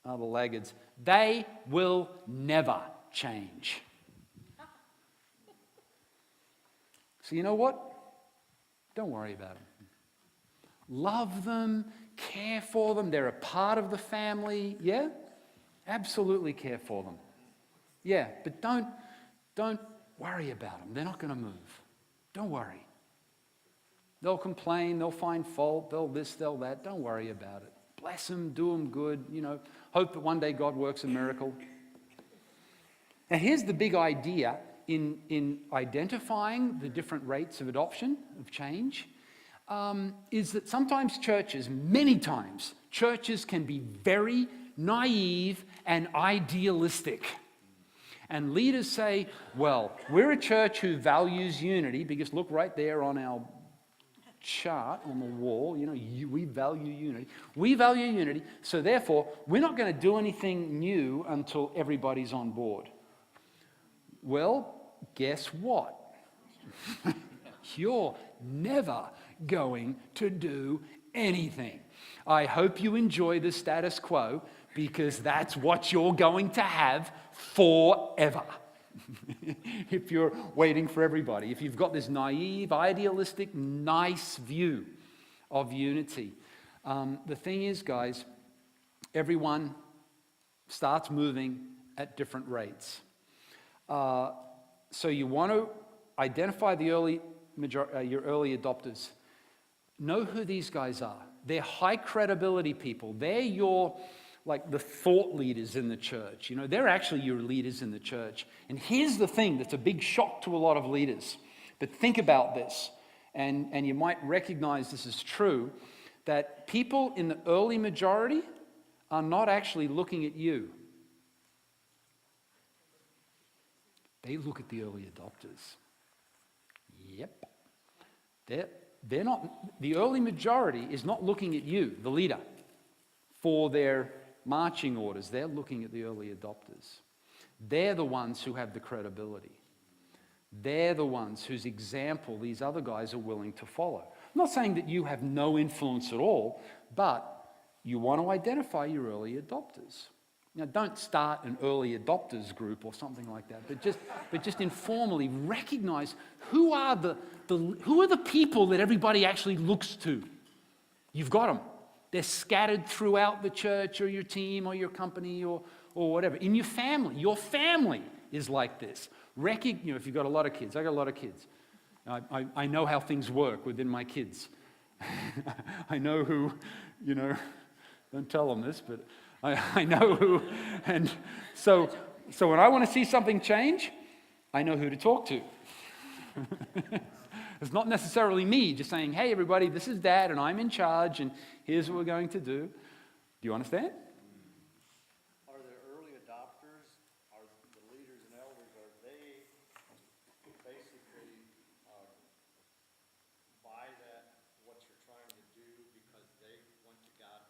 are the laggards. They will never change. So you know what? Don't worry about them. Love them, care for them. They're a part of the family. Yeah? Absolutely care for them. Yeah, but don't worry about them. They're not going to move. Don't worry. They'll complain, they'll find fault, they'll this, they'll that. Don't worry about it. Bless them, do them good, hope that one day God works a miracle. Now here's the big idea in identifying the different rates of adoption, of change. is that sometimes churches, many times, churches can be very naive and idealistic. And leaders say, well, we're a church who values unity, because look right there on our chart on the wall, we value unity. We value unity, so therefore, we're not going to do anything new until everybody's on board. Well, guess what? You're never going to do anything. I hope you enjoy the status quo, because that's what you're going to have forever. If you're waiting for everybody, if you've got this naive, idealistic, nice view of unity. The thing is, guys, everyone starts moving at different rates. So you want to identify the your early adopters. Know who these guys are. They're high credibility people. They're the thought leaders in the church. They're actually your leaders in the church. And here's the thing that's a big shock to a lot of leaders. But think about this, and you might recognize this is true, that people in the early majority are not actually looking at you. They look at the early adopters. Yep. They're not, the early majority is not looking at you, the leader, for their marching orders. They're looking at the early adopters. They're the ones who have the credibility. They're the ones whose example these other guys are willing to follow. I'm not saying that you have no influence at all, but you want to identify your early adopters. Now, don't start an early adopters group or something like that, but just informally recognize who are the people that everybody actually looks to. You've got them. They're scattered throughout the church or your team or your company or whatever. In your family is like this. If you've got a lot of kids, I got a lot of kids. I know how things work within my kids. I know who, don't tell them this, but I know who. And so when I want to see something change, I know who to talk to. It's not necessarily me just saying, hey, everybody, this is Dad, and I'm in charge, and here's what we're going to do. Do you understand? Are the early adopters, are the leaders and elders, are they basically buy that, what you're trying to do, because they went to God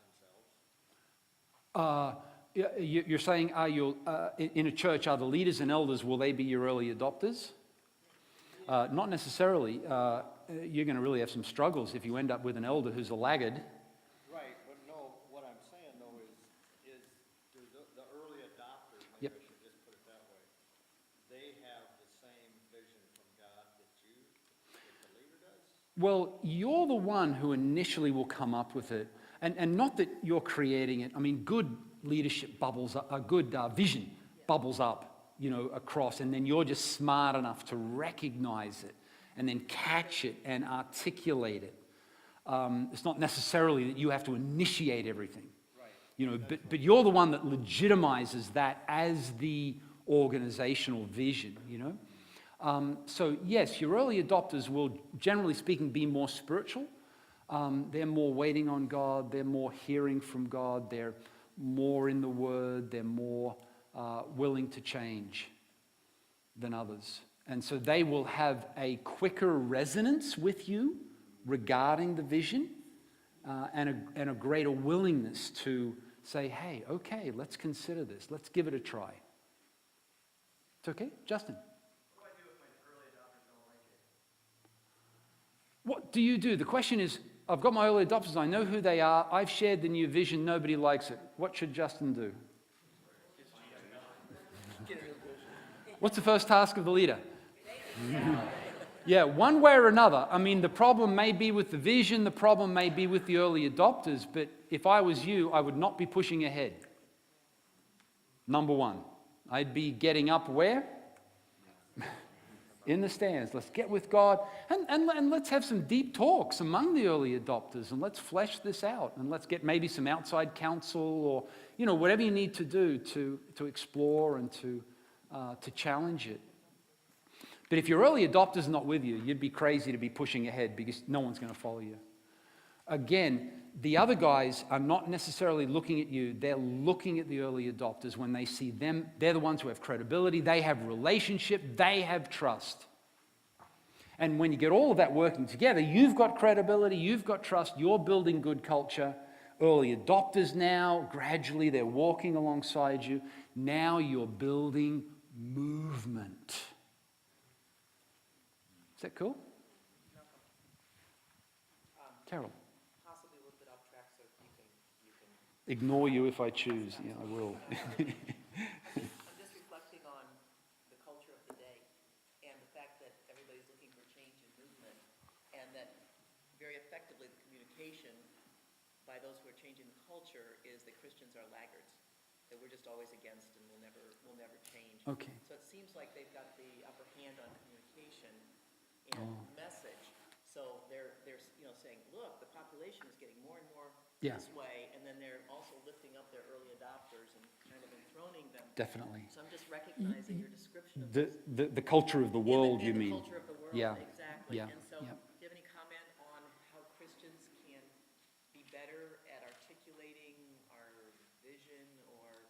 themselves? You're saying, are you in a church, are the leaders and elders, will they be your early adopters? Not necessarily. You're going to really have some struggles if you end up with an elder who's a laggard. Right, but no, what I'm saying though is the early adopters, maybe I should just put it that way, they have the same vision from God that the leader does? Well, you're the one who initially will come up with it. And not that you're creating it. I mean, good leadership bubbles up, a good vision bubbles up, across, and then you're just smart enough to recognize it and then catch it and articulate it. It's not necessarily that you have to initiate everything, right? But you're the one that legitimizes that as the organizational vision, So yes, your early adopters will, generally speaking, be more spiritual. They're more waiting on God. They're more hearing from God. They're more in the Word. They're more willing to change than others. And so they will have a quicker resonance with you regarding the vision and a greater willingness to say, hey, okay, let's consider this. Let's give it a try. It's okay? Justin? What do I do if my early adopters don't like it? What do you do? The question is, I've got my early adopters. I know who they are. I've shared the new vision. Nobody likes it. What should Justin do? What's the first task of the leader? Yeah, one way or another. I mean, the problem may be with the vision, the problem may be with the early adopters, but if I was you, I would not be pushing ahead. Number one, I'd be getting up where? In the stands. Let's get with God and let's have some deep talks among the early adopters, and let's flesh this out, and let's get maybe some outside counsel or, whatever you need to do to explore and to challenge it. But if your early adopter's not with you, you'd be crazy to be pushing ahead, because no one's going to follow you. Again, the other guys are not necessarily looking at you. They're looking at the early adopters. When they see them, they're the ones who have credibility. They have relationship. They have trust. And when you get all of that working together, you've got credibility, you've got trust, you're building good culture. Early adopters now, gradually they're walking alongside you. Now you're building movement. Is that cool? Carol. Possibly a little bit off track, so you can. Ignore you if I choose. Yeah, I will. I'm just reflecting on the culture of the day and the fact that everybody's looking for change and movement, and that very effectively the communication by those who are changing the culture is that Christians are laggards, that we're just always against and will never change. Okay. So it seems like they've got the upper hand on communication and message. So they're saying, look, the population is getting more and more this way, and then they're also lifting up their early adopters and kind of enthroning them. Definitely. So I'm just recognizing your description of The culture of the world, you the mean? culture of the world, Yeah. exactly. Yeah. And so, Yeah. do you have any comment on how Christians can be better at articulating our vision or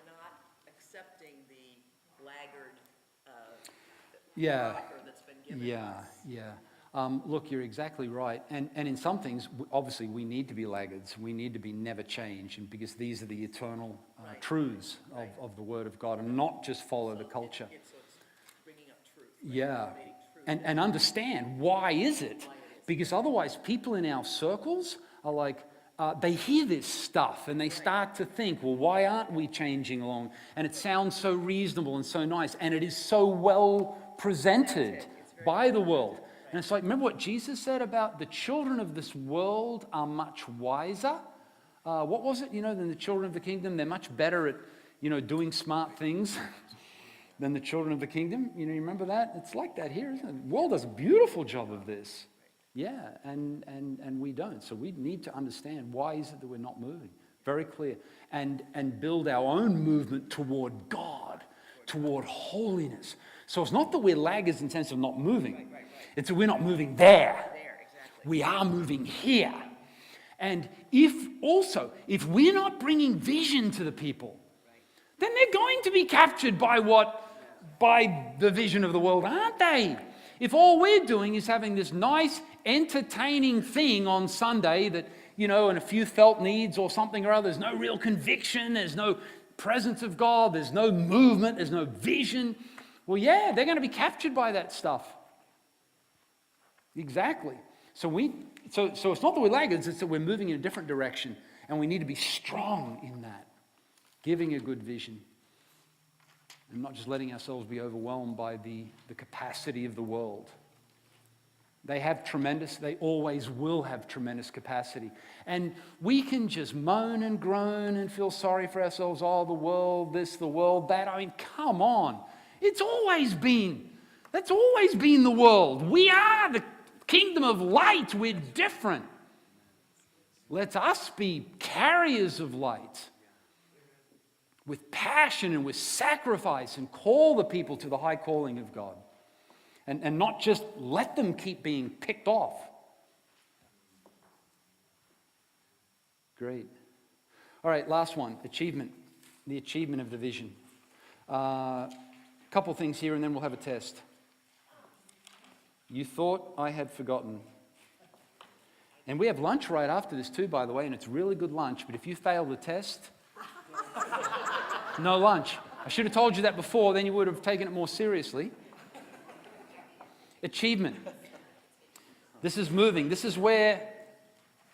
not accepting the laggard moniker that's been given us? Look, you're exactly right. And in some things, obviously, we need to be laggards. We need to be never change, and because these are the eternal truths of the Word of God, and not just follow the culture. So it's bringing up truth. Yeah. And understand, why is it? Because otherwise, people in our circles are like, they hear this stuff and they start to think, well, why aren't we changing along? And it sounds so reasonable and so nice, and it is so well presented by the world. And it's like, remember what Jesus said about the children of this world are much wiser? What was it, than the children of the kingdom? They're much better at, doing smart things than the children of the kingdom. You remember that? It's like that here, isn't it? The world does a beautiful job of this. Yeah, and we don't. So we need to understand, why is it that we're not moving? Very clear. And build our own movement toward God, toward holiness. So it's not that we're laggards in the sense of not moving. It's that we're not moving there. We are moving here. And if we're not bringing vision to the people, then they're going to be captured by the vision of the world, aren't they? If all we're doing is having this nice, entertaining thing on Sunday that, and a few felt needs or something or other, there's no real conviction, there's no presence of God, there's no movement, there's no vision. Well, yeah, they're going to be captured by that stuff. Exactly. So it's not that we're laggards, it's that we're moving in a different direction, and we need to be strong in that, giving a good vision, and not just letting ourselves be overwhelmed by the capacity of the world. They always will have tremendous capacity. And we can just moan and groan and feel sorry for ourselves. Oh, the world this, the world that. I mean, come on. That's always been the world. We are the kingdom of light. We're different. Let us be carriers of light with passion and with sacrifice, and call the people to the high calling of God. And not just let them keep being picked off. Great. All right, last one, achievement. The achievement of the vision. Couple things here, and then we'll have a test. You thought I had forgotten. And we have lunch right after this too, by the way, and it's really good lunch. But if you fail the test, no lunch. I should have told you that before, then you would have taken it more seriously. Achievement. This is moving. This is where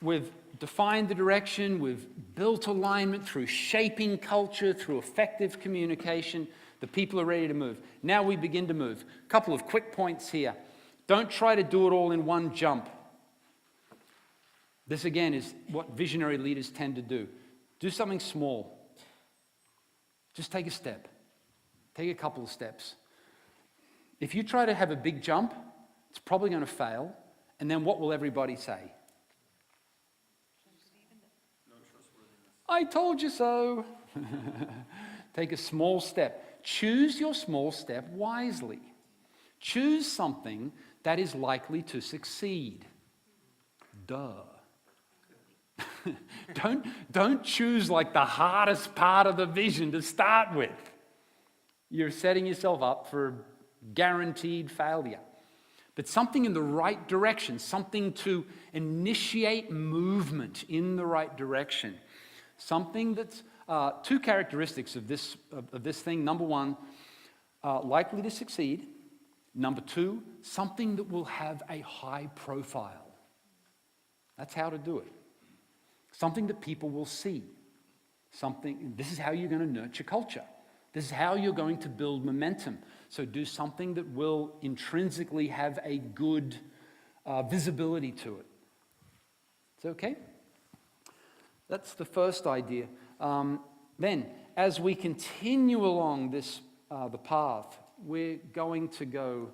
we've defined the direction, we've built alignment through shaping culture, through effective communication. The people are ready to move. Now we begin to move. A couple of quick points here. Don't try to do it all in one jump. This again is what visionary leaders tend to do. Do something small. Just take a step. Take a couple of steps. If you try to have a big jump, it's probably going to fail. And then what will everybody say? I told you so. Take a small step. Choose your small step wisely. Choose something that is likely to succeed. Duh. Don't choose like the hardest part of the vision to start with. You're setting yourself up for guaranteed failure. But something in the right direction, something to initiate movement in the right direction. Something that's two characteristics of this thing. Number one, likely to succeed. Number two, something that will have a high profile. That's how to do it. Something that people will see. This is how you're going to nurture culture. This is how you're going to build momentum. So do something that will intrinsically have a good visibility to it. Is that okay? That's the first idea. Then, as we continue along the path, we're going to go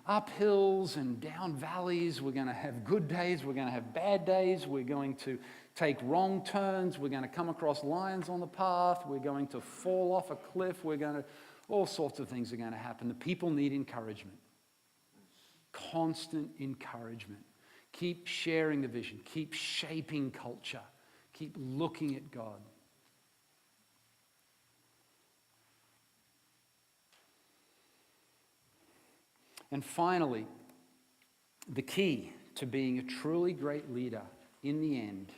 up hills and down valleys. We're going to have good days. We're going to have bad days. We're going to take wrong turns. We're going to come across lions on the path. We're going to fall off a cliff. All sorts of things are going to happen. The people need encouragement. Constant encouragement. Keep sharing the vision. Keep shaping culture. Keep looking at God. And finally, the key to being a truly great leader in the end,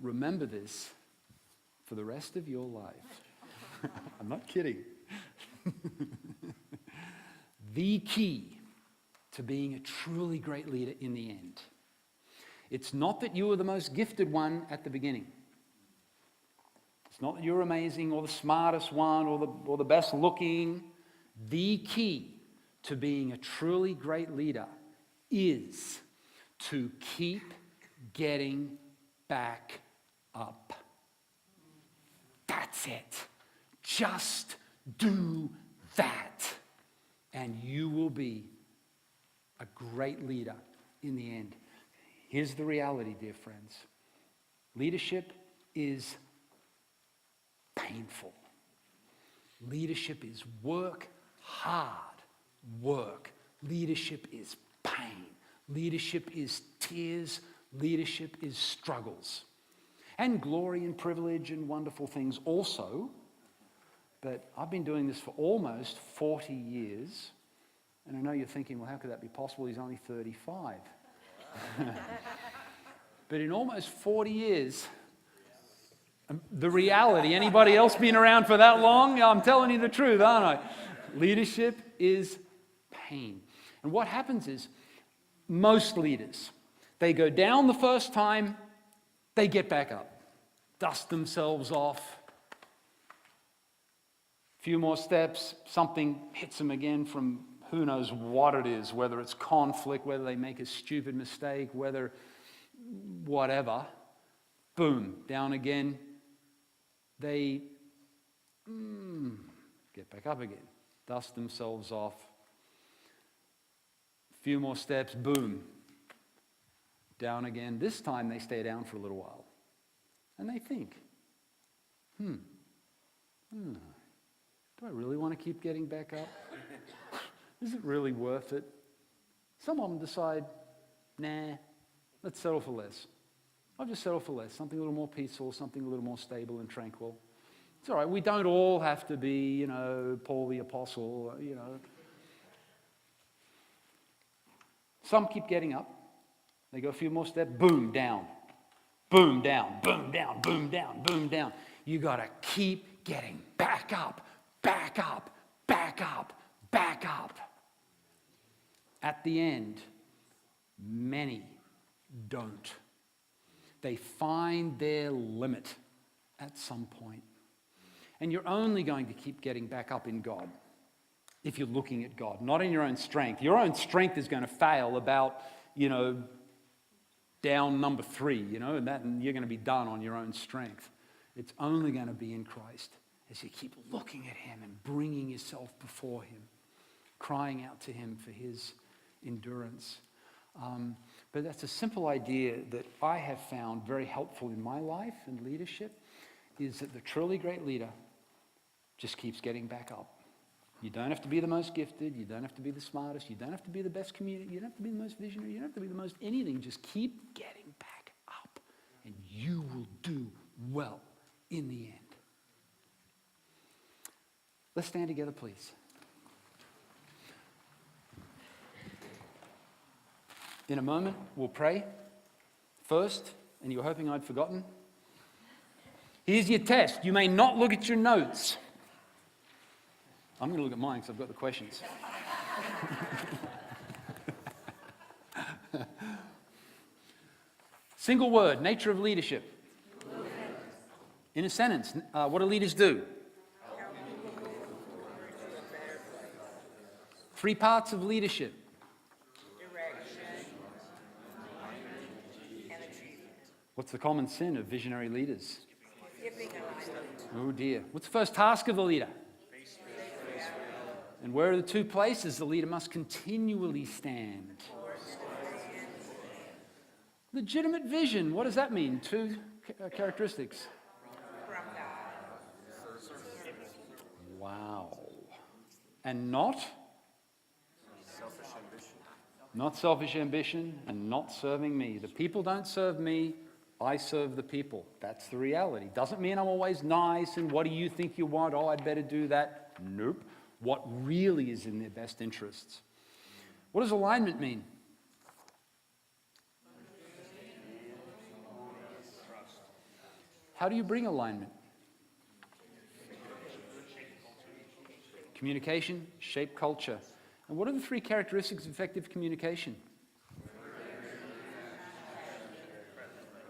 remember this for the rest of your life. I'm not kidding. The key to being a truly great leader in the end. It's not that you are the most gifted one at the beginning. It's not that you're amazing or the smartest one or the best looking. The key to being a truly great leader is to keep getting back up. That's it. Just do that, and you will be a great leader in the end. Here's the reality, dear friends. Leadership is painful. Leadership is work. Hard work. Leadership is pain. Leadership is tears. Leadership is struggles. And glory and privilege and wonderful things also. But I've been doing this for almost 40 years. And I know you're thinking, well, how could that be possible? He's only 35. But in almost 40 years, the reality, anybody else been around for that long? I'm telling you the truth, aren't I? Leadership is pain. And what happens is, most leaders, they go down the first time, they get back up, dust themselves off. A few more steps, something hits them again from who knows what it is, whether it's conflict, whether they make a stupid mistake, whether whatever. Boom, down again. They get back up again. Dust themselves off. A few more steps, boom. Down again. This time they stay down for a little while. And they think, do I really want to keep getting back up? Is it really worth it? Some of them decide, nah, let's settle for less. I'll just settle for less. Something a little more peaceful, something a little more stable and tranquil. It's all right. We don't all have to be, Paul the Apostle, Some keep getting up. They go a few more steps, boom, down. Boom, down, boom, down, boom, down, boom, down. You got to keep getting back up, back up, back up, back up. At the end, many don't. They find their limit at some point. And you're only going to keep getting back up in God if you're looking at God, not in your own strength. Your own strength is going to fail about, down number 3, and you're going to be done on your own strength. It's only going to be in Christ as you keep looking at him and bringing yourself before him, crying out to him for his endurance. But that's a simple idea that I have found very helpful in my life and leadership, is that the truly great leader just keeps getting back up You don't have to be the most gifted. You don't have to be the smartest. You don't have to be the best community. You don't have to be the most visionary. You don't have to be the most anything. Just keep getting back up, and you will do well in the end. Let's stand together, please. In a moment, we'll pray. First, and you were hoping I'd forgotten, here's your test. You may not look at your notes. I'm going to look at mine because I've got the questions. Single word, nature of leadership. In a sentence, what do leaders do? Three parts of leadership. Direction and achievement. What's the common sin of visionary leaders? Skipping alignment. Oh dear. What's the first task of the leader? And where are the two places the leader must continually stand? Legitimate vision. What does that mean? Two characteristics. From God. Wow. And not? Not selfish ambition and not serving me. The people don't serve me, I serve the people. That's the reality. Doesn't mean I'm always nice and what do you think you want? Oh, I'd better do that. Nope. What really is in their best interests. What does alignment mean? How do you bring alignment? Communication, shape culture. And what are the three characteristics of effective communication?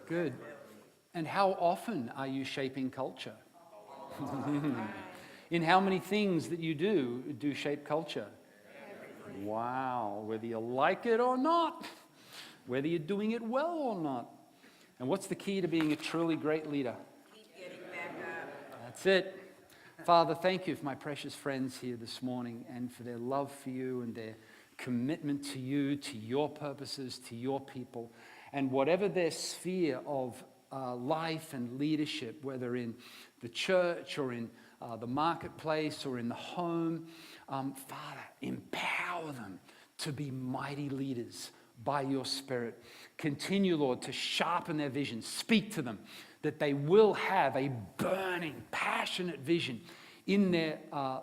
Good. And how often are you shaping culture? In how many things that you do shape culture? Wow. Whether you like it or not. Whether you're doing it well or not. And what's the key to being a truly great leader? Keep getting back up. That's it. Father, thank you for my precious friends here this morning and for their love for you and their commitment to you, to your purposes, to your people. And whatever their sphere of life and leadership, whether in the church or in the marketplace or in the home, Father, empower them to be mighty leaders by your Spirit. Continue, Lord, to sharpen their vision. Speak to them that they will have a burning, passionate vision in their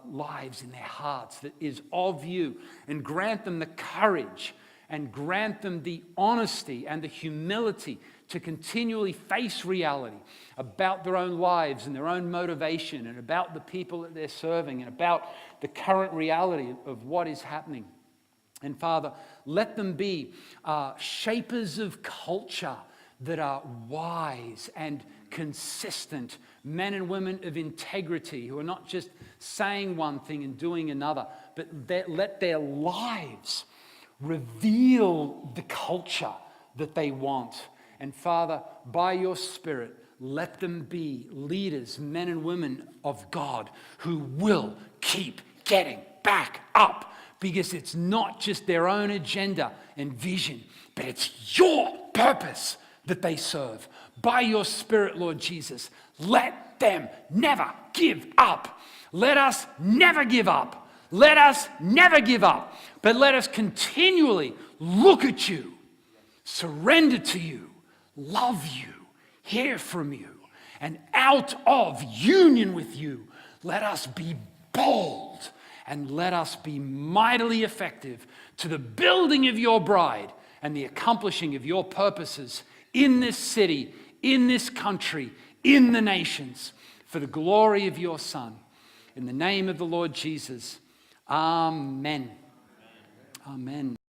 lives, in their hearts that is of you. And grant them the courage and grant them the honesty and the humility to continually face reality about their own lives and their own motivation and about the people that they're serving and about the current reality of what is happening. And Father, let them be shapers of culture that are wise and consistent, men and women of integrity who are not just saying one thing and doing another, but let their lives reveal the culture that they want. And Father, by your Spirit, let them be leaders, men and women of God who will keep getting back up, because it's not just their own agenda and vision, but it's your purpose that they serve. By your Spirit, Lord Jesus, let them never give up. Let us never give up. Let us never give up, but let us continually look at you, surrender to you, love you, hear from you, and out of union with you, let us be bold and let us be mightily effective to the building of your bride and the accomplishing of your purposes in this city, in this country, in the nations, for the glory of your Son. In the name of the Lord Jesus, amen. Amen.